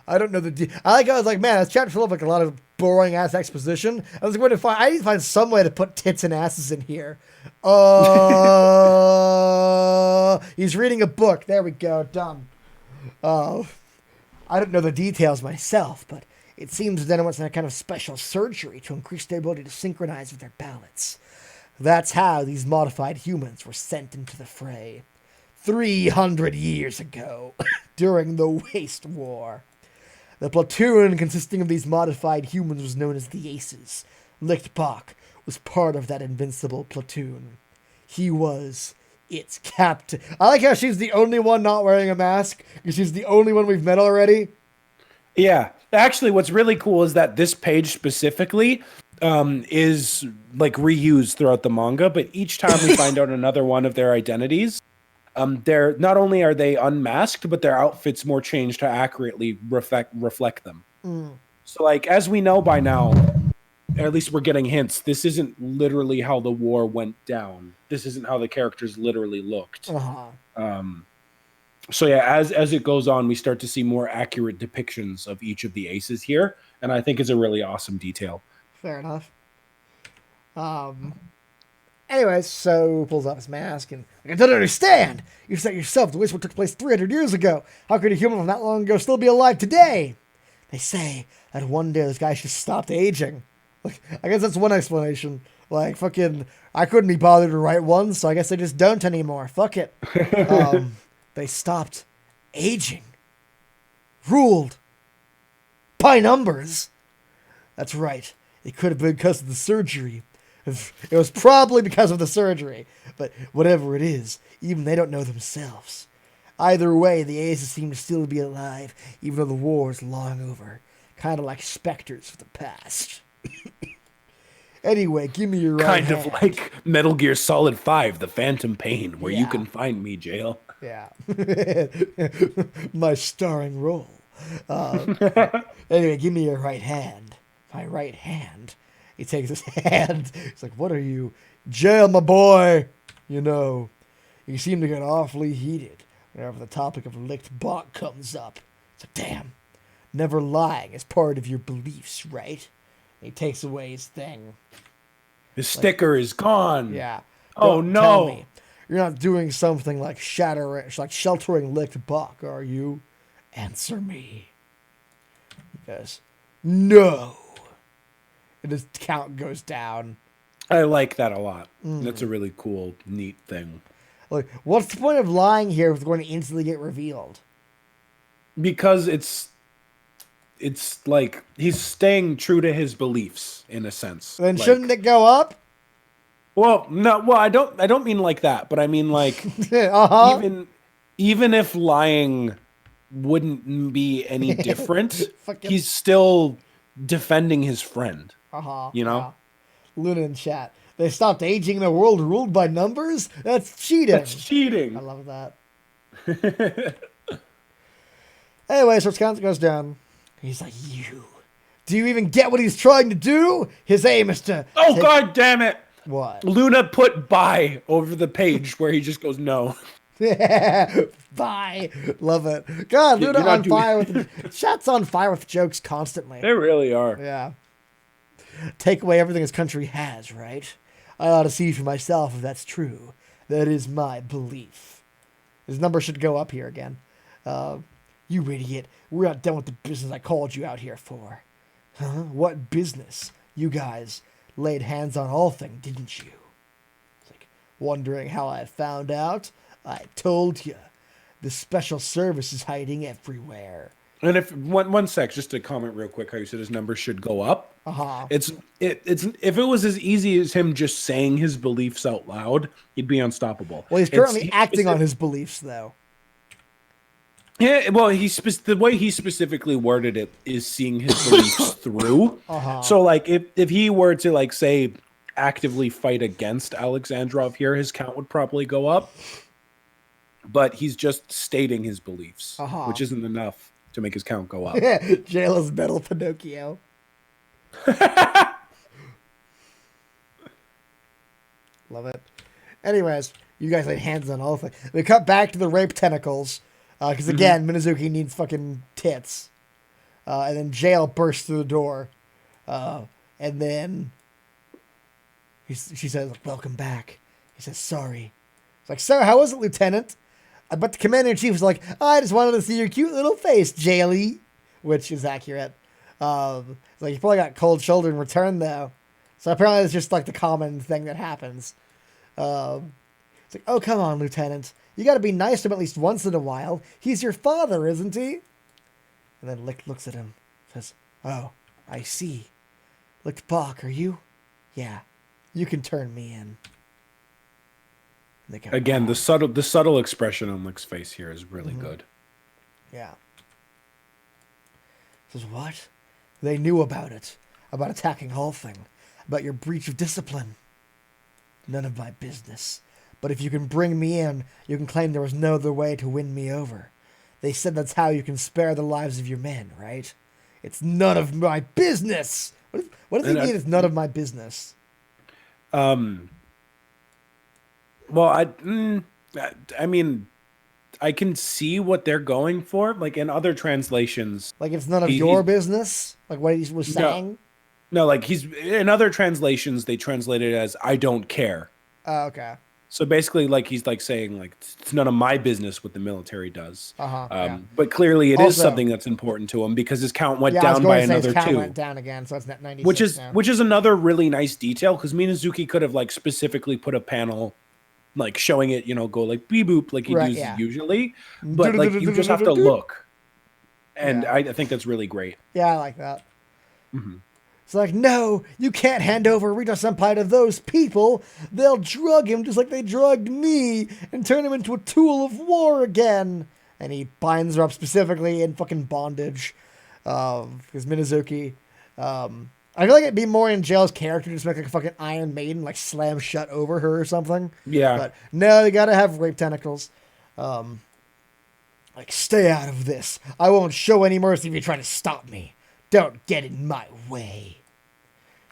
I don't know I was like, man, this chapter full of like a lot of boring ass exposition. I was going to find. I need to find some way to put tits and asses in here. He's reading a book. There we go. Done. I don't know the details myself, but it seems that wants that kind of special surgery to increase their ability to synchronize with their ballots. That's how these modified humans were sent into the fray. 300 years ago, during the Waste War. The platoon consisting of these modified humans was known as the Aces. Lichtbach was part of that invincible platoon. He was its captain. I like how she's the only one not wearing a mask, because she's the only one we've met already. Yeah. Actually, what's really cool is that this page specifically is like reused throughout the manga, but each time we find out another one of their identities, they're not only are they unmasked, but their outfits more changed to accurately reflect them. So, like, as we know by now, or at least we're getting hints, this isn't literally how the war went down. This isn't how the characters literally looked. So yeah, as it goes on, we start to see more accurate depictions of each of the aces here, and I think it's a really awesome detail. Fair enough. Anyways, so pulls off his mask and like, I don't understand. You said yourself the waste war took place 300 years ago. How could a human from that long ago still be alive today? They say that one day this guy just stopped aging. Like, I guess that's one explanation. Like, fucking, I couldn't be bothered to write one, so I guess I just don't anymore. Fuck it. They stopped aging. Ruled by numbers. That's right. It could have been because of the surgery. It was probably because of the surgery. But whatever it is, even they don't know themselves. Either way, the Aces seem to still be alive, even though the war is long over. Kind of like specters of the past. Anyway, give me your right Kind of hand. like Metal Gear Solid 5, The Phantom Pain, where you Yeah. can find me, Jail. Yeah. My starring role. Anyway, give me your right hand. My right hand. He takes his hand. He's like, what are you? Jail, my boy. You know, you seem to get awfully heated whenever the topic of Lichtbach comes up. So, damn. Never lying is part of your beliefs, right? He takes away his thing. His sticker is gone. Yeah. Oh, Don't no. tell me. You're not doing something like sheltering Lichtbach, are you? Answer me. He goes, no. And his count goes down. I like that a lot. That's a really cool, neat thing. Like, what's the point of lying here if it's going to instantly get revealed? Because it's like he's staying true to his beliefs in a sense. Then like, shouldn't it go up? Well, no. Well, I don't mean like that, but I mean like even if lying wouldn't be any different, he's still defending his friend. You know? Yeah. Luna in chat. They stopped aging in a world ruled by numbers? That's cheating. That's cheating. I love that. Anyway, so Wisconsin goes down. He's like, do you even get what he's trying to do? His aim is to... Oh, God damn it. What? Luna put bye over the page where he just goes, no. Bye. Love it. God, Luna on fire with... Chat's on fire with jokes constantly. They really are. Yeah. Take away everything this country has, right? I ought to see for myself if that's true. That is my belief. His number should go up here again. You idiot. We're not done with the business I called you out here for. Huh? What business? You guys laid hands on Althing, didn't you? It's like, wondering how I found out? I told you. The special service is hiding everywhere. And if one sec, just to comment real quick, how you said his number should go up. It's if it was as easy as him just saying his beliefs out loud, he'd be unstoppable. Well, he's currently acting on his beliefs, though. Yeah, well, the way he specifically worded it is seeing his beliefs through. So, like, if he were to, like, say, actively fight against Alexandrov here, his count would probably go up. But he's just stating his beliefs, which isn't enough to make his count go up. Jayla's metal Pinocchio. Love it. Anyways, you guys laid hands on all of it. We cut back to the rape tentacles. Because again, Minazuki needs fucking tits. And then Jail bursts through the door. And then she says, welcome back. He says, sorry. It's like, sir, how was it, Lieutenant? But the Commander-in-Chief was like, I just wanted to see your cute little face, Jaily. Which is accurate. It's like, you probably got cold shoulder in return, though. So apparently it's just like the common thing that happens. It's like, oh, come on, Lieutenant. You gotta be nice to him at least once in a while. He's your father, isn't he? And then Lick looks at him, says, oh, I see. Lick Bach, are you? Yeah, you can turn me in. Go, again, the subtle expression on Lick's face here is really good. Yeah. Says, what? They knew about it. About attacking Halfing. About your breach of discipline. None of my business. But if you can bring me in, you can claim there was no other way to win me over. They said that's how you can spare the lives of your men, right? It's none of my business! What does he mean it's none of my business? Well, I mean, I can see what they're going for. Like, in other translations... Like, it's none of your business? Like what he was saying? No, like, in other translations, they translate it as, I don't care. Oh, okay. So basically, like, he's like saying, like, it's none of my business what the military does. Yeah. But clearly, it is something that's important to him because his count went down by another 2. Went down again, so it's 96 which is another really nice detail because Minazuki could have like specifically put a panel, like showing it, go like beep boop like he does usually, but like you just have to look, and I think that's really great. Yeah, I like that. It's like, no, you can't hand over Rita Senpai to those people. They'll drug him just like they drugged me and turn him into a tool of war again. And he binds her up specifically in fucking bondage. Because Minazuki, I feel like it'd be more in Jail's character to just make like a fucking Iron Maiden, like slam shut over her or something. Yeah. But no, you gotta have rape tentacles. Like, stay out of this. I won't show any mercy if you try to stop me. Don't get in my way.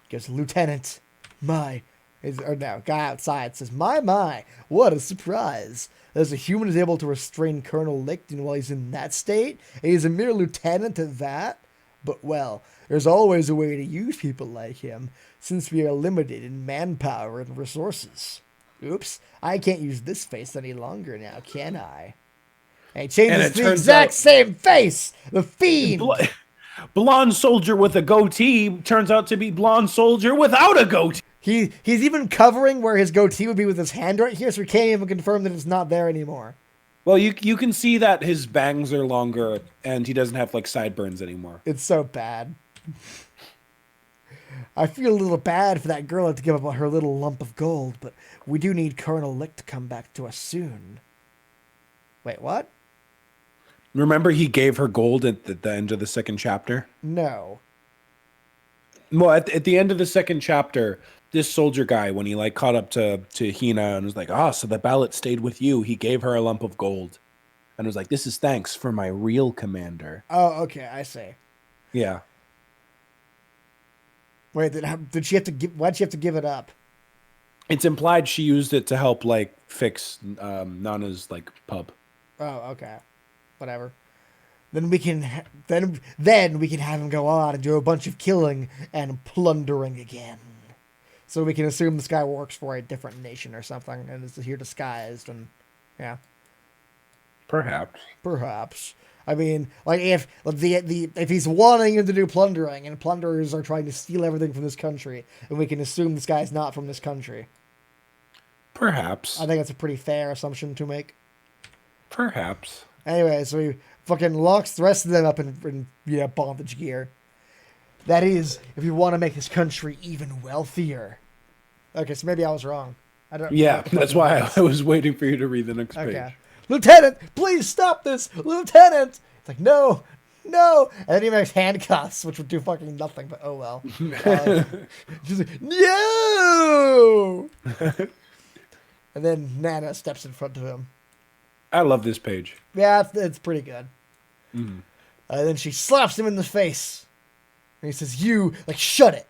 Goes, Lieutenant, guy outside says, my, what a surprise. As a human is able to restrain Colonel Lichten while he's in that state, and he's a mere lieutenant at that. But, well, there's always a way to use people like him, since we are limited in manpower and resources. Oops, I can't use this face any longer now, can I? And he changes the exact same face! The Fiend! Blonde soldier with a goatee turns out to be blonde soldier without a goatee. He's even covering where his goatee would be with his hand right here, so we can't even confirm that it's not there anymore. Well, you can see that his bangs are longer and he doesn't have like sideburns anymore. It's so bad. I feel a little bad for that girl to give up her little lump of gold, but we do need Colonel Lick to come back to us soon. Wait, what? Remember he gave her gold at the end of the second chapter? No. Well, at the end of the second chapter, this soldier guy, when he like caught up to Hina and was like, so the ballot stayed with you, he gave her a lump of gold. And was like, this is thanks for my real commander. Oh, okay, I see. Yeah. Wait, did she have to give? Why'd she have to give it up? It's implied she used it to help like fix Nana's like pub. Oh, okay, whatever. Then we can then we can have him go on and do a bunch of killing and plundering again. So we can assume this guy works for a different nation or something and is here disguised and yeah. Perhaps. I mean, like if if he's wanting him to do plundering and plunderers are trying to steal everything from this country, and we can assume this guy's not from this country. Perhaps. I think that's a pretty fair assumption to make. Perhaps. Anyway, so he fucking locks the rest of them up in bondage gear. That is, if you want to make this country even wealthier. Okay, so maybe I was wrong. I don't. Yeah, that's why I was waiting for you to read the next page. Lieutenant, please stop this! Lieutenant! It's like, no! And then he makes handcuffs, which would do fucking nothing, but oh well. She's like, no! And then Nana steps in front of him. I love this page. Yeah, it's pretty good. Mm. And then she slaps him in the face. And he says, shut it!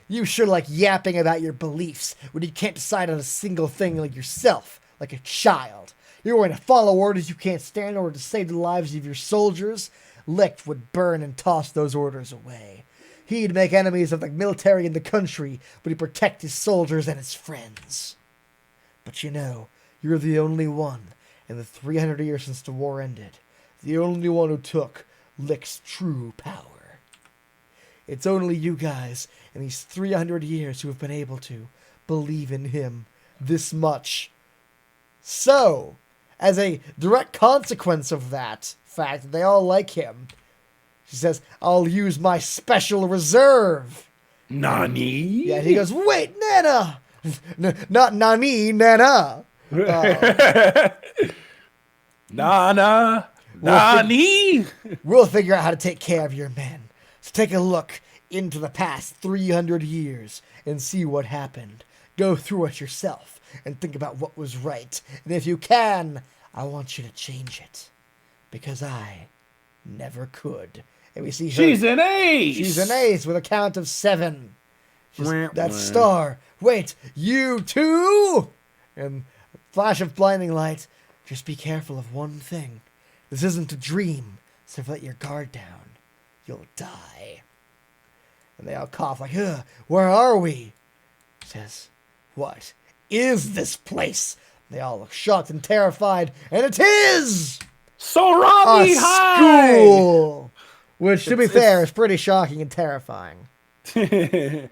You sure like yapping about your beliefs when you can't decide on a single thing like yourself, like a child. You're going to follow orders you can't stand in order to save the lives of your soldiers. Licht would burn and toss those orders away. He'd make enemies of the military in the country, but he'd protect his soldiers and his friends. But you're the only one in the 300 years since the war ended, the only one who took Licht's true power. It's only you guys in these 300 years who have been able to believe in him this much. So, as a direct consequence of that fact that they all like him, she says, I'll use my special reserve. Nani? Yeah, he goes, wait, Nana! Not Nani, Nana! Nana! Nani! We'll figure out how to take care of your men. So take a look into the past 300 years and see what happened. Go through it yourself and think about what was right. And if you can, I want you to change it. Because I never could. And we see her. She's an ace! She's an ace with a count of 7. That star. Wait, you too? And flash of blinding light. Just be careful of one thing. This isn't a dream, so let your guard down. You'll die. And they all cough like, where are we? Says, what is this place? They all look shocked and terrified, and it is Sorabi a High! school! Which, to be fair, is pretty shocking and terrifying. Man,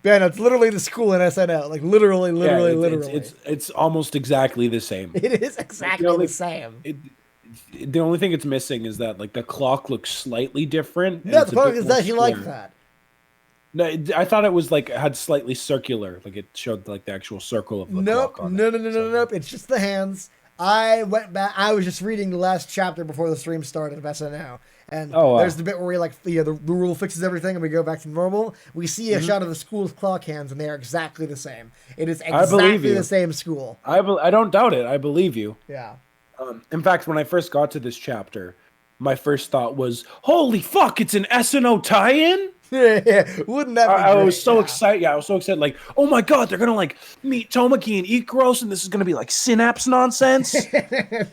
it's literally the school in SNL. Like, literally. It's almost exactly the same. It is exactly the same. The only thing it's missing is that, like, the clock looks slightly different. No, the point is that you like that. No, I thought it was like had slightly circular, like it showed like the actual circle of the clock on it. Nope. It's just the hands. I went back. I was just reading the last chapter before the stream started of SNL, and there's the bit where we the rule fixes everything, and we go back to normal. We see a shot of the school's clock hands, and they are exactly the same. It is exactly the same school. I don't doubt it. I believe you. Yeah. In fact, when I first got to this chapter, my first thought was, "Holy fuck! It's an SNL tie-in." Yeah, wouldn't that be great? I was so excited. Yeah, I was so excited. Like, oh my god, they're gonna like meet Tomaki and eat gross, and this is gonna be like synapse nonsense.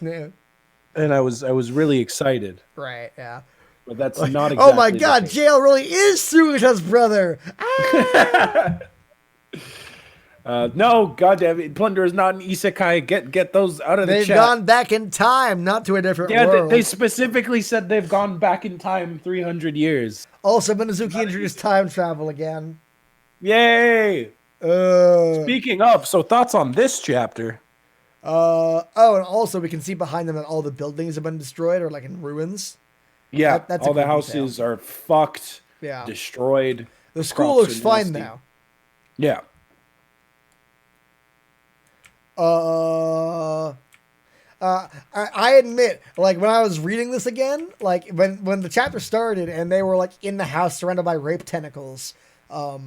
No. And I was really excited. Right. Yeah. But that's not exactly. Oh my god, Jail really is Sugita's brother. Ah! No, goddamn it, Plunder is not an isekai. Get those out of the chat. They've gone back in time, not to a different world. Yeah, they specifically said they've gone back in time 300 years. Also, Minazuki introduced time travel again. Yay! Speaking of, so thoughts on this chapter? Oh, and also we can see behind them that all the buildings have been destroyed or like in ruins. Yeah, That's a all the cool detail. houses are fucked, Yeah. destroyed. The school crops looks are fine nasty. now. Yeah. I admit, like when I was reading this again, like when the chapter started and they were like in the house surrounded by rape tentacles, I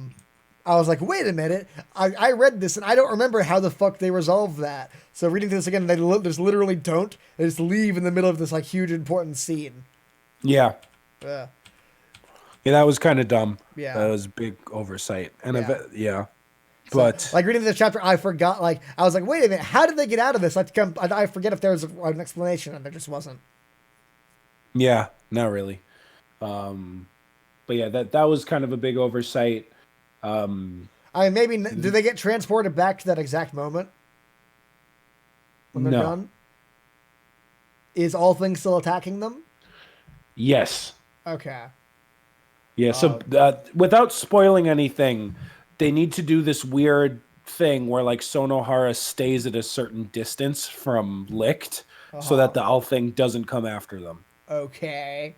was like, wait a minute, I read this and I don't remember how the fuck they resolved that. So reading this again, they just literally don't. They just leave in the middle of this like huge important scene. Yeah. Yeah. Yeah, that was kind of dumb. Yeah. That was a big oversight. And Yeah. yeah. So, But like reading this chapter, I forgot. Like I was like, wait a minute, how did they get out of this? I forget if there was an explanation, and there just wasn't. yeah, not really. But yeah, that was kind of a big oversight. I mean, maybe do they get transported back to that exact moment when they're No. done? Is all things still attacking them? Yes. Okay. Yeah, so without spoiling anything, they need to do this weird thing where like Sonohara stays at a certain distance from Licht so that the All Thing doesn't come after them. Okay.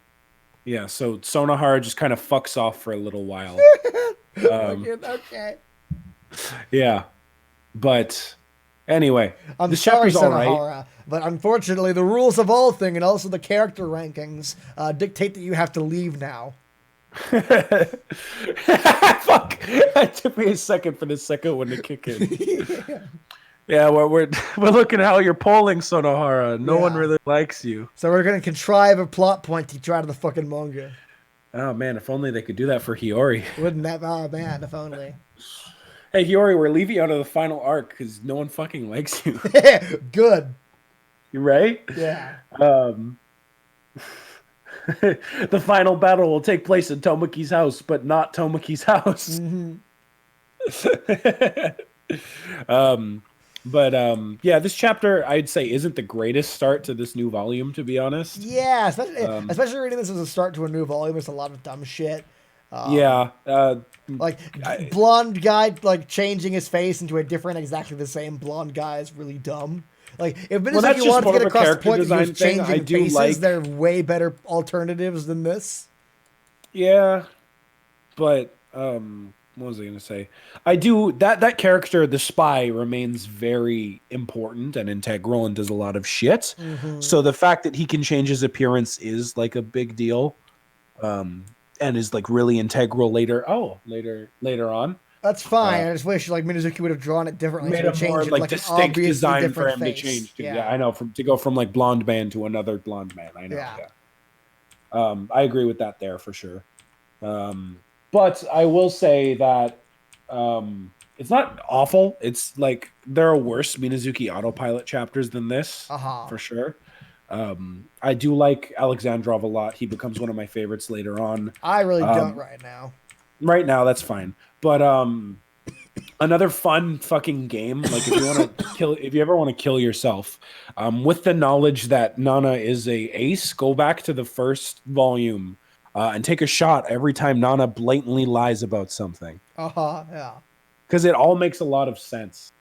Yeah, so Sonohara just kind of fucks off for a little while. Okay. Yeah. But anyway, I'm this sorry, chapter's all right. Sonohara, but unfortunately, the rules of all thing and also the character rankings dictate that you have to leave now. Fuck! It took me a second for the second one to kick in. Yeah, we're looking at how you're polling, Sonohara. No one really likes you. So we're gonna contrive a plot point to get you out of the fucking manga. Oh man, if only they could do that for Hiyori. Wouldn't that? Oh man, if only. Hey Hiyori, we're leaving you out of the final arc because no one fucking likes you. Good. You right? Yeah. The final battle will take place in Tomoki's house, but not Tomoki's house. Yeah, this chapter I'd say isn't the greatest start to this new volume, to be honest. Yeah, especially reading this as a start to a new volume. There's a lot of dumb shit. Like blonde guy like changing his face into a different, exactly the same blonde guy is really dumb. Like if Minazuki wanted to get across the point that he was changing faces, there are way better alternatives than this. Yeah, but what was I gonna say? I do that character, the spy, remains very important and integral and does a lot of shit. So the fact that he can change his appearance is like a big deal, and is like really integral later on. That's fine. I just wish like Minazuki would have drawn it differently. Made a more like distinct design for him to change. Yeah, I know. To go from like blonde man to another blonde man. I know. Yeah. I agree with that there for sure. But I will say that it's not awful. It's like there are worse Minazuki autopilot chapters than this, for sure. I do like Alexandrov a lot. He becomes one of my favorites later on. I really don't right now. Right now, that's fine. But another fun fucking game. Like if you ever want to kill yourself, with the knowledge that Nana is a ace, go back to the first volume. And take a shot every time Nana blatantly lies about something. Yeah. Because it all makes a lot of sense.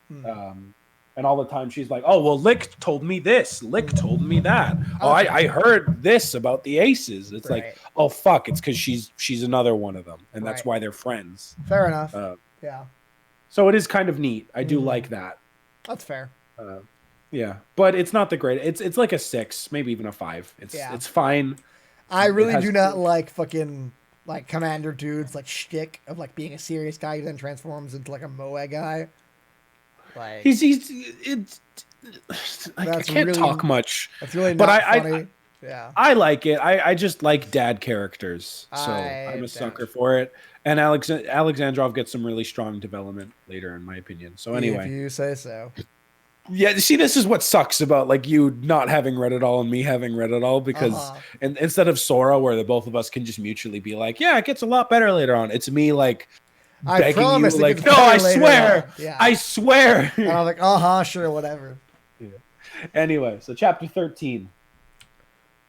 And all the time she's like, oh, well, Lick told me this. Lick told me that. Oh, I heard this about the aces. It's like, oh, fuck. It's because she's another one of them. And that's why they're friends. Fair enough. Yeah. So it is kind of neat. I do like that. That's fair. Yeah. But it's not the great. It's like a 6, maybe even a 5. It's fine. I really do not like fucking like commander dudes like shtick of like being a serious guy who then transforms into like a moe guy. Like I can't talk much. That's really not funny. I like it. I just like dad characters, so I'm a sucker for it. And Alexandrov gets some really strong development later, in my opinion. So anyway, if you say so. Yeah, see, this is what sucks about like you not having read it all and me having read it all, because and instead of Sora, where the both of us can just mutually be like, yeah, it gets a lot better later on. It's me like begging you, like, no, I swear, I swear. And I'm like, sure, whatever. Yeah. Anyway, so chapter 13.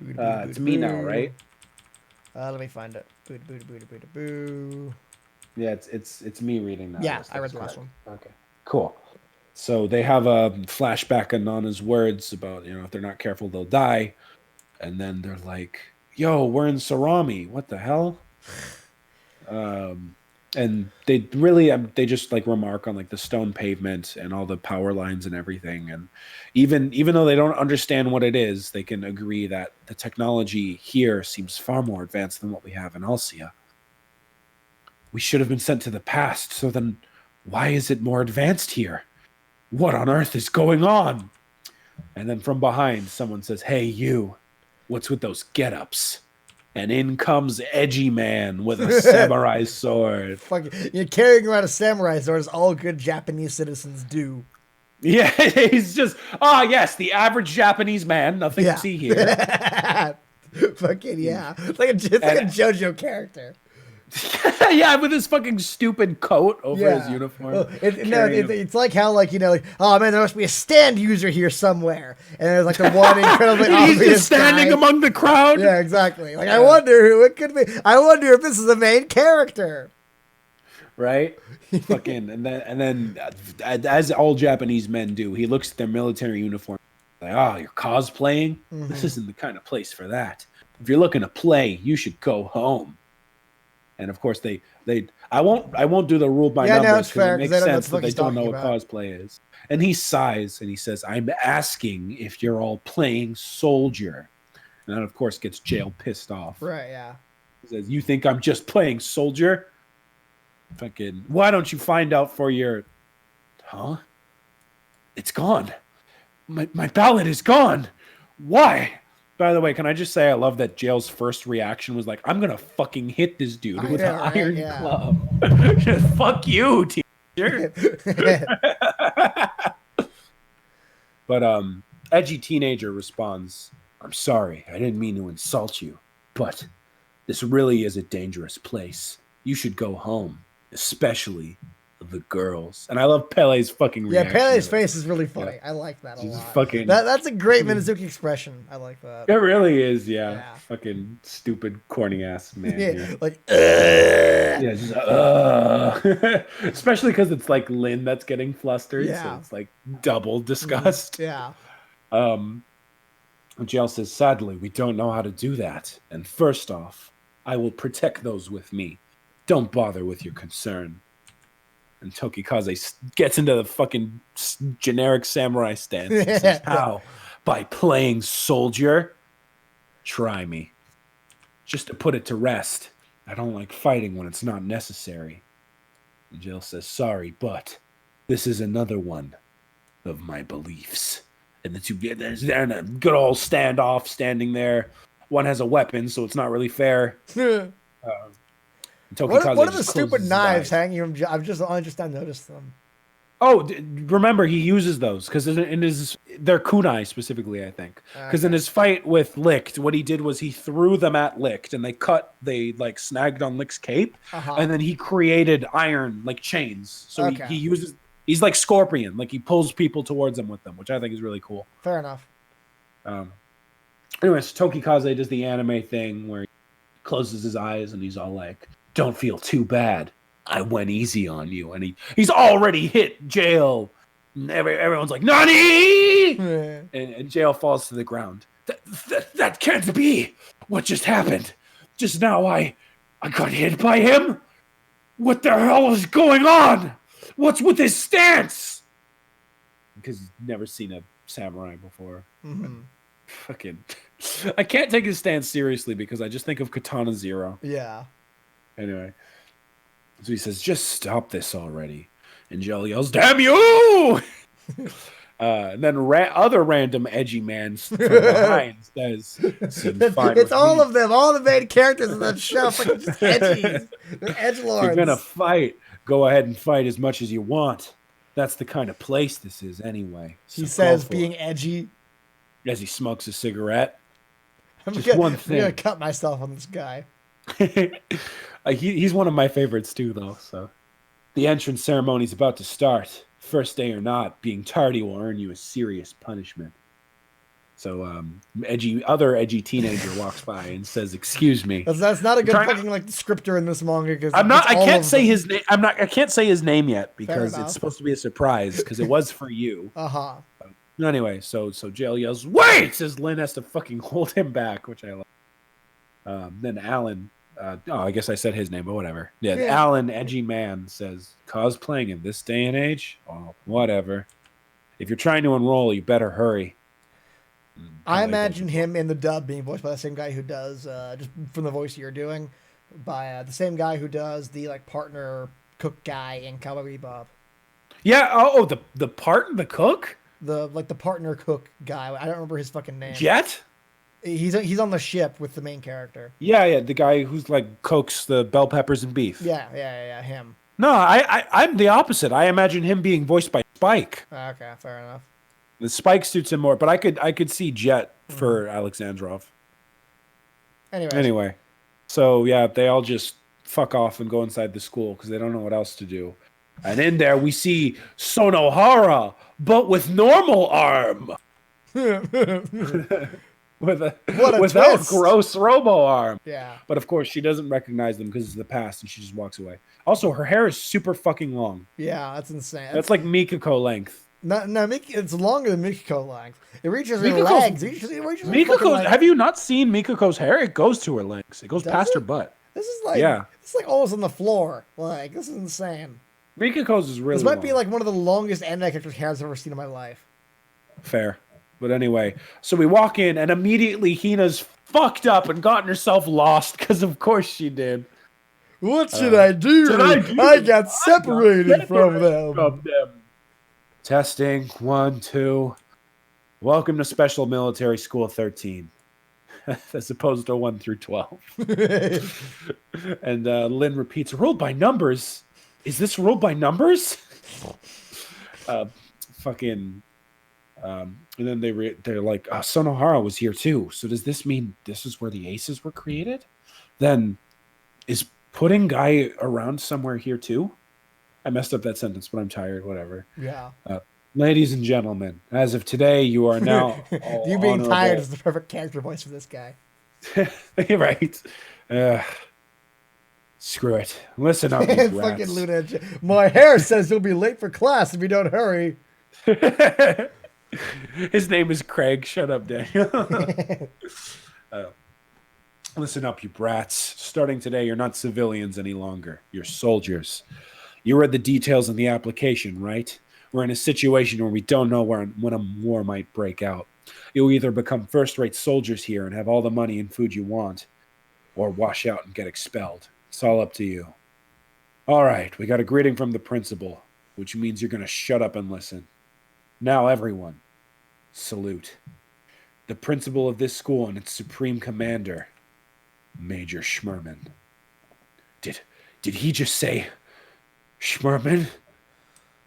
It's me now, right? Let me find it. Boo. Yeah, it's me reading that. Yeah, I read the last one. Okay, cool. So they have a flashback on Nana's words about, if they're not careful, they'll die. And then they're like, yo, we're in Sarami. What the hell? And they just like remark on like the stone pavement and all the power lines and everything. And even though they don't understand what it is, they can agree that the technology here seems far more advanced than what we have in Alcia. We should have been sent to the past, so then why is it more advanced here? What on earth is going on? And then from behind, someone says, hey, you, what's with those get-ups? And in comes Edgy Man with a samurai sword. Fuck, you're carrying around a samurai sword as all good Japanese citizens do. Yeah, he's just, yes, the average Japanese man, nothing to see here. Fucking yeah. It's like a JoJo character. Yeah, with his fucking stupid coat over his uniform. It's like how, oh man, there must be a stand user here somewhere, and there's like the one incredibly obvious he's just standing guy among the crowd. Yeah, exactly. Like, I wonder who it could be. I wonder if this is the main character. Right? Fucking, and then, as all Japanese men do, he looks at their military uniform, like, you're cosplaying? Mm-hmm. This isn't the kind of place for that. If you're looking to play, you should go home. And of course, I won't do the rule by numbers because it makes sense that they don't know what cosplay is. And he sighs and he says, I'm asking if you're all playing soldier. And then, of course, gets jail pissed off. Right, yeah. He says, you think I'm just playing soldier? Fucking, why don't you find out for your... Huh? It's gone. My ballot is gone. Why? By the way, can I just say I love that Jail's first reaction was like, I'm going to fucking hit this dude with an iron club. Just fuck you, teacher. But Edgy Teenager responds, I'm sorry, I didn't mean to insult you, but this really is a dangerous place. You should go home, especially the girls. And I love Pele's fucking reaction. Yeah, Pele's face is really funny. Yeah. I like that a lot. Fucking... That's a great Minazuki expression. I like that. It really is, yeah. Fucking stupid, corny ass man. Yeah, like, yeah, just, especially because it's like Lynn that's getting flustered, so it's like double disgust. Yeah. Jail says, sadly, we don't know how to do that. And first off, I will protect those with me. Don't bother with your concern. And Tokikaze gets into the fucking generic samurai stance. He says, how? By playing soldier? Try me. Just to put it to rest, I don't like fighting when it's not necessary. And Jill says, sorry, but this is another one of my beliefs. And the two, they're in a good old standoff, standing there. One has a weapon, so it's not really fair. What are the stupid knives hanging from? I've just noticed them. Oh, remember he uses those because they're kunai specifically, I think. Because in his fight with Licht, what he did was he threw them at Licht, and they like snagged on Licht's cape, and then he created iron like chains. So he uses. He's like Scorpion, like he pulls people towards him with them, which I think is really cool. Fair enough. Anyways, Tokikaze does the anime thing where he closes his eyes and he's all like, don't feel too bad. I went easy on you. And he's already hit Jail. And everyone's like, Nani! And Jail falls to the ground. That can't be. What just happened? Just now I got hit by him? What the hell is going on? What's with his stance? Because he's never seen a samurai before. Mm-hmm. Fucking... I can't take his stance seriously because I just think of Katana Zero. Yeah. Anyway. So he says, just stop this already. And Jill yells, damn you! And then other random edgy man from behind says, it's all of them, all the main characters in that show, fucking just edgies. They're edgelords. You're gonna fight. Go ahead and fight as much as you want. That's the kind of place this is anyway. So he says being edgy. As he smokes a cigarette. I'm gonna cut myself on this guy. He's one of my favorites too, though. So, the entrance ceremony's about to start. First day or not, being tardy will earn you a serious punishment. So other edgy teenager walks by and says, "Excuse me." That's not a good fucking like descriptor in this manga because I can't say his name. I can't say his name yet because it's supposed to be a surprise because it was for you. Anyway, so Jail yells, "Wait!" Says Lynn has to fucking hold him back, which I love. Then Alan, I guess I said his name, but whatever. Yeah, Alan, edgy man, says, "Cosplaying in this day and age? Oh, whatever. If you're trying to enroll, you better hurry." I imagine him in the dub being voiced by the same guy who does, just from the voice you're doing, by the same guy who does the like partner cook guy in Cowboy Bebop. Yeah. The cook. The partner cook guy. I don't remember his fucking name. Jet. He's on the ship with the main character. Yeah. The guy who's like cooks the bell peppers and beef. Yeah. Him. No, I'm the opposite. I imagine him being voiced by Spike. Okay, fair enough. The Spike suits him more, but I could see Jet for Alexandrov. Anyway, so yeah, they all just fuck off and go inside the school because they don't know what else to do. And in there we see Sonohara, but with normal arm, without gross robo arm. Yeah. But of course she doesn't recognize them because it's the past, and she just walks away. Also, her hair is super fucking long. Yeah, that's insane. That's like Mikako length. No, it's longer than Mikako length. It reaches her legs. Mikako, have you not seen Mikako's hair? It goes to her legs. It goes past her butt. This is like it's like almost on the floor. Like, this is insane. Mikako's is really This might be like one of the longest anime characters' hair I've ever seen in my life. Fair. But anyway, so we walk in and immediately Hina's fucked up and gotten herself lost because of course she did. What should I do? I got separated from them. Testing 1, 2. Welcome to Special Military School 13, as opposed to 1 through 12. And Lynn repeats, "Ruled by numbers? Is this ruled by numbers?" And then they're like, Sonohara was here too. So does this mean this is where the aces were created? Then is Pudding Guy around somewhere here too? I messed up that sentence, but I'm tired. Whatever. Yeah. Ladies and gentlemen, as of today, you are now. You being tired is the perfect character voice for this guy. Right. Screw it. Listen up, you rats. Fucking lunatic. My hair says you'll be late for class if you don't hurry. His name is Craig. Shut up, Daniel. Listen up, you brats. Starting today, you're not civilians any longer. You're soldiers. You read the details in the application, right? We're in a situation where we don't know when a war might break out. You'll either become first-rate soldiers here and have all the money and food you want, or wash out and get expelled. It's all up to you. All right, we got a greeting from the principal, which means you're going to shut up and listen. Now, everyone, salute. The principal of this school and its supreme commander, Major Schmerman. Did he just say Schmerman?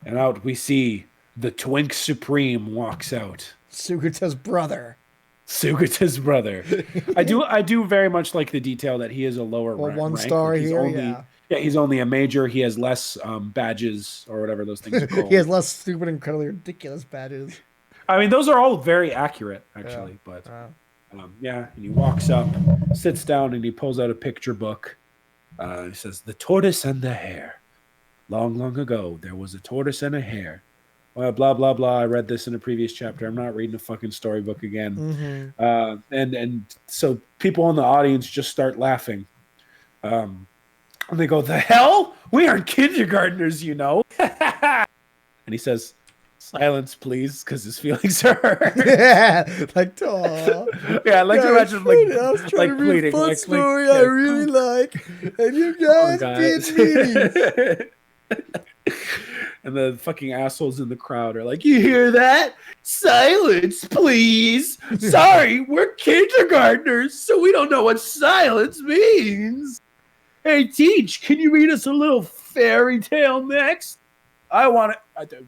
And out we see the Twink Supreme walks out. Sugata's brother. I do very much like the detail that he is a lower rank. 1 star like here, he's only a major. He has less badges or whatever those things are called. He has less stupid, incredibly ridiculous badges. I mean, those are all very accurate, actually. Yeah. But and he walks up, sits down, and he pulls out a picture book. He says, "The tortoise and the hare. Long, long ago, there was a tortoise and a hare. Well, blah, blah, blah. I read this in a previous chapter. I'm not reading a fucking storybook again." And so people in the audience just start laughing. And they go, "The hell? We aren't kindergartners, you know." And he says, "Silence, please," because his feelings are hurt. Like, aw. Yeah, I like to imagine like to read a fun story I really like, and you guys being meanies. And the fucking assholes in the crowd are like, "You hear that? Silence, please. Sorry, we're kindergartners, so we don't know what silence means. Hey, Teach, can you read us a little fairy tale next? I want it."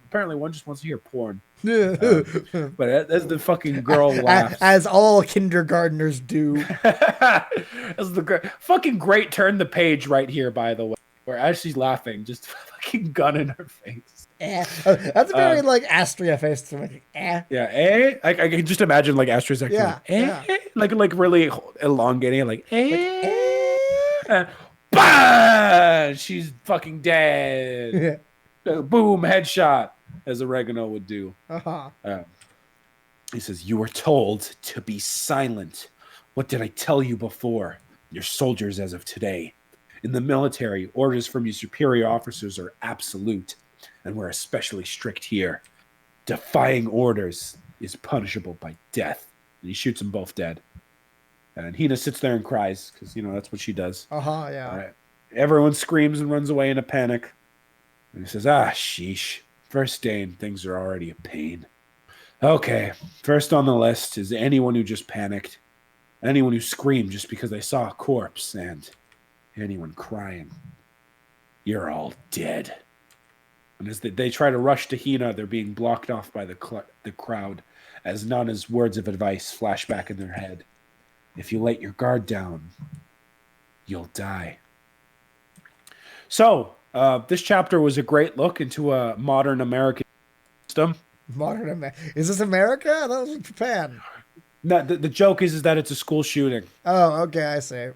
Apparently, one just wants to hear porn. But as the fucking girl laughs, as all kindergartners do. As the fucking great turn the page right here, by the way, where as she's laughing, just fucking gun in her face. That's a very like Astria face to like Yeah, I can just imagine like Astra's like, Yeah, yeah. like really elongating it, like Like, bah! She's fucking dead. yeah. Boom, headshot, as oregano would do. Uh-huh. He says, "You were told to be silent. What did I tell you before? You're soldiers as of today. In the military, orders from your superior officers are absolute, and we're especially strict here. Defying orders is punishable by death." And he shoots them both dead. And Hina sits there and cries, because, that's what she does. Uh-huh, yeah. All right. Everyone screams and runs away in a panic. And he says, sheesh. First day and things are already a pain. Okay, first on the list is anyone who just panicked, anyone who screamed just because they saw a corpse, and anyone crying. You're all dead. And as they try to rush to Hina, they're being blocked off by the crowd, as Nana's words of advice flash back in their head. If you let your guard down, you'll die. So, this chapter was a great look into a modern American system. Modern America. Is this America? That was Japan. No, the joke is that it's a school shooting. Oh, okay, I see.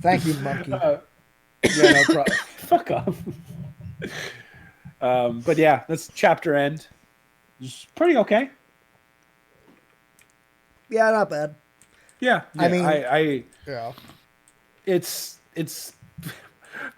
Thank you, monkey. Yeah, no problem. Fuck off. But yeah, that's chapter end. It's pretty okay. Yeah, not bad. Yeah, I mean, yeah. It's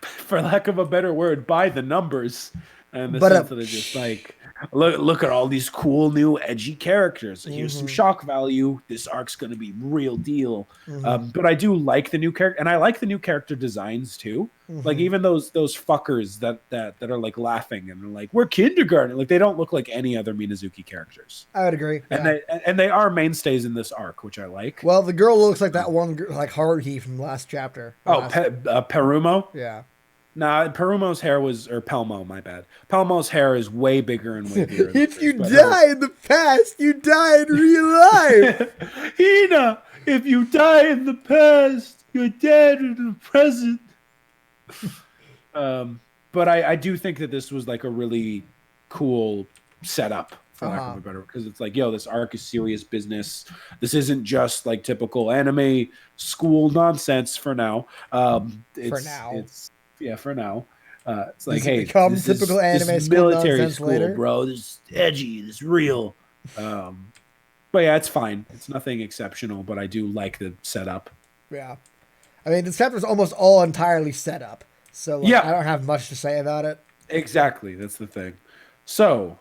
for lack of a better word, by the numbers, and the sense that it's just like, look at all these cool new edgy characters. Here's some shock value. This arc's going to be real deal. But I do like the new character, and I like the new character designs too. Like even those fuckers that are like laughing and they're like, we're kindergarten. Like they don't look like any other Minazuki characters. I would agree. And they are mainstays in this arc, which I like. Well, the girl looks like that one like Haruhi from the last chapter. Perumo. Yeah. Nah, Perumo's hair or Pelmo, my bad. Pelmo's hair is way bigger and way bigger. If you die in the past, you die in real life. Hina, if you die in the past, you're dead in the present. But I do think that this was like a really cool setup, for lack of a better, because it's like, this arc is serious business. This isn't just like typical anime school nonsense for now. For now. It's like, hey, this typical anime school military school, later? bro. This is edgy. This is real. But yeah, it's fine. It's nothing exceptional, but I do like the setup. Yeah. I mean, this chapter is almost all entirely set up. So I don't have much to say about it. Exactly. That's the thing. So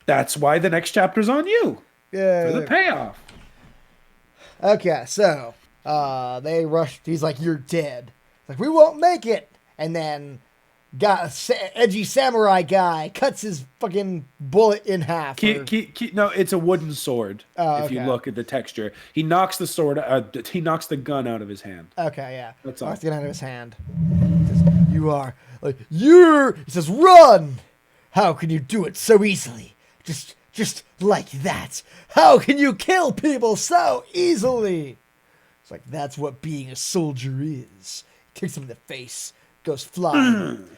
that's why the next chapter's on you. Yeah. For the payoff. Okay, so they rushed. He's like, you're dead. Like, we won't make it. And then edgy samurai guy cuts his fucking bullet in half. No, it's a wooden sword. If you look at the texture, he knocks the sword. He knocks the gun out of his hand. Okay, yeah. That's all. Knocks the gun out of his hand. You are like He says, run. How can you do it so easily? Just like that. How can you kill people so easily? It's like, that's what being a soldier is. Kicks him in the face, goes flying.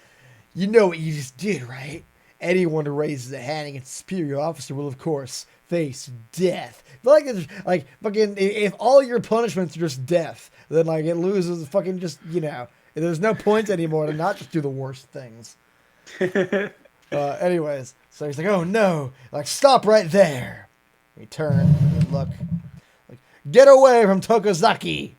You know what you just did, right? Anyone who raises a hand against a superior officer will, of course, face death. Like fucking, if all your punishments are just death, then like it loses fucking just, there's no point anymore to not just do the worst things. Anyways, so he's like, oh no, like stop right there. We turn and look. Like, get away from Tokozaki.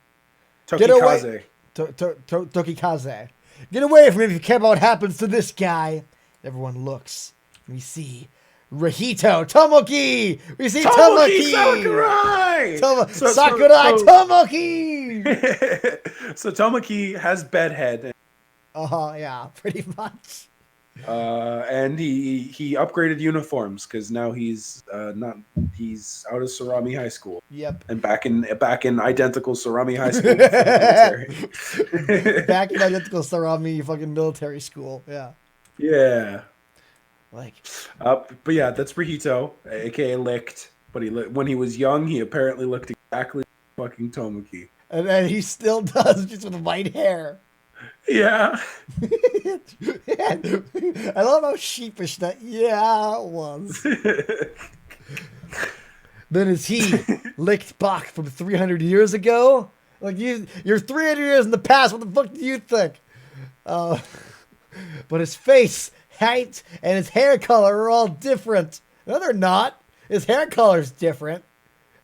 Get away. Tokikaze. Get away from him if you care about what happens to this guy. Everyone looks. We see Rahito Tomoki. We see Tomoki. Sakurai. Sakurai Tomoki. So Tomoki has bedhead. Yeah, pretty much. And he upgraded uniforms because now he's he's out of Sarami High School. Yep. And back in identical Sarami High School. Back in identical Sarami fucking military school. Yeah. Yeah. Like. But yeah, that's Rahito, aka Licked. But when he was young, he apparently looked exactly like fucking Tomoki. And he still does, just with white hair. Yeah. I love how sheepish that yeah was. Then is he licked back from 300 years ago? Like you're 300 years in the past. What the fuck do you think? Uh, but his face, height, and his hair color are all different. No, they're not. His hair color's different.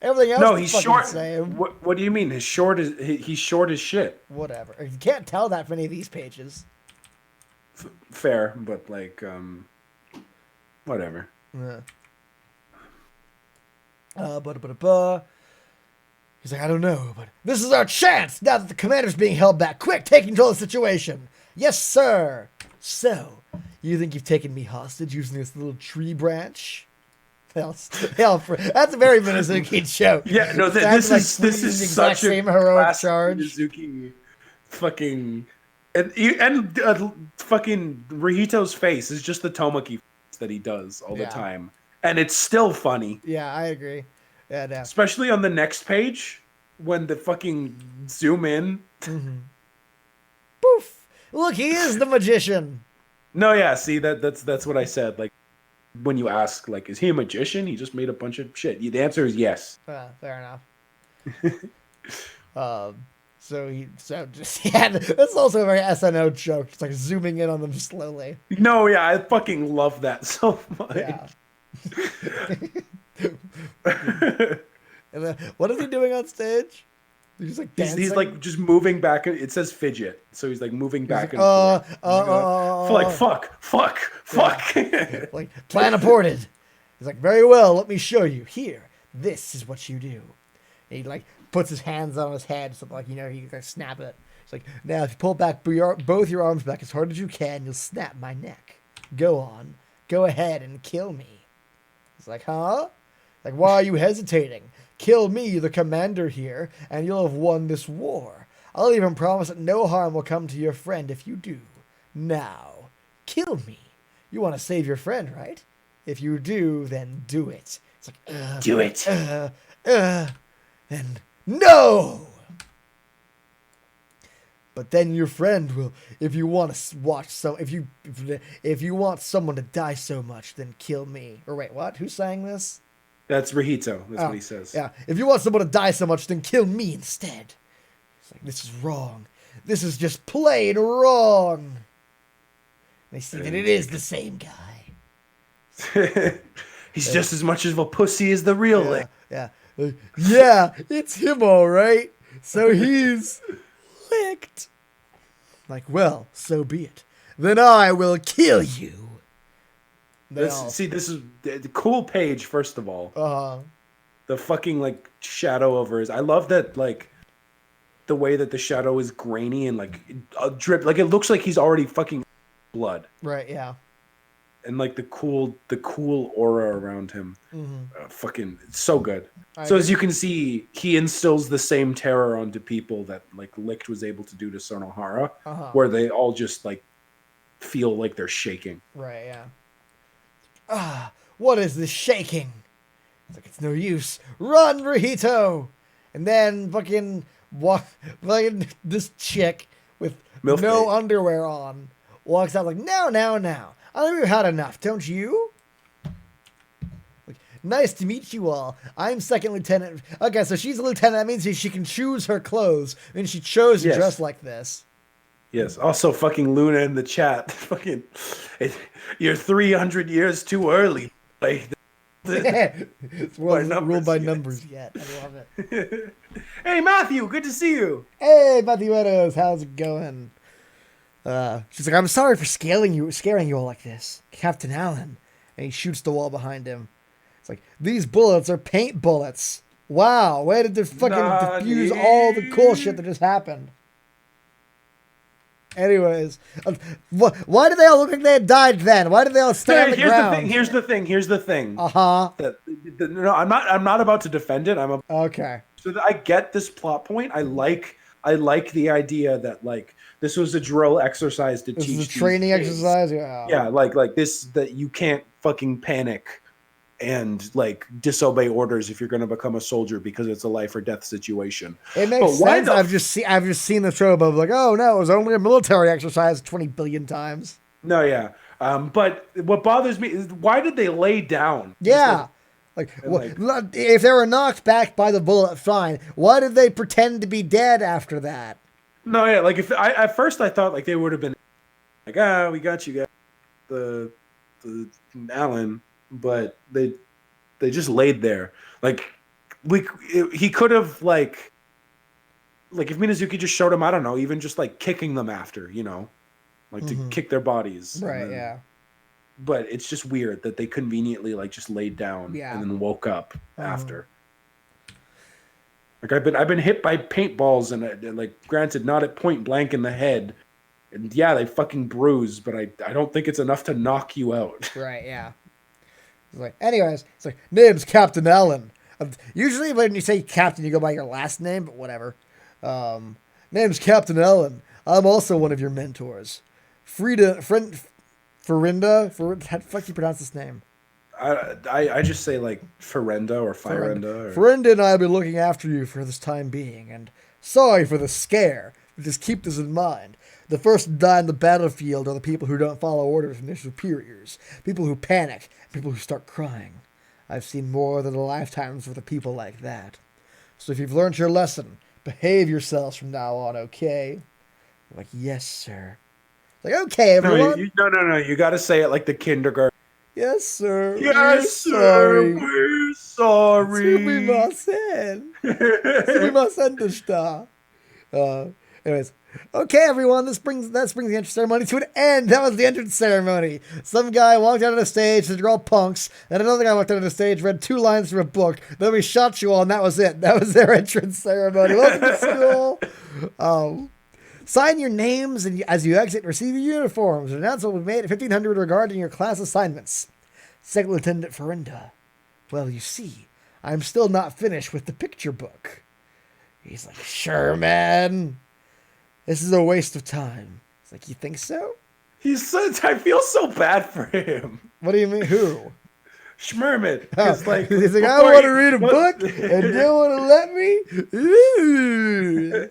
Everything else No, is he's fucking short. the same. What do you mean? He's short as shit. Whatever. You can't tell that from any of these pages. Fair, but like whatever. Yeah. He's like, I don't know, but this is our chance now that the commander's being held back. Quick, take control of the situation. Yes, sir. So, you think you've taken me hostage using this little tree branch? That's a very Minazuki joke. Yeah, no, this is such a same heroic classic charge. Minazuki fucking and fucking Rihito's face is just the Tomoki face that he does all the time, and it's still funny. Yeah, I agree. Yeah, no. Especially on the next page when the fucking zoom in. Mm-hmm. Poof! Look, he is the magician. No, yeah, see that's what I said. Like when you ask, like, is he a magician? He just made a bunch of shit. The answer is yes. Fair enough. That's also a very SNL joke. It's like zooming in on them slowly. No, yeah, I fucking love that so much. Yeah. And then, what is he doing on stage? He's like dancing. He's like just moving back. It says fidget, so he's like moving back and forth. Like fuck. Like plan aborted. He's like, very well. Let me show you. Here, this is what you do. And he like puts his hands on his head, so like he can like, snap it. It's like, now if you pull back both your arms back as hard as you can, you'll snap my neck. Go on, go ahead and kill me. He's like, huh? Like, why are you hesitating? Kill me, the commander here, and you'll have won this war. I'll even promise that no harm will come to your friend if you do. Now, kill me. You want to save your friend, right? If you do, then do it. It's like, Do it. And no! But then your friend will, if you want someone to die so much, then kill me. Or wait, what? Who's saying this? That's Rihito. That's what he says. Yeah. If you want someone to die so much, then kill me instead. It's like, this is wrong. This is just plain wrong. And they see that it is the same guy. He's just as much of a pussy as the real lick. Yeah. Yeah, it's him all right. So he's licked. Like, well, so be it. Then I will kill you. This is the cool page, first of all. Uh-huh. The fucking, like, shadow over his... I love that, like, the way that the shadow is grainy and, like, a drip. Like, it looks like he's already fucking blood. Right, yeah. And, like, the cool aura around him. Mm-hmm. Fucking... It's so good. As you can see, he instills the same terror onto people that, like, Licht was able to do to Sonohara. Uh-huh. Where they all just, like, feel like they're shaking. Right, yeah. What is this shaking? It's like, it's no use. Run, Rihito! And then fucking this chick with no underwear on walks out like, now. I think we've had enough, don't you? Like, nice to meet you all. I'm second lieutenant. Okay, so she's a lieutenant. That means she can choose her clothes. I mean, she chose to dress like this. Yes. Also, fucking Luna in the chat. Fucking, you're 300 years too early. Like, it's ruled by numbers yet. I love it. Hey, Matthew, good to see you. Hey, Matthew Meadows, how's it going? She's like, I'm sorry for scaring you all like this, Captain Allen. And he shoots the wall behind him. It's like, these bullets are paint bullets. Wow, where did they fucking diffuse all the cool shit that just happened? Anyways, why did they all look like they had died then? Why did they all stand on the ground? Here's the thing. Uh-huh. No, I'm not about to defend it. Okay. So that I get this plot point. I like the idea that, like, this was a drill exercise to teach. This is a training exercise. Yeah. Yeah, like this, that you can't fucking panic and like disobey orders if you're going to become a soldier because it's a life or death situation. It makes sense. I've just seen the trope of like, oh no, it was only a military exercise 20 billion times. No, yeah. But what bothers me is why did they lay down? Yeah. If they were knocked back by the bullet, fine. Why did they pretend to be dead after that? No, yeah. Like at first I thought like they would have been like, we got you guys, the Alan, but they just laid there. Like he could have like if Minazuki just showed him, I don't know, even just like kicking them after, like to kick their bodies. Right. Yeah. But it's just weird that they conveniently like just laid down and then woke up after. Like I've been hit by paintballs and like granted not at point blank in the head, and yeah they fucking bruise, but I don't think it's enough to knock you out. Right. Yeah. It's like, anyways, it's like name's Captain Allen. Usually when you say Captain, you go by your last name, but whatever. Name's Captain Allen. I'm also one of your mentors, Farinda. How the fuck do you pronounce this name? I just say like Farinda or Farinda. Farinda and I have been looking after you for this time being, and sorry for the scare, but just keep this in mind. The first to die on the battlefield are the people who don't follow orders from their superiors, people who panic, people who start crying. I've seen more than a lifetime's worth of people like that. So if you've learned your lesson, behave yourselves from now on, okay? I'm like, yes, sir. Like, okay, everyone. No. You got to say it like the kindergarten. Yes, sir. Yes, sir. We're sorry. Sumimasen. Sumimasen deshita. Anyways, okay, everyone. That brings the entrance ceremony to an end. That was the entrance ceremony. Some guy walked out of the stage, said you're all punks. And another guy walked out of the stage, read 2 lines from a book. Then we shot you all, and that was it. That was their entrance ceremony. Welcome to school. Sign your names as you exit and receive your uniforms. An announcement will be made at 1500 regarding your class assignments. Second Lieutenant Farinda. Well, you see, I'm still not finished with the picture book. He's like, sure, man. This is a waste of time. It's like, you think so? I feel so bad for him. What do you mean, who? Schmerman. He's like, I want to read a book, and you don't want to let me? Ooh.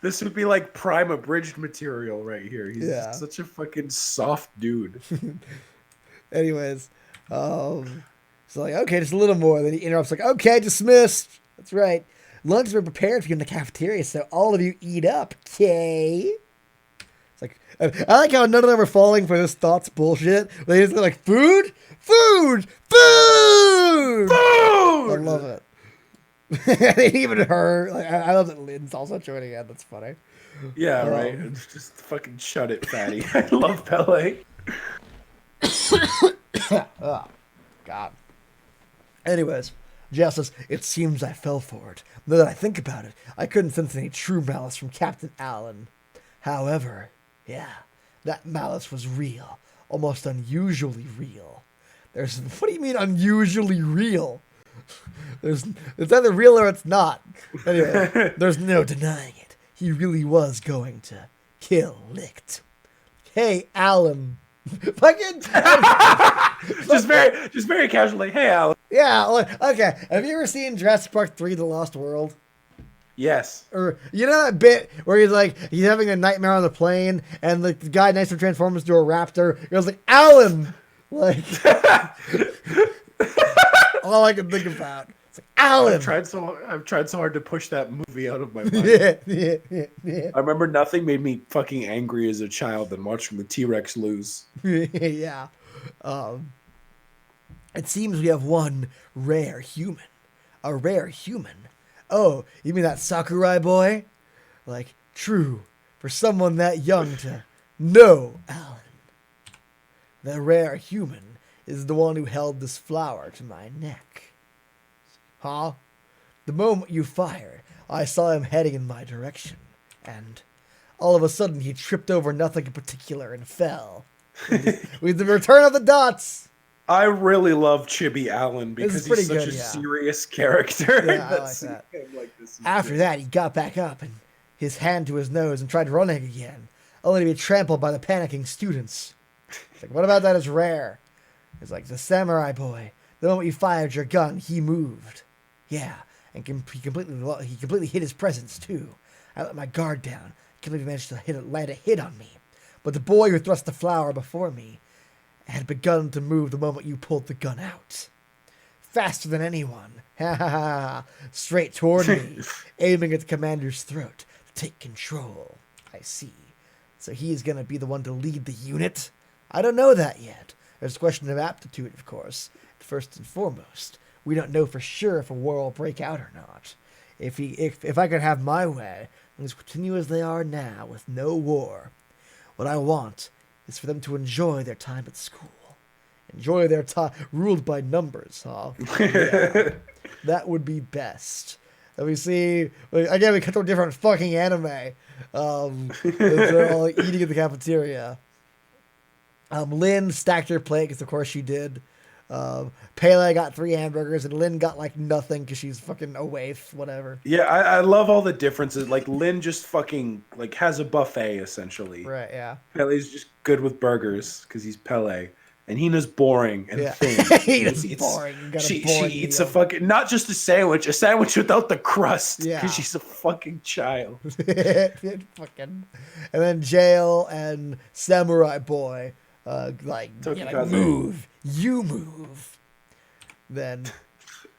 This would be like prime abridged material right here. He's just such a fucking soft dude. Anyways, so like, okay, just a little more. Then he interrupts, like, okay, dismissed. That's right. Lunch has been prepared for you in the cafeteria, so all of you eat up, okay? It's like, I like how none of them are falling for this thoughts bullshit. They just like, food. I love it. Even her, like, I love that Lynn's also joining in. That's funny. Yeah, right. Just fucking shut it, fatty. I love Pele. Oh, God. Anyways, Jess says, it seems I fell for it. Now that I think about it, I couldn't sense any true malice from Captain Allen. However, yeah, that malice was real. Almost unusually real. What do you mean unusually real? It's either real or it's not. Anyway, there's no denying it. He really was going to kill Licht. Hey, Alan. Fucking just very casually. Hey, Alan. Yeah. Okay. Have you ever seen Jurassic Park 3: The Lost World? Yes. Or you know that bit where he's having a nightmare on the plane, and the guy next to transforms into a raptor. He goes like, Alan. Like, all I can think about. It's like, Alan. I've tried so hard to push that movie out of my mind. Yeah. I remember nothing made me fucking angry as a child than watching the T-Rex lose. Yeah. It seems we have one rare human. A rare human. Oh, you mean that Sakurai boy? Like, true. For someone that young to know Alan. The rare human is the one who held this flower to my neck. Huh? The moment you fired, I saw him heading in my direction, and all of a sudden he tripped over nothing in particular and fell. With the return of the dots! I really love Chibi Allen because he's such a serious character. Yeah, I like that. After that, he got back up and his hand to his nose and tried running again, only to be trampled by the panicking students. It's like, what about that is rare? It's like, the samurai boy, The moment you fired your gun, he moved. Yeah, and he completely hid his presence, too. I let my guard down. Can't believe he managed to land a hit on me. But the boy who thrust the flower before me had begun to move the moment you pulled the gun out. Faster than anyone. Ha ha ha. Straight toward me, aiming at the commander's throat to take control. I see. So he's going to be the one to lead the unit? I don't know that yet. There's a question of aptitude, of course. First and foremost, we don't know for sure if a war will break out or not. If I could have my way, things continue as they are now with no war. What I want is for them to enjoy their time at school. Enjoy their time ruled by numbers, huh? Yeah, that would be best. And we see, again, we cut to a different fucking anime. They're all eating in the cafeteria. Lynn stacked her plate, because of course she did. Pele got 3 hamburgers, and Lynn got like nothing because she's fucking a waif, whatever. Yeah, I love all the differences. Like Lynn just fucking like has a buffet essentially. Right, yeah. Pele's just good with burgers because he's Pele. And Hina's boring and thin. Hina's boring. She eats a fucking, not just a sandwich without the crust. Yeah. Because she's a fucking child. Fucking. And then Jail and Samurai Boy, like move. You move. Then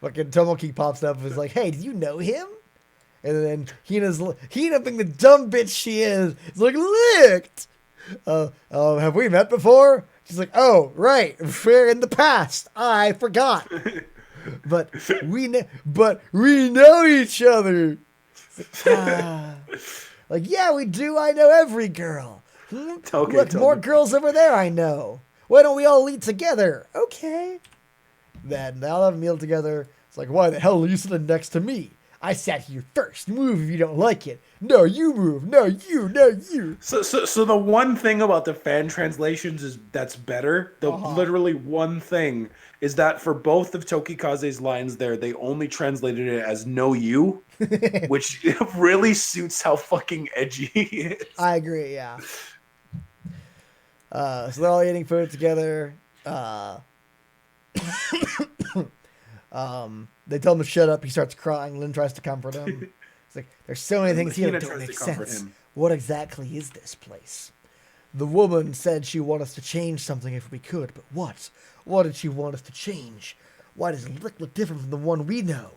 fucking Tomoki pops up and is like, hey, do you know him? And then Hina being the dumb bitch she is like, licked. Have we met before? She's like, oh, right, we're in the past. I forgot. but we know each other. Like, yeah, we do. I know every girl. Look, more girls over there I know. Why don't we all eat together? Okay. Then they'll have a meal together. It's like, why the hell are you sitting next to me? I sat here first. Move if you don't like it. No, you move. No, you. No, you. So the one thing about the fan translations is that's better. The literally one thing is that for both of Tokikaze's lines there, they only translated it as no you, which really suits how fucking edgy he is. I agree, yeah. So they're all eating food together. They tell him to shut up. He starts crying. Lynn tries to comfort him. It's like, there's so many things here that don't make sense. What exactly is this place? The woman said she wanted us to change something if we could, but what? What did she want us to change? Why does it look different from the one we know?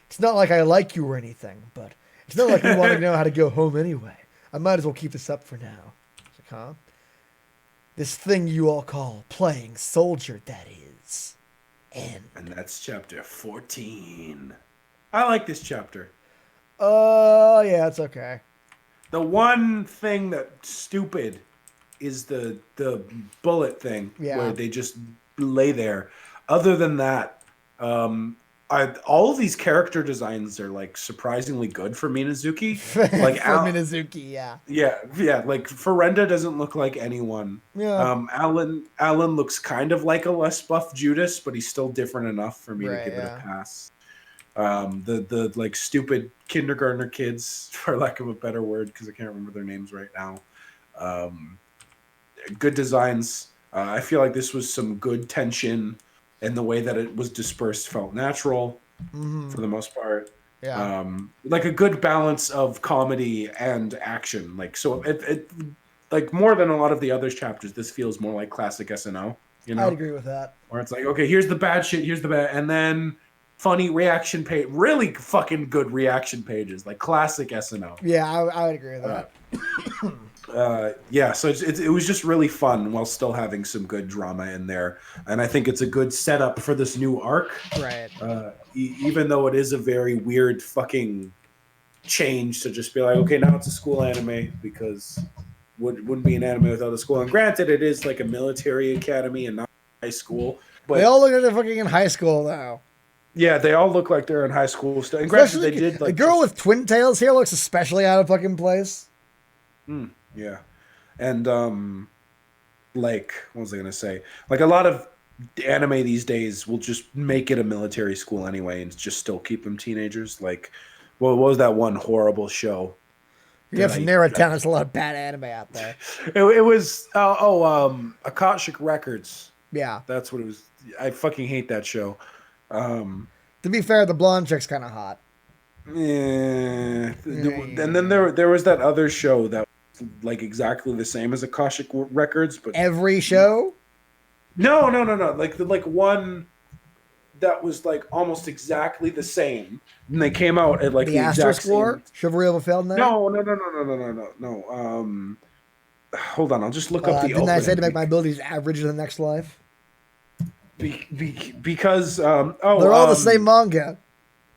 It's not like I like you or anything, but it's not like we want to know how to go home anyway. I might as well keep this up for now. It's like, huh? This thing you all call playing soldier, that is. End. And that's chapter 14. I like this chapter. Yeah, it's okay. The one thing that's stupid is the bullet thing, where they just lay there. Other than that, all of these character designs are like surprisingly good for Minazuki. Like Minazuki, yeah. Yeah. Like Ferenda doesn't look like anyone. Yeah. Alan looks kind of like a less buff Judas, but he's still different enough for me to give it a pass. The like stupid kindergartner kids, for lack of a better word, because I can't remember their names right now. Good designs. I feel like this was some good tension. And the way that it was dispersed felt natural for the most part. Yeah. Like a good balance of comedy and action. Like, so it like more than a lot of the other chapters, this feels more like classic SNL. You know? I'd agree with that. Where it's like, okay, here's the bad shit, here's the bad, and then funny reaction page, really fucking good reaction pages, like classic SNL. Yeah, I would agree with that. So it was just really fun while still having some good drama in there, and I think it's a good setup for this new arc. Right. Even though it is a very weird fucking change to just be like, okay, now it's a school anime, because wouldn't be an anime without a school. And granted, it is like a military academy and not high school. But they all look like they're fucking in high school now. Yeah, they all look like they're in high school still. And granted, they did like the girl with twin tails here looks especially out of fucking place. Yeah. And like, what was I gonna say? Like a lot of anime these days will just make it a military school anyway and just still keep them teenagers. Like, what was that one horrible show? You have to narrow it down. There's a lot of bad anime out there. It was Akashic Records. Yeah. That's what it was. I fucking hate that show. To be fair, the blonde chick's kind of hot. Yeah. And then Yeah. there was that other show that was like exactly the same as Akashic Records, but Every show? no. Like one that was like almost exactly the same. And they came out at like The the exact Asterisk War? same. Chivalry of a Failed Knight? No. Hold on, I'll just look up the Didn't I say to opening make my abilities average in the next life? because They're all the same manga.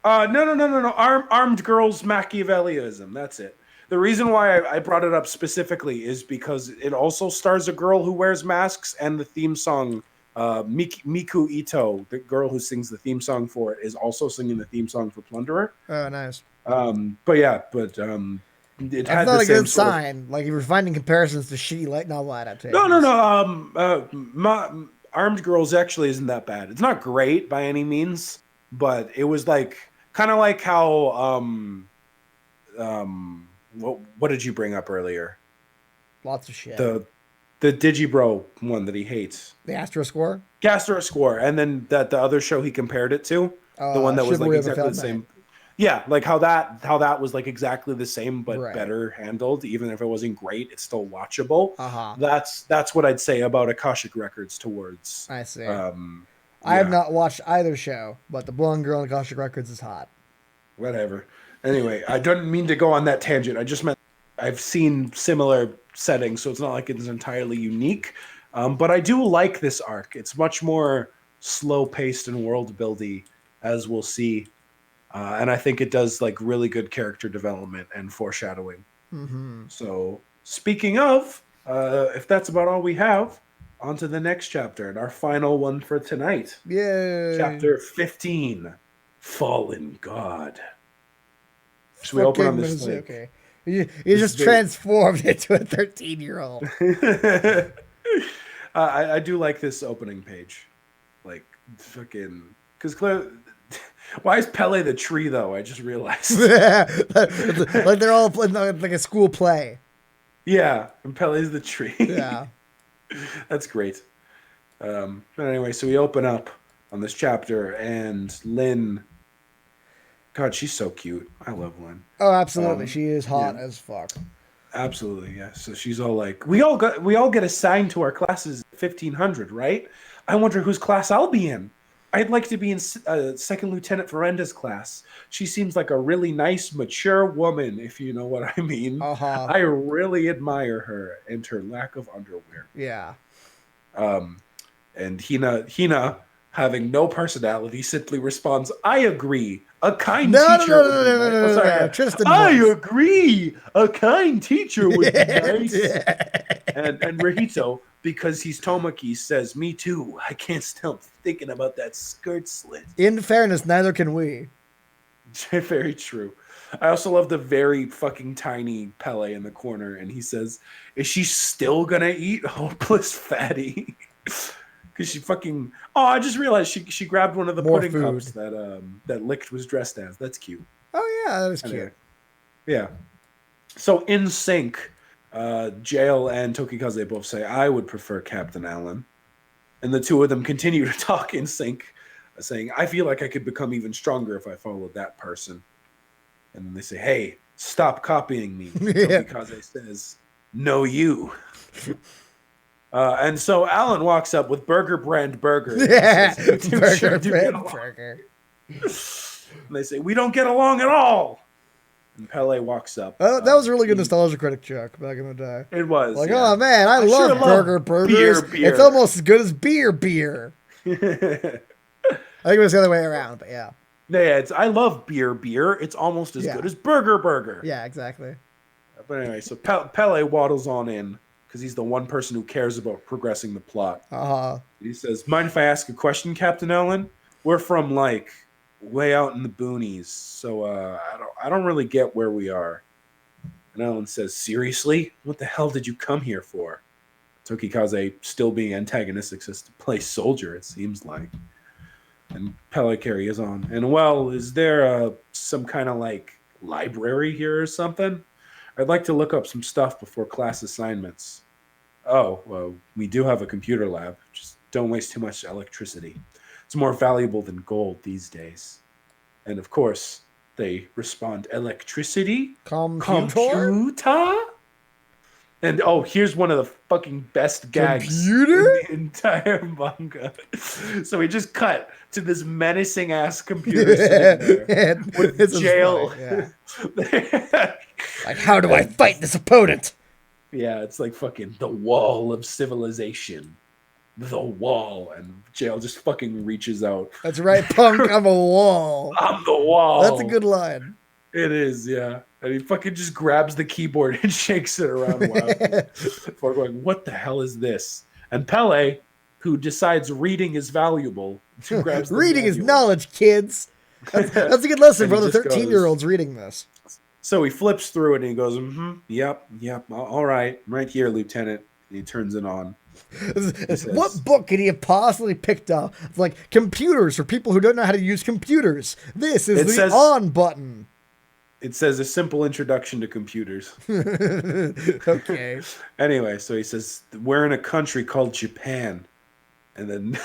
No. Armed Girls Machiavellism. That's it. The reason why I brought it up specifically is because it also stars a girl who wears masks, and the theme song, Miku Ito, the girl who sings the theme song for it, is also singing the theme song for Plunderer. Oh, nice. It That's had not the a same good sort of- sign. Like, if you're finding comparisons to shitty light novel adaptations. No. Armed Girls actually isn't that bad. It's not great by any means, but it was like kind of like how what did you bring up earlier? Lots of shit. The Digibro one that he hates. The Asterisk War? Asterisk War, and then the other show he compared it to, the one that was like Chivalry of a exactly Failed the same. Knight. Yeah, like how that was like exactly the same but Right. better handled. Even if it wasn't great, it's still watchable. Uh-huh. That's what I'd say about Akashic Records towards. I see. Yeah. I have not watched either show, but the blonde girl in Akashic Records is hot. Whatever. Anyway, I didn't mean to go on that tangent. I just meant I've seen similar settings, so it's not like it's entirely unique. But I do like this arc. It's much more slow-paced and world-buildy, as we'll see. And I think it does like really good character development and foreshadowing. Mm-hmm. So, speaking of, if that's about all we have, on to the next chapter and our final one for tonight. Yay. Chapter 15, Fallen God. So we open on this like, okay. You just transformed into a 13-year-old. I do like this opening page, like fucking because why is Pele the tree though? I just realized. Like they're all playing like a school play. Yeah, and Pele's the tree. Yeah. That's great. But anyway, so we open up on this chapter, and Lynn. God, she's so cute. I love Lynn. Oh, absolutely. She is hot as fuck. Absolutely, yeah. So she's all like, we all get assigned to our classes 1500, right? I wonder whose class I'll be in. I'd like to be in Second Lieutenant Veranda's class. She seems like a really nice, mature woman, if you know what I mean. Uh-huh. I really admire her and her lack of underwear. Yeah. And Hina, having no personality, simply responds, "I agree. A kind teacher would be nice." Oh, sorry. Tristan I voice. agree. A kind teacher would be nice. Yeah. And Rahito, because he's Tomoki, says, "Me too. I can't stop thinking about that skirt slit." In fairness, neither can we. Very true. I also love the very fucking tiny Pele in the corner, and he says, "Is she still gonna eat, hopeless fatty?" Because she fucking... Oh, I just realized she grabbed one of the More pudding food. cups that Licht was dressed as. That's cute. Oh, yeah, that is Anyway. cute. Yeah. So in sync, Jail and Tokikaze both say, "I would prefer Captain Allen." And the two of them continue to talk in sync, saying, "I feel like I could become even stronger if I followed that person." And then they say, "Hey, stop copying me." Yeah. Tokikaze says, "No, you." And so Alan walks up with Burger Brand Burger. Yeah. And says, "You two Burger, sure do bread, get along." burger. And they say, "We don't get along at all." And Pele walks up. Oh, that was a really good nostalgia critic joke back in the day. It was. Like, yeah. oh man, I sure love love burger burgers. beer. It's almost as good as beer. I think it was the other way around, but yeah. Yeah, I love beer. It's almost as Yeah. good as burger. Yeah, exactly. But anyway, so Pele waddles on in because he's the one person who cares about progressing the plot. He says, "Mind if I ask a question, Captain Allen? We're from like way out in the boonies, so I don't really get where we are." And Allen says, "Seriously? What the hell did you come here for?" Tokikaze, still being antagonistic, says, "To play soldier, it seems like." And Pele carries on. "And well, is there some kind of like library here or something? I'd like to look up some stuff before class assignments." Oh, well, we do have a computer lab. Just don't waste too much electricity. It's more valuable than gold these days. And of course, they respond, electricity? Computer? Computer? And oh, here's one of the fucking best gags Computer? in the entire manga. So we just cut to this menacing ass computer sitting there with This is jail. funny, yeah. Like, how do I fight this opponent? Yeah, it's like fucking the wall of civilization. The wall. And jail just fucking reaches out. That's right, punk. I'm a wall. I'm the wall. That's a good line. It is, yeah. And he fucking just grabs the keyboard and shakes it around wildly before going, what the hell is this? And Pele, who decides reading is valuable, grabs the reading is manual. knowledge, kids. That's a good lesson And for he the just 13-year-olds reading this. So he flips through it and he goes, yep, all right, I'm right here, Lieutenant. And he turns it on. What book could he have possibly picked up? It's like computers for people who don't know how to use computers. This is the on button. It says a simple introduction to computers. Okay. Anyway, so he says, we're in a country called Japan. And then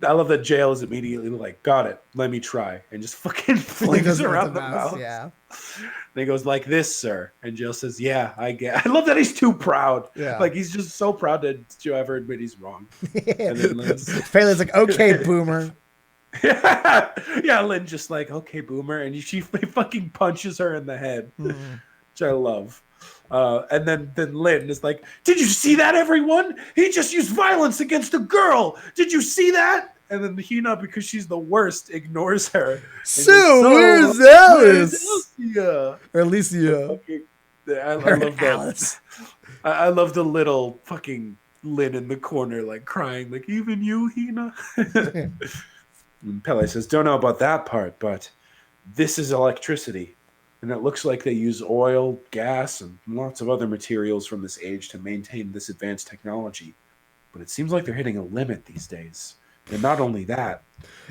I love that Jail is immediately like, got it, let me try. And just fucking flings around the mouse. Yeah. And he goes, like this, sir. And Jail says, yeah, I get. I love that he's too proud. Yeah. Like he's just so proud to ever admit he's wrong. And then Pele's like, okay, boomer. Yeah, Lynn just like, okay, boomer. And she fucking punches her in the head, which I love. And then Lynn is like, did you see that, everyone? He just used violence against a girl. Did you see that? And then Hina, because she's the worst, ignores her. So, where's Alice? Alicia? Or Alicia. I love that. I love the little fucking Lynn in the corner, like crying, like, even you, Hina? And Pele says, don't know about that part, but this is electricity. And it looks like they use oil, gas, and lots of other materials from this age to maintain this advanced technology. But it seems like they're hitting a limit these days. And not only that,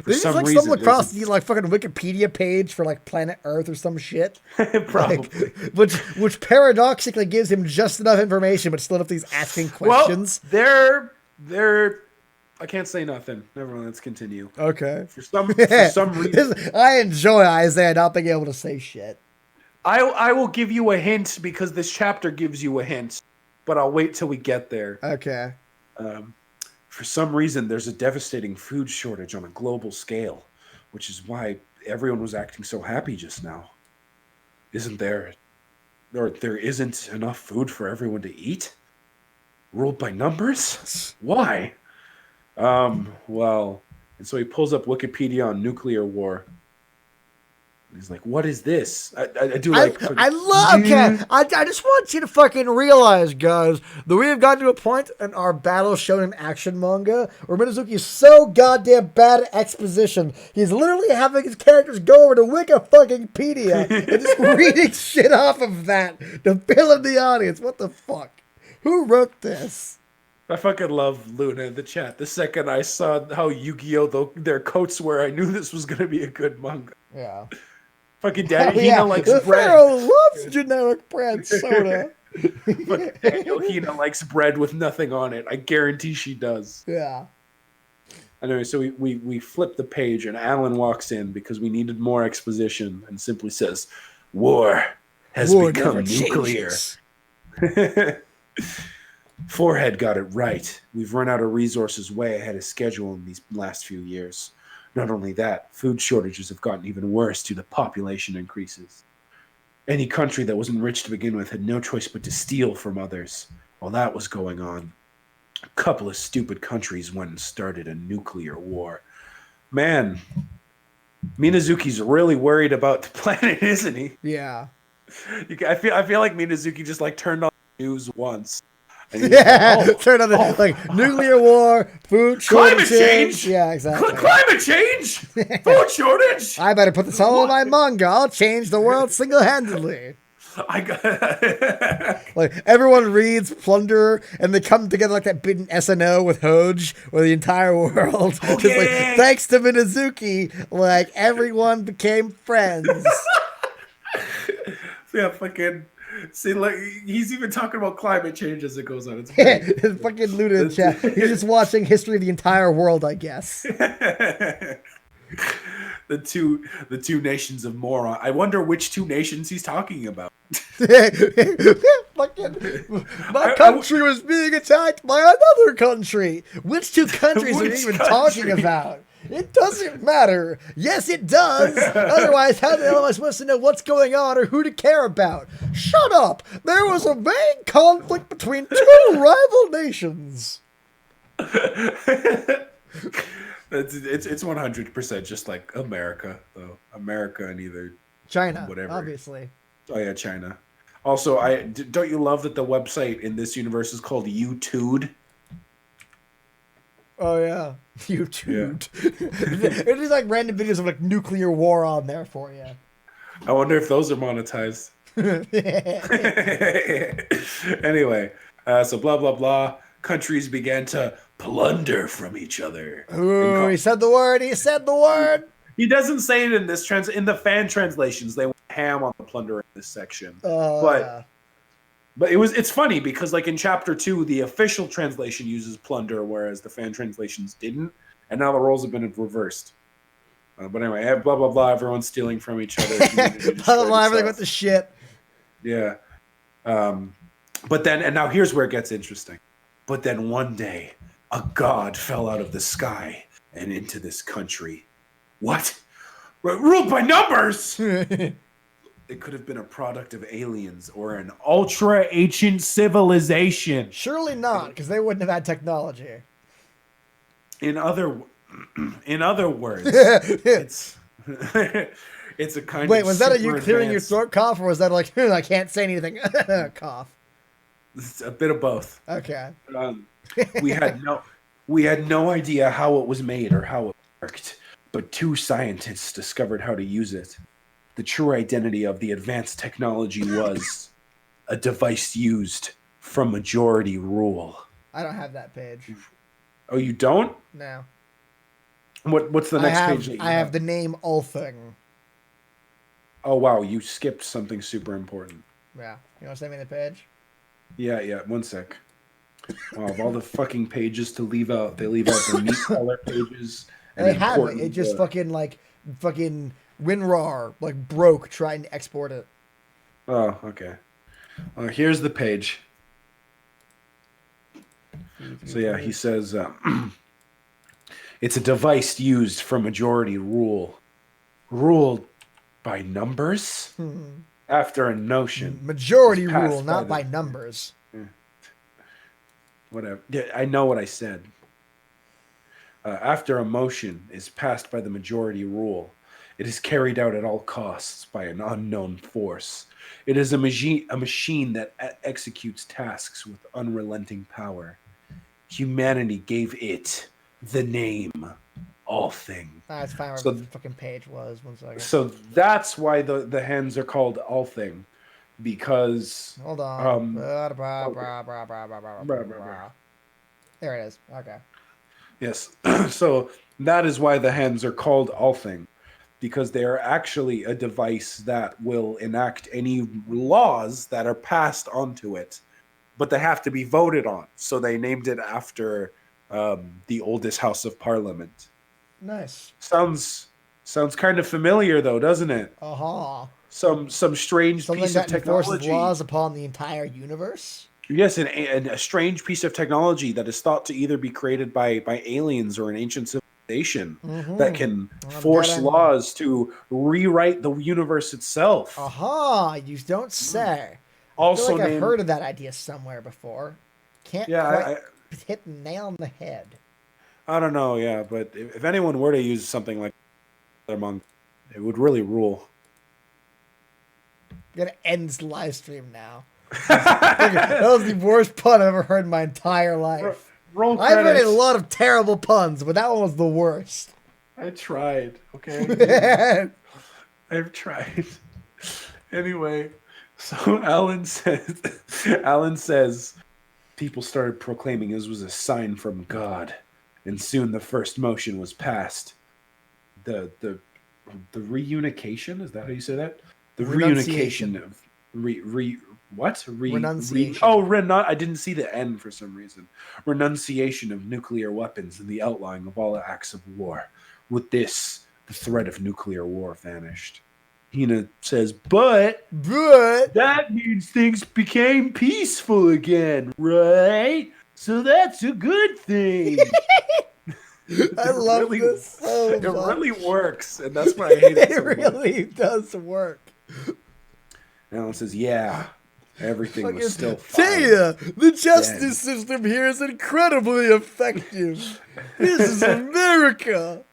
for some like reason, stumble across the like fucking Wikipedia page for like Planet Earth or some shit. probably, which paradoxically gives him just enough information, but still enough he's asking questions. Well, they're. I can't say nothing. Never mind. Let's continue. Okay. For some reason, I enjoy Isaiah not being able to say shit. I will give you a hint because this chapter gives you a hint, but I'll wait till we get there. Okay. For some reason, there's a devastating food shortage on a global scale, which is why everyone was acting so happy just now. Isn't there, or there isn't enough food for everyone to eat? Ruled by numbers? Why? Well, and so he pulls up Wikipedia on nuclear war. He's like, what is this? I do like... I love... Okay, I just want you to fucking realize, guys, that we have gotten to a point in our Battle Shonen action manga where Minazuki is so goddamn bad at exposition, he's literally having his characters go over to Wikipedia and just reading shit off of that to fill in the audience. What the fuck? Who wrote this? I fucking love Luna in the chat. The second I saw how Yu-Gi-Oh! Their coats were, I knew this was going to be a good manga. Yeah. Fucking Daddy Hina likes bread. Pharaoh loves generic bread soda. Fucking Daniel Hina likes bread with nothing on it. I guarantee she does. Yeah. Anyway, so we flip the page and Alan walks in because we needed more exposition and simply says, war has become nuclear. Forehead got it right. We've run out of resources way ahead of schedule in these last few years. Not only that, food shortages have gotten even worse due to population increases. Any country that was enriched to begin with had no choice but to steal from others. While that was going on, a couple of stupid countries went and started a nuclear war. Man, Minazuki's really worried about the planet, isn't he? Yeah. I feel like Minazuki just like turned on the news once. Yeah, turn on the like nuclear war, food shortage. Climate change. Yeah, exactly. Climate change, food shortage. I better put this all in my manga. I'll change the world single-handedly. I got like everyone reads Plunder, and they come together like that bit in SNO with Hoj, where the entire world just like thanks to Minazuki, like everyone became friends. Yeah, fucking. See, like he's even talking about climate change as it goes on. It's great. It's fucking Luna in chat. He's just watching history of the entire world, I guess. the two nations of moron. I wonder which two nations he's talking about. Fucking, my country was being attacked by another country. Which two countries are you even talking about? It doesn't matter. Yes, it does. Otherwise, how the hell am I supposed to know what's going on or who to care about? Shut up. There was a vague conflict between two rival nations. It's 100% just like America, though. America and either China, whatever. obviously. Oh yeah, China. Also, don't you love that the website in this universe is called YouTube? Oh yeah, YouTube. Yeah. It is like random videos of like nuclear war on there for you. I wonder if those are monetized. Anyway, so blah blah blah. Countries began to plunder from each other. Ooh, he said the word. He said the word. He doesn't say it in this in the fan translations. They went ham on the plunder in this section. But it's funny because like in chapter 2, the official translation uses plunder, whereas the fan translations didn't, and now the roles have been reversed. But anyway, blah blah blah. Everyone's stealing from each other. Blah blah blah. Everything with the shit. Yeah. But then, and now here's where it gets interesting. But then one day, a god fell out of the sky and into this country. What? Ruled by numbers? It could have been a product of aliens or an ultra-ancient civilization. Surely not, because they wouldn't have had technology. In other words, it's a kind Wait, of was that a you clearing your throat cough, or was that like, I can't say anything cough? It's a bit of both. Okay. We had no idea how it was made or how it worked, but 2 scientists discovered how to use it. The true identity of the advanced technology was a device used for majority rule. I don't have that page. Oh, you don't? No. What's the next page? That I have the name Ulthing. Oh, wow. You skipped something super important. Yeah. You want to send me the page? Yeah. 1 sec. Wow, of all the fucking pages to leave out, they leave out the neat color pages. And they have it. It just fucking WinRAR broke trying to export it. Oh, okay. Here's the page. So yeah, he says it's a device used for majority rule, ruled by numbers after a notion. Majority rule, not by numbers. Whatever. Yeah, I know what I said. After a motion is passed by the majority rule, it is carried out at all costs by an unknown force. It is a machine that executes tasks with unrelenting power. Humanity gave it the name Allthing. That's fine where the fucking page was. 1 second. So that's why the hands are called Allthing. Because... Hold on. There it is. Okay. Yes. So that is why the hands are called Allthing. Because they are actually a device that will enact any laws that are passed onto it. But they have to be voted on. So they named it after the oldest house of parliament. Nice. Sounds kind of familiar, though, doesn't it? Uh-huh. Some strange piece of technology. Enforces laws upon the entire universe? Yes, and a strange piece of technology that is thought to either be created by aliens or an ancient civilization that can force laws to rewrite the universe itself. Aha, you don't say. Also, I feel like I've heard of that idea somewhere before. Can't quite hit the nail on the head. I don't know, yeah, but if anyone were to use something like Monk, it would really rule. I'm gonna end this live stream now. That was the worst pun I've ever heard in my entire life. Roll I've heard a lot of terrible puns, but that one was the worst. I tried, okay? I've tried. Anyway, so Alan says people started proclaiming this was a sign from God, and soon the first motion was passed. The reunification, is that how you say that? The reunification of What? Renunciation. I didn't see the N for some reason. Renunciation of nuclear weapons and the outlawing of all acts of war. With this, the threat of nuclear war vanished. Hina says, but that means things became peaceful again, right? So that's a good thing. I love this so much. It really works, and that's why I hate it so much. It really does work. Alan says, yeah, everything was still Tell fine. ya, the justice system here is incredibly effective. This is America.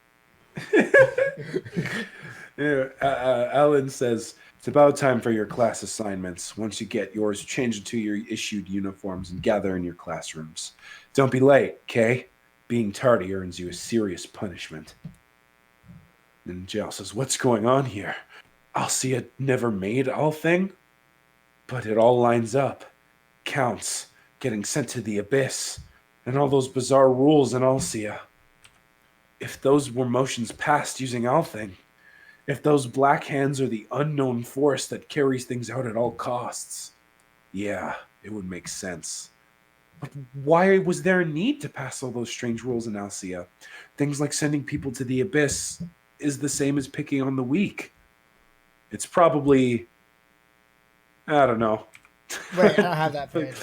Alan says, it's about time for your class assignments. Once you get yours, change into your issued uniforms and gather in your classrooms. Don't be late, okay? Being tardy earns you a serious punishment. And Jail says, what's going on here? Alcia never made all thing? But it all lines up. Counts, getting sent to the abyss, and all those bizarre rules in Alcia. If those were motions passed using Althing, if those black hands are the unknown force that carries things out at all costs, yeah, it would make sense. But why was there a need to pass all those strange rules in Alcia? Things like sending people to the abyss is the same as picking on the weak. It's probably, I don't know. Wait, I don't have that page.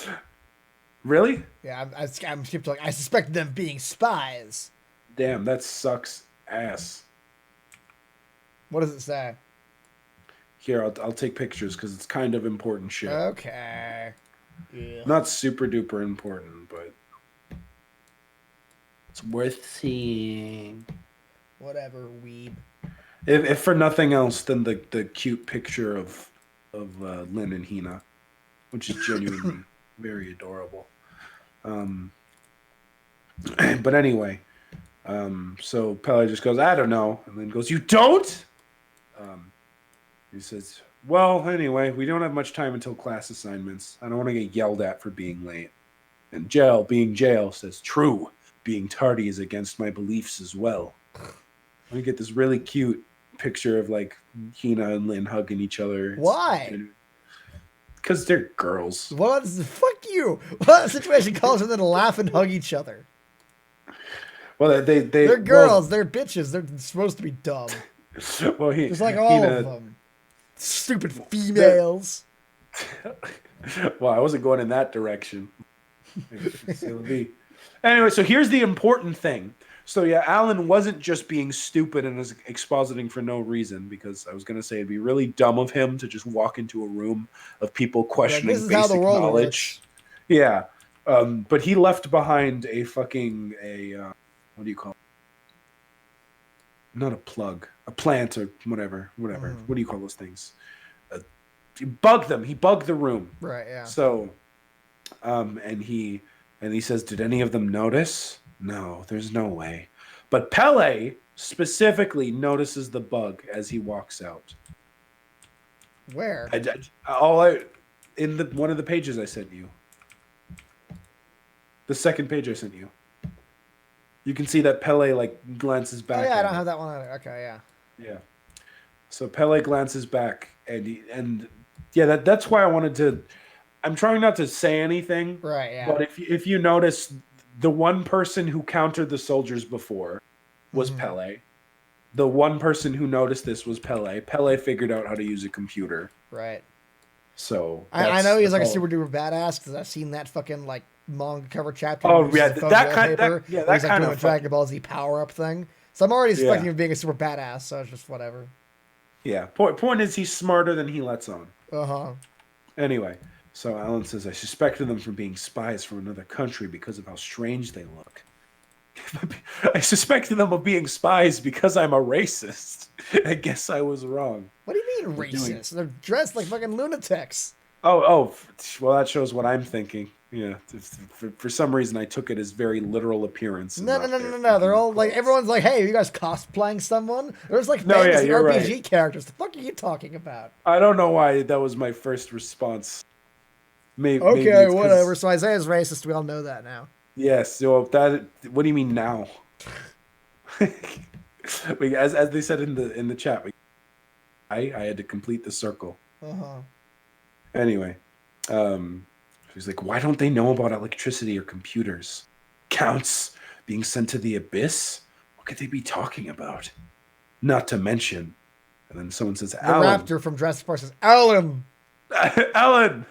Really? Yeah, I'm skipped. Like, I suspect them being spies. Damn, that sucks ass. What does it say? Here, I'll take pictures because it's kind of important shit. Okay. Yeah. Not super duper important, but it's worth seeing. Whatever, weeb. If for nothing else than the cute picture of Lynn and Hina, which is genuinely very adorable. But anyway, so Pele just goes, I don't know, and then goes, you don't? He says, well, anyway, we don't have much time until class assignments. I don't want to get yelled at for being late. And Jail, being Jail, says, true, being tardy is against my beliefs as well. We get this really cute picture of like Hina and Lynn hugging each other. Why? Because they're girls. What? Fuck you. What situation calls for them to laugh and hug each other? Well, they're girls. They're bitches. They're supposed to be dumb. Well, just like all of them. Stupid females. Well, I wasn't going in that direction. Anyway, so here's the important thing. So yeah, Alan wasn't just being stupid and was expositing for no reason, because I was going to say it'd be really dumb of him to just walk into a room of people questioning basic knowledge. Yeah. But he left behind a fucking, what do you call it? Not a plug, a plant or whatever. What do you call those things? He bugged them. He bugged the room. Right, yeah. So, and he says, did any of them notice? No, there's no way. But Pele specifically notices the bug as he walks out. Where? In one of the pages I sent you. The second page I sent you. You can see that Pele like glances back. Oh yeah, I don't have that one either. Okay, yeah. Yeah. So Pele glances back, and yeah, that's why I wanted to. I'm trying not to say anything. Right. Yeah. But if you notice, the one person who countered the soldiers before was Pele. The one person who noticed this was Pele. Pele figured out how to use a computer. Right. So I know he's like a super duper badass because I've seen that fucking like manga cover chapter. Oh yeah, that kind of Dragon Ball Z power up thing. So I'm already expecting him being a super badass. So it's just whatever. Yeah. Point is, he's smarter than he lets on. Uh-huh. Anyway, so Alan says, I suspected them from being spies from another country because of how strange they look. I suspected them of being spies because I'm a racist. I guess I was wrong. What do you mean racist? They're dressed like fucking lunatics. Oh, well, that shows what I'm thinking. Yeah, for some reason I took it as very literal appearance. No. They're all like, everyone's like, hey, are you guys cosplaying someone? There's like fantasy RPG characters. The fuck are you talking about? I don't know why that was my first response. Maybe whatever. So Isaiah's racist. We all know that now. Yes. So what do you mean now? as they said in the chat, I had to complete the circle. Uh-huh. Anyway, He's like, why don't they know about electricity or computers? Counts being sent to the abyss? What could they be talking about? Not to mention. And then someone says, The Alan. raptor from Jurassic Park says, Alan! Alan!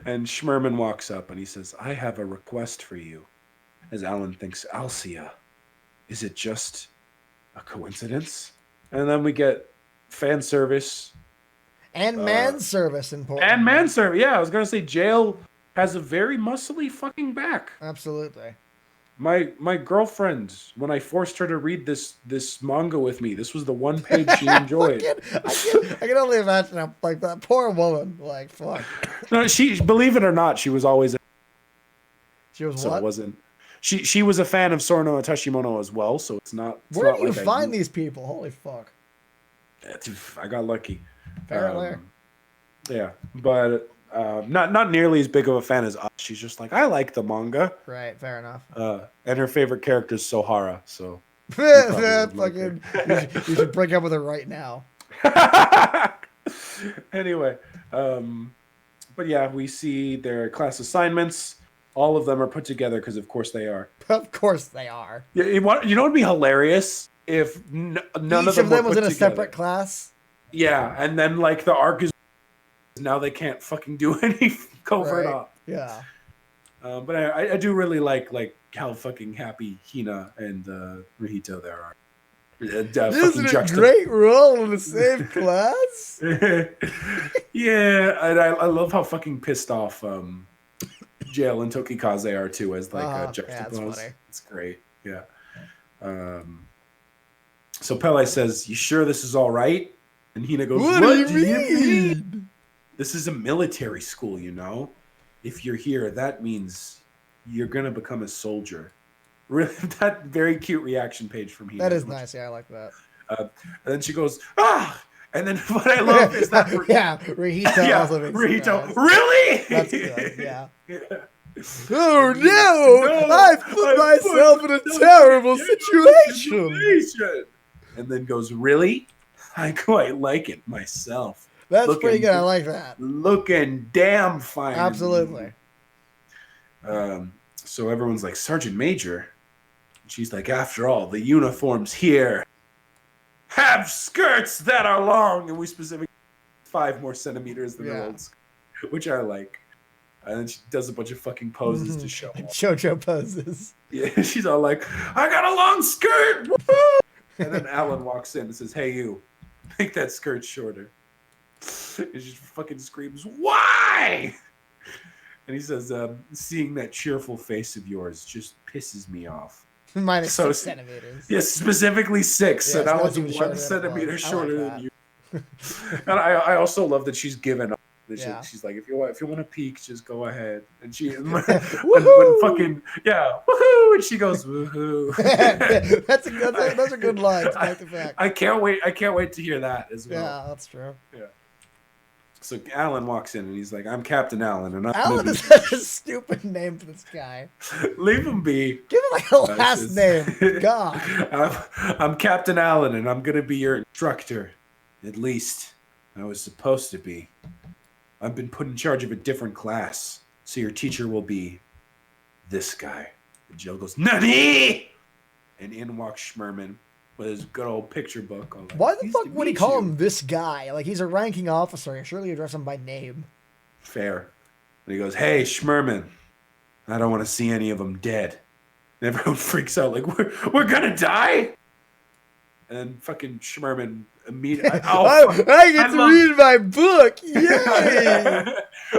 And Schmerman walks up and he says, I have a request for you. As Alan thinks, Alcia, is it just a coincidence? And then we get fan service. And manservice, important. And manservice. Yeah, I was going to say jail has a very muscly fucking back. Absolutely. My girlfriend, when I forced her to read this manga with me, this was the one page she enjoyed. I can only imagine how, like, that poor woman. Like, fuck. No, she, believe it or not, she was always. She was So what? it wasn't. She was a fan of Sorno Tashimono as well, so it's not. It's Where not do you like find these people? Holy fuck. I got lucky. Apparently. Yeah, but not nearly as big of a fan as us. She's just like, I like the manga. Right, fair enough. And her favorite character is Sohara, so. Fucking, you should break up with her right now. Anyway, but yeah, we see their class assignments. All of them are put together because, of course, they are. Of course they are. Yeah, you know what would be hilarious if none Each of them was in a together. separate class. Yeah, and then like the arc is now they can't fucking do any covert Right. op. Yeah. But I do really like how fucking happy Hina and Rihito there are. Isn't it great we're all in the same class? Yeah, and I love how fucking pissed off Jail and Tokikaze are too as like Yeah, juxtaposed. that's funny. It's great. Yeah. So Pele says, "You sure this is all right?" And Hina goes, What do you mean? This is a military school, you know. If you're here, that means you're gonna become a soldier. Really, that very cute reaction page from Hina. That is nice. Yeah, I like that. And then she goes, ah! And then what I love is that... yeah, Rihito also makes Rihito, sense. Really? That's good, yeah. Yeah. Oh no! I've put myself in a terrible situation! And then goes, really? I quite like it myself. That's pretty good. I like that. Looking damn fine. Absolutely. So everyone's like, Sergeant Major. She's like, after all, the uniforms here have skirts that are long. And we specifically 5 more centimeters than the old skirt, which I like. And then she does a bunch of fucking poses to show off. JoJo poses. Yeah, she's all like, I got a long skirt! Woo-hoo! And then Alan walks in and says, hey, you, make that skirt shorter. And she fucking screams, why? And he says, seeing that cheerful face of yours just pisses me off. Minus 6 centimeters. Yes, specifically 6. Yeah, and I was even 1 centimeter shorter like than you. And I also love that she's given up. Yeah. She's like, if you want to peek, just go ahead. And she, when fucking, woohoo! And she goes, woohoo! Those are good lines. Back to back. I can't wait to hear that as well. Yeah, that's true. Yeah. So Alan walks in and he's like, I'm Captain Alan. And Alan is such a stupid name for this guy. Leave him be. Give him like a last name. God. I'm Captain Alan and I'm going to be your instructor. At least I was supposed to be. I've been put in charge of a different class. So your teacher will be this guy. And Jill goes, Nani! And in walks Schmerman with his good old picture book. Like, why the fuck would he call him this guy? Like, he's a ranking officer. Surely you address him by name. Fair. And he goes, hey, Schmerman, I don't want to see any of them dead. And everyone freaks out, like, we're going to die? And then fucking Schmerman immediately... I get to read my book! Yay!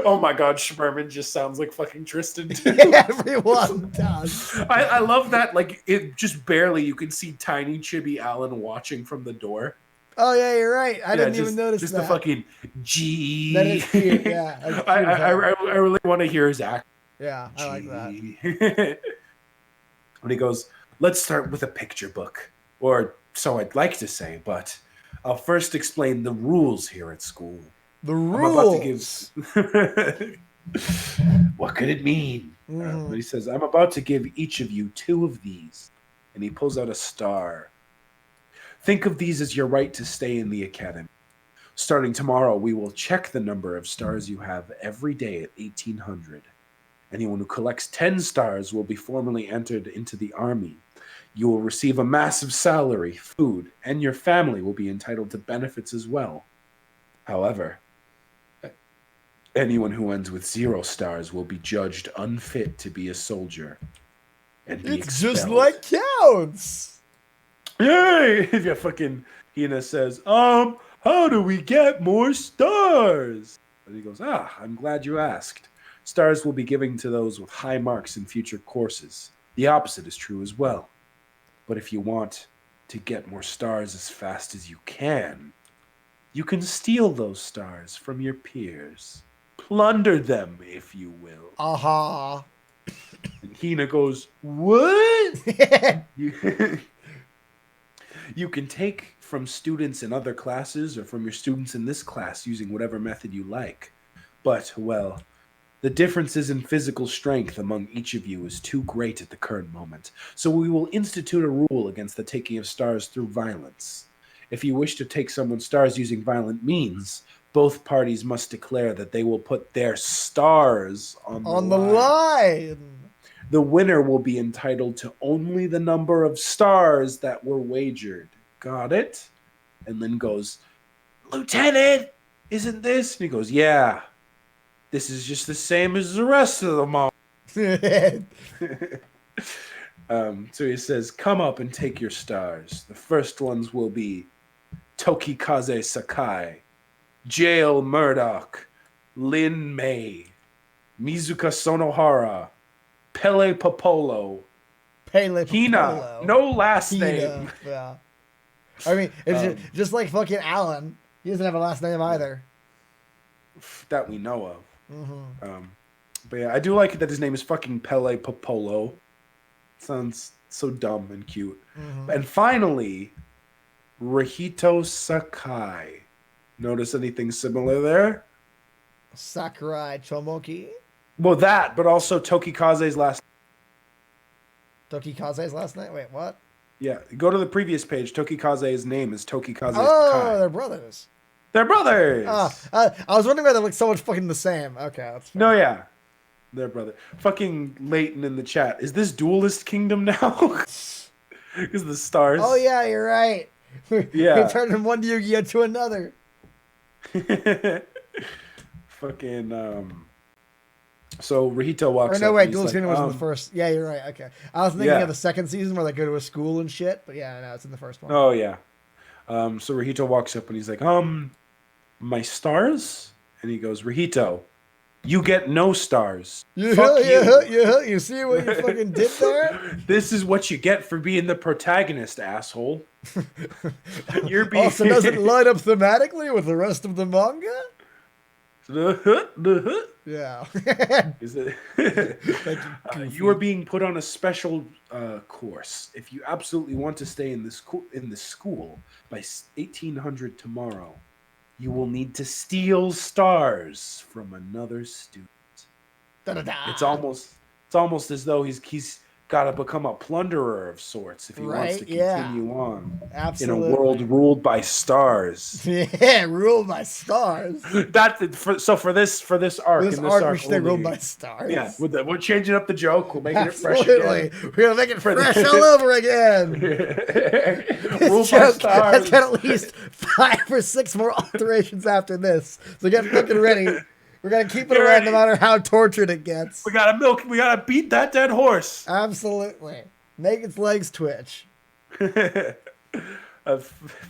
Oh my god, Schmerman just sounds like fucking Tristan, too. Everyone does. I love that, like, it just barely, you can see tiny chibi Alan watching from the door. Oh, yeah, you're right. I didn't even notice just that. Just the fucking G. That is cute, yeah. I really want to hear his act. Yeah, I like that. When he goes, let's start with a picture book. Or so I'd like to say, but I'll first explain the rules here at school. The rules? I'm about to give... What could it mean? But he says, I'm about to give each of you 2 of these. And he pulls out a star. Think of these as your right to stay in the academy. Starting tomorrow, we will check the number of stars you have every day at 1800. Anyone who collects 10 stars will be formally entered into the army. You will receive a massive salary, food, and your family will be entitled to benefits as well. However, anyone who ends with 0 stars will be judged unfit to be a soldier and be It's expelled. just like counts. Yay! Yeah, fucking Hina says, how do we get more stars? And he goes, I'm glad you asked. Stars will be given to those with high marks in future courses. The opposite is true as well. But if you want to get more stars as fast as you can steal those stars from your peers. Plunder them, if you will. Aha. And Hina goes, what? You can take from students in other classes or from your students in this class using whatever method you like. But, well, the differences in physical strength among each of you is too great at the current moment. So we will institute a rule against the taking of stars through violence. If you wish to take someone's stars using violent means, both parties must declare that they will put their stars on the line. The winner will be entitled to only the number of stars that were wagered. Got it? And then goes, Lieutenant, isn't this? And he goes, yeah. This is just the same as the rest of them all. So he says, come up and take your stars. The first ones will be Tokikaze Sakai, Jail Murdoch, Lin Mei, Mizuka Sonohara, Pele Popolo, Hina, no last name. Yeah. I mean, it's just like fucking Alan. He doesn't have a last name either. That we know of. Mm-hmm. But yeah, I do like it that his name is fucking Pele Popolo. Sounds so dumb and cute. Mm-hmm. And finally, Rahito Sakai. Notice anything similar there? Sakurai Chomoki. Well, that, but also Tokikaze's last. Tokikaze's last name? Wait, what? Yeah, go to the previous page. Tokikaze's name is Tokikaze Oh, Sakai. they're brothers. They're brothers! I was wondering why they look so much fucking the same. Okay, that's fair. No, yeah. They're brothers. Fucking Leighton in the chat. Is this Duelist Kingdom now? Because the stars. Oh, yeah, you're right. Yeah. We turned from one Yu-Gi-Oh to another. Fucking, So Rahito walks up. Or no, wait, and he's Duelist like, Kingdom was in the first. Yeah, you're right. Okay. I was thinking of the second season where they go to a school and shit, but yeah, no, it's in the first one. Oh, yeah. So Rahito walks up and he's like, my stars? And he goes, Rahito, you get no stars. Fuck you. You see what you fucking did there? This is what you get for being the protagonist, asshole. You're being... Also, does it line up thematically with the rest of the manga? Yeah. Is it? You are being put on a special course. If you absolutely want to stay in this school by 1800 tomorrow, you will need to steal stars from another student. Da-da-da. It's almost as though he's got to become a plunderer of sorts if he wants to continue on. Absolutely. In a world ruled by stars. Yeah, ruled by stars. So for this arc, This arc, we should stay ruled by stars. Yeah, we're changing up the joke. We're making it fresh again. We're gonna make it fresh all over again. Ruled by stars. Has got at least 5 or 6 more alterations after this. So get fucking ready. We're gonna keep it around no matter how tortured it gets. We gotta beat that dead horse. Absolutely. Make its legs twitch.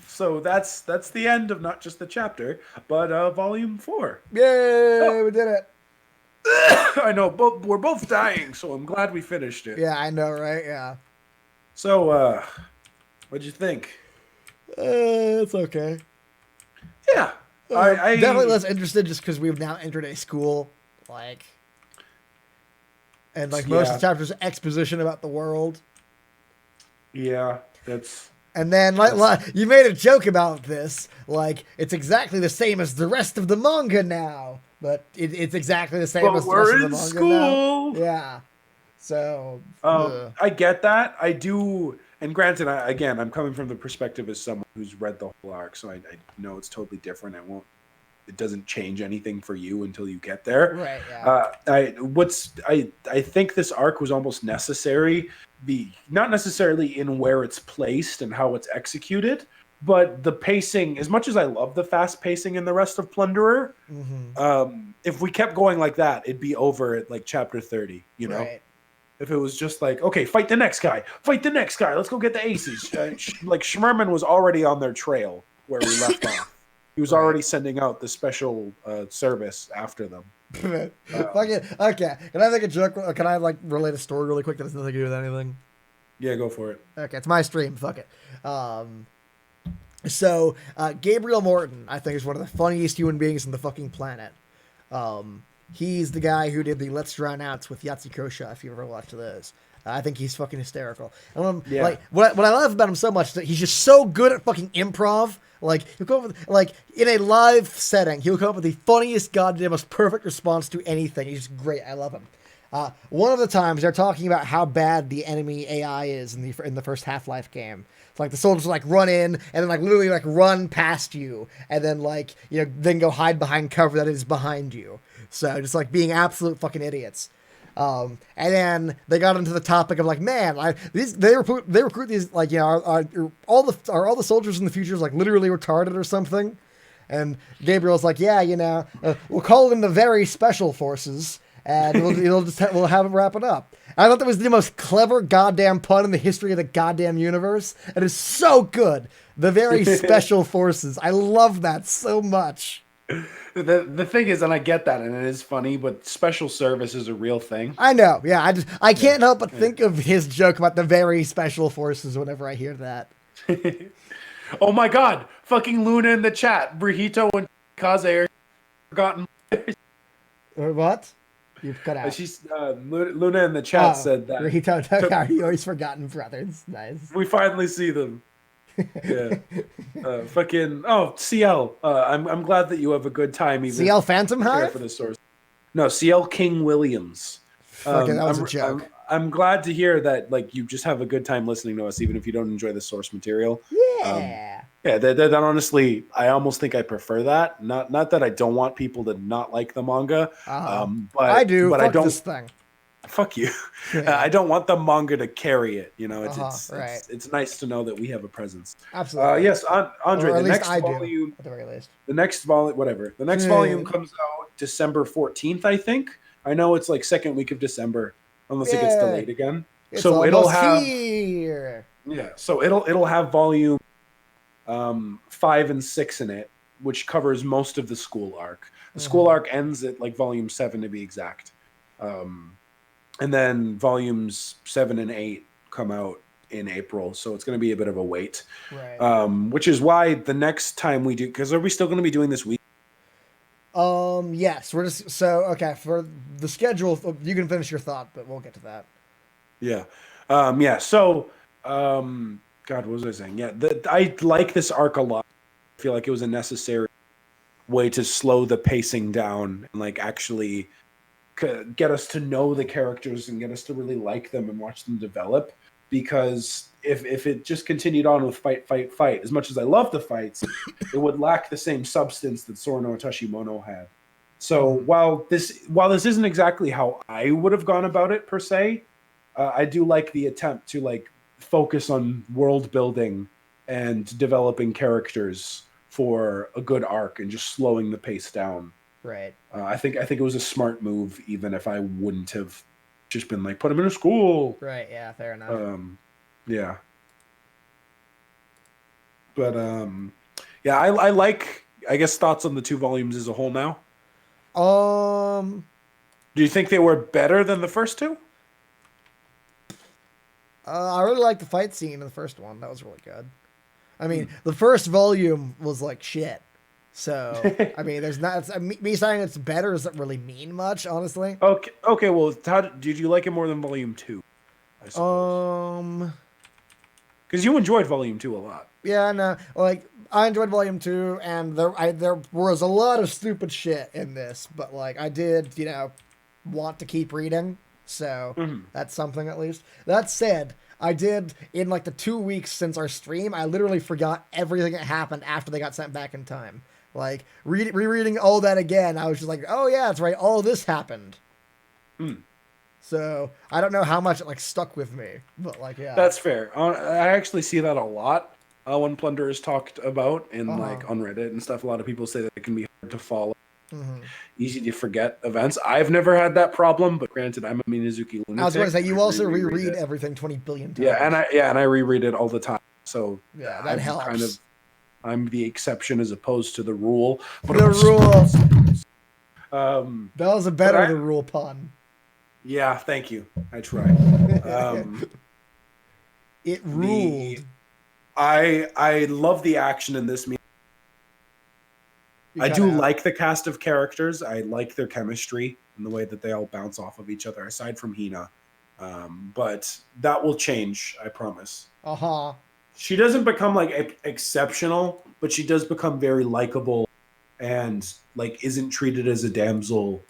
So that's the end of not just the chapter, but volume 4. Yay, we did it. I know, but we're both dying, so I'm glad we finished it. Yeah, I know, right? Yeah. So, what'd you think? It's okay. Yeah. I definitely less interested just because we've now entered a school, and most of the chapters exposition about the world. Yeah, that's. And then you made a joke about this, it's exactly the same as the rest of the manga now, but it's exactly the same as the rest of the manga school. now. Yeah. So I get that. I do. And granted, I'm coming from the perspective as someone who's read the whole arc, so I know it's totally different. It doesn't change anything for you until you get there. Right. Yeah. I think this arc was almost necessary, not necessarily in where it's placed and how it's executed, but the pacing. As much as I love the fast pacing in the rest of Plunderer, if we kept going like that, it'd be over at like chapter 30. You know. Right. If it was just like, okay, fight the next guy, let's go get the aces. Like Schmerman was already on their trail where we left off. He was already sending out the special service after them. Fuck it. Okay. Can I make a joke? Can I like relate a story really quick that has nothing to do with anything? Yeah, go for it. Okay, it's my stream. Fuck it. So Gabriel Morton, I think, is one of the funniest human beings on the fucking planet. He's the guy who did the Let's Drown Outs with Yatsukosha, if you ever watched those. I think he's fucking hysterical. Like, what I love about him so much is that he's just so good at fucking improv. Like, he'll come up with, like, in a live setting, he'll come up with the funniest, goddamn, most perfect response to anything. He's just great. I love him. One of the times they're talking about how bad the enemy AI is in the first Half-Life game. It's like the soldiers like run in and then like literally like run past you and then like, you know, then go hide behind cover that is behind you. So just like being absolute fucking idiots. And then they got into the topic of like, man, they recruit these, like, you know, are all the soldiers in the future like literally retarded or something? And Gabriel's like, yeah, you know, we'll call them the very special forces, and we'll have them wrap it up. And I thought that was the most clever goddamn pun in the history of the goddamn universe. It is so good. The very special forces. I love that so much. The thing is, and I get that, and it is funny, but special service is a real thing. I know, yeah. I can't help but think of his joke about the very special forces whenever I hear that. Oh my god! Fucking Luna in the chat. Brihito and Kaze are forgotten. Or what? You've cut out. She's Luna in the chat said that. Brihito are you always forgotten brothers? Nice. We finally see them. Yeah. CL. I'm glad that you have a good time. Even CL Phantom Hive for the source. No, CL King Williams. Okay, that was a joke. I'm glad to hear that. Like, you just have a good time listening to us, even if you don't enjoy the source material. Yeah. That honestly, I almost think I prefer that. Not that I don't want people to not like the manga. But I do. But Fuck I don't. This thing. Fuck you. Yeah. I don't want the manga to carry it. You know, Right. it's nice to know that we have a presence. Absolutely. Yes, Andre. Or at The least next I volume, do, at the very least. the next volume, whatever. The next volume comes out December 14th, I think. I know it's like second week of December, unless it gets delayed again. It's so it'll have here. Yeah, so it'll have volume 5 and 6 in it, which covers most of the school arc. The school arc ends at like volume 7 to be exact. And then volumes 7 and 8 come out in April, so it's going to be a bit of a wait. Right. Which is why the next time we do, because are we still going to be doing this week? Yes, we're just okay for the schedule. You can finish your thought, but we'll get to that. Yeah. So, God, what was I saying? Yeah, I like this arc a lot. I feel like it was a necessary way to slow the pacing down and like actually get us to know the characters and get us to really like them and watch them develop. Because if it just continued on with fight, as much as I love the fights, it would lack the same substance that Sora no Tashimono had. So while this isn't exactly how I would have gone about it per se, I do like the attempt to like focus on world building and developing characters for a good arc and just slowing the pace down. Right. I think it was a smart move, even if I wouldn't have just been like, put him in a school. Right. Yeah. Fair enough. Yeah. But yeah, I like, I guess, thoughts on the 2 volumes as a whole now. Do you think they were better than the first 2? I really liked the fight scene in the first one. That was really good. I mean, the first volume was like shit. So, I mean, there's not me saying it's better doesn't really mean much, honestly. Okay. Well, how did you like it more than volume 2? I suppose. Because you enjoyed volume 2 a lot. Yeah, no, like I enjoyed volume 2, and there was a lot of stupid shit in this, but like I did, you know, want to keep reading. So that's something at least. That said, I did in like the 2 weeks since our stream. I literally forgot everything that happened after they got sent back in time. Like rereading all that again, I was just like, oh yeah, that's right, all this happened. So I don't know how much it like stuck with me, but like yeah, That's fair. I actually see that a lot when Plunder is talked about in like on Reddit and stuff. A lot of people say that it can be hard to follow, easy to forget events. I've never had that problem, but granted, I'm a Minazuki lunatic. I was going to say you also reread everything 20 billion times. Yeah, and I reread it all the time. So yeah, that helps. I'm the exception as opposed to the rule. But the rule. That was a better the rule pun. Yeah, thank you. I tried. It ruled. I love the action in this. I do like the cast of characters. I like their chemistry and the way that they all bounce off of each other, aside from Hina. But that will change, I promise. She doesn't become like exceptional, but she does become very likable and like isn't treated as a damsel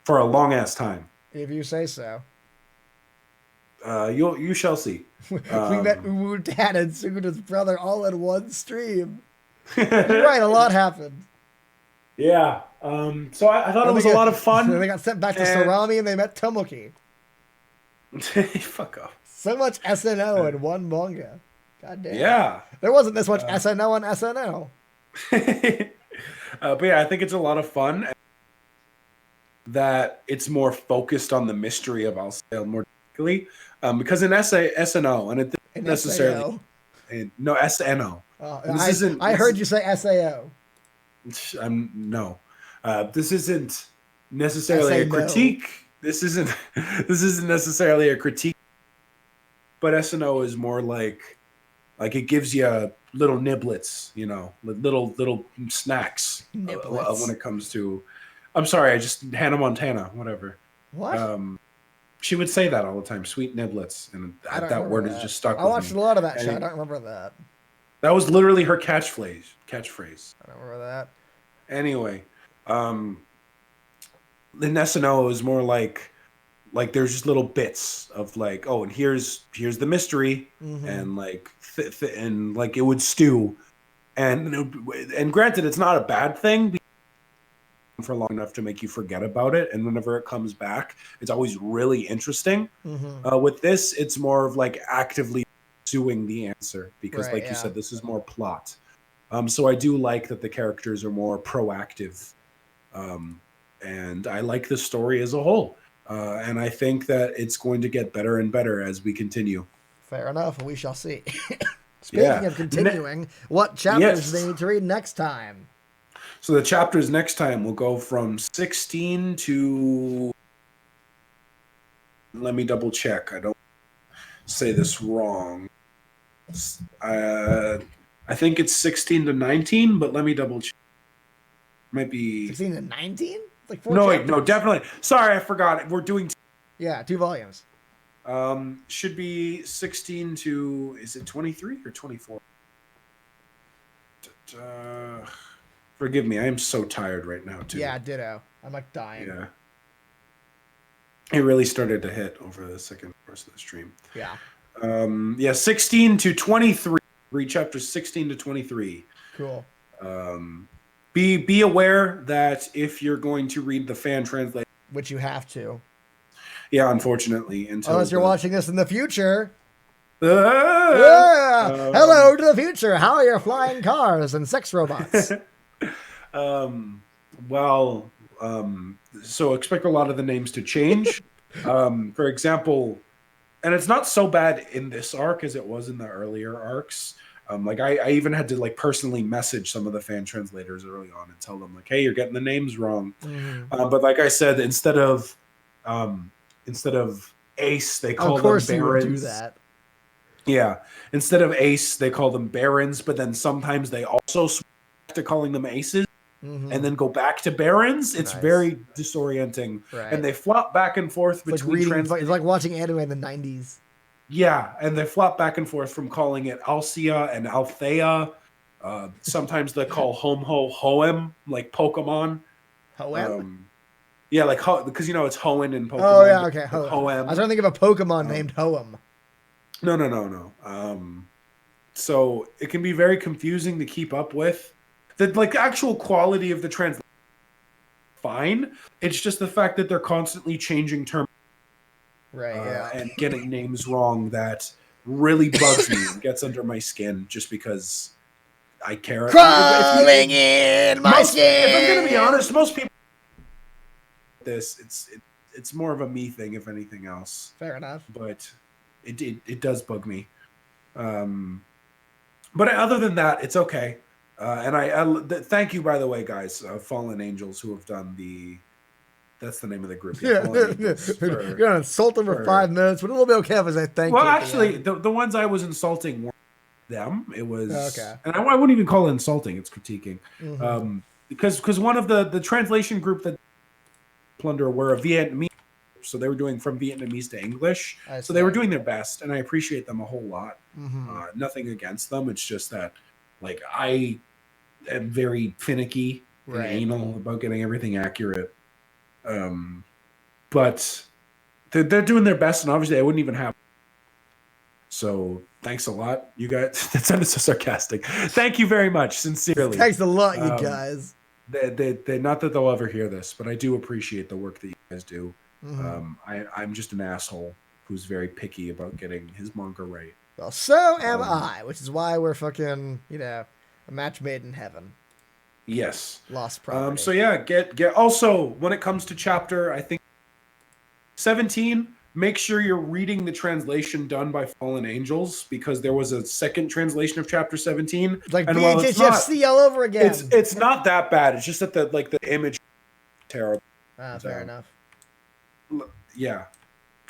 for a long ass time. If you say so. You shall see. We met Uwu Dad and Suguna's brother all in one stream. You're right, a lot happened. Yeah. So I thought it was a lot of fun. They got sent back to Sarami and they met Tomoki. Fuck off. So much SNO in one manga. God damn. Yeah. There wasn't this much SNO on SNO. But yeah, I think it's a lot of fun. That it's more focused on the mystery of Alcel more particularly. Because in SNO, and it didn't necessarily... No, SNO. I heard you say SAO. No. This isn't necessarily a critique. This isn't necessarily a critique. But SNO is more like it gives you little niblets, you know, little snacks when it comes to. I'm sorry, I just Hannah Montana, whatever. What? She would say that all the time, sweet niblets, and that word is just stuck. I watched a lot of that shit. I don't remember that. That was literally her catchphrase. I don't remember that. Anyway, the SNO is more like there's just little bits of like, oh, and here's the mystery, and like and like it would stew, and granted, it's not a bad thing for long enough to make you forget about it, and whenever it comes back, it's always really interesting. With this, it's more of like actively pursuing the answer because, you said, this is more plot. So I do like that the characters are more proactive, and I like the story as a whole. And I think that it's going to get better and better as we continue. Fair enough. We shall see. Speaking of continuing, what chapters do they need to read next time? So the chapters next time will go from 16 to... Let me double check. I don't say this wrong. I think it's 16 to 19, but let me double check. Might be 16 to 19? Like 4 No, chapters. wait, no, definitely. Sorry, I forgot. We're doing 2 volumes. Should be 16 to, is it 23 or 24? Forgive me, I am so tired right now too. Yeah, ditto. I'm like dying. Yeah. It really started to hit over the second course of the stream. Yeah. 16 to 23. Read chapters 16 to 23. Cool. Be aware that if you're going to read the fan translation, which you have to. Yeah, unfortunately. Unless you're watching this in the future. Hello to the future. How are your flying cars and sex robots? So expect a lot of the names to change. For example, and it's not so bad in this arc as it was in the earlier arcs. I even had to like personally message some of the fan translators early on and tell them like, hey, you're getting the names wrong. But like I said, instead of Ace, they call them Barons. Of course you would do that. Yeah. Instead of Ace, they call them Barons, but then sometimes they also switch to calling them Aces and then go back to Barons. It's very disorienting. Right. And they flop back and forth between it's like watching anime in the 90s. Yeah, and they flop back and forth from calling it Alcia and Althea. Sometimes they call Hoem, like Pokemon. Hoem? Yeah, because it's Hoenn in Pokemon. Oh, yeah, okay. Hoem. I was trying to think of a Pokemon named Hoem. No. So it can be very confusing to keep up with. The like actual quality of the translation, fine. It's just the fact that they're constantly changing terms Right. Yeah. and getting names wrong that really bugs me and gets under my skin. Just because I care. Crawling in my skin. If I'm gonna be honest, most people it's more of a me thing, if anything else. Fair enough. But it does bug me. But other than that, it's okay. Thank you, by the way, guys, Fallen Angels, who have done the. That's the name of the group. Yeah, Fallen Angels you're gonna insult them for 5 minutes, but it'll be okay if I say thank you. Well, at the actually, end. the ones I was insulting weren't them. It was Okay. and I wouldn't even call it insulting. It's critiquing. Mhm. Because one of the translation group that Plunder were a Vietnamese, so they were doing from Vietnamese to English. I So they were see. doing their best, and I appreciate them a whole lot. Mhm. Nothing against them. It's just that, like, I am very finicky and Right. anal about getting everything accurate. But they're doing their best, and obviously I wouldn't even have. So thanks a lot, you guys. That sounded so sarcastic. Thank you very much, sincerely. Thanks a lot, you Um, guys. They not that they'll ever hear this, but I do appreciate the work that you guys do. Mhm. I'm just an asshole who's very picky about getting his manga right. Well, so am um, I, which is why we're fucking, a match made in heaven. Yes. Lost property. So yeah, get also when it comes to chapter, I think 17, make sure you're reading the translation done by Fallen Angels, because there was a second translation of chapter 17. It's like and while it's not, BHFC all over again. it's not that bad. It's just that the image is terrible. Fair enough. Yeah.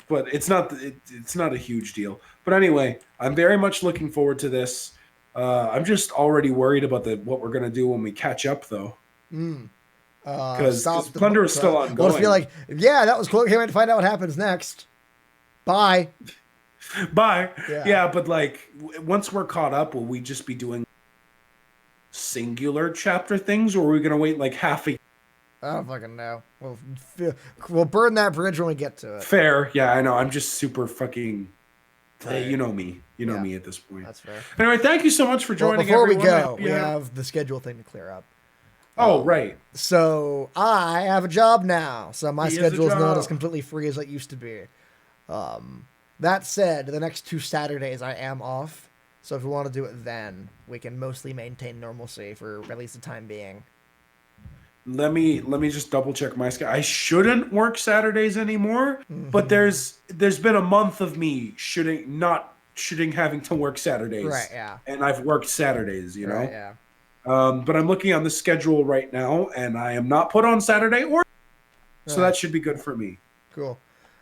But it's not a huge deal. But anyway, I'm very much looking forward to this. I'm just already worried about what we're gonna do when we catch up, though. Because Stop the Plunder book is still club. ongoing. We'll just be like, yeah, that was cool. Can't wait to find out what happens next. Bye. Bye. Yeah. Yeah, but like once we're caught up, will we just be doing singular chapter things, or are we gonna wait like half a I don't fucking know. We'll burn that bridge when we get to it. fair? Yeah, I know. I'm just super fucking. Right. You know me. You know Yeah. me at this point. That's fair. Anyway, thank you so much for Well, joining. before we everyone. go, we Yeah. have the schedule thing to clear up. Oh, right. So I have a job now, so my He has a schedule is not job. as completely free as it used to be. That said, the next 2 Saturdays I am off, so if we want to do it then, we can mostly maintain normalcy for at least the time being. Let me just double check my schedule. I shouldn't work Saturdays anymore, but there's been a month of me not having to work Saturdays. Right, yeah. And I've worked Saturdays, you know. Right, yeah. But I'm looking on the schedule right now, and I am not put on Saturday so Right. that should be good for me. Cool.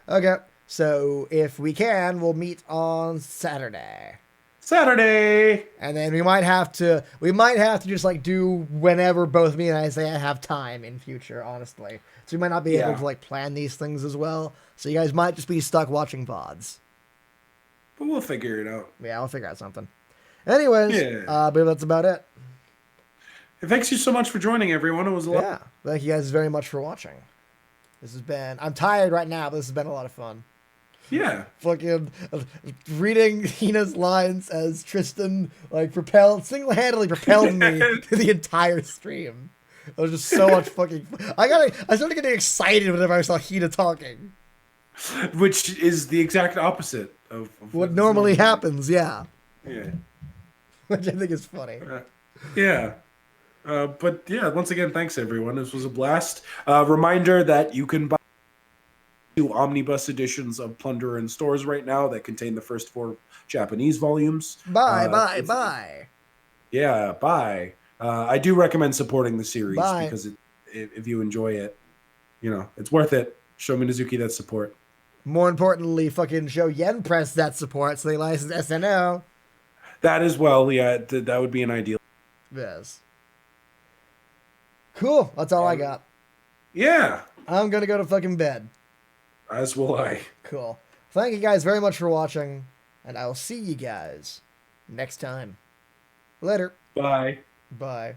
Okay, so if we can, we'll meet on Saturday. Saturday. And then we might have to just like do whenever both me and Isaiah have time in future, honestly. So we might not be able Yeah. to like plan these things as well. So you guys might just be stuck watching VODs. But we'll figure it out. Yeah, I'll figure out something. Anyways, Yeah. but that's about it. And thanks you so much for joining, everyone. It was a lot. Yeah. Thank you guys very much for watching. I'm tired right now, but this has been a lot of fun. Yeah. Fucking reading Hina's lines as Tristan single-handedly propelled me to the entire stream. It was just so much fucking I started getting excited whenever I saw Hina talking. Which is the exact opposite of What is normally normal. happens, yeah. Yeah. Which I think is funny. Yeah. But yeah, once again, thanks everyone. This was a blast. Reminder that you can buy 2 omnibus editions of Plunder in stores right now that contain the first 4 Japanese volumes. Bye. Yeah, bye. I do recommend supporting the series Bye. because if you enjoy it, it's worth it. Show Minazuki that support. More importantly, fucking show Yen Press that support so they license SNL. That as well, yeah, that would be an ideal. Yes. Cool. That's all I got. Yeah, I'm gonna go to fucking bed. as will I. Cool. Thank you guys very much for watching, and I will see you guys next time. Later. Bye. Bye.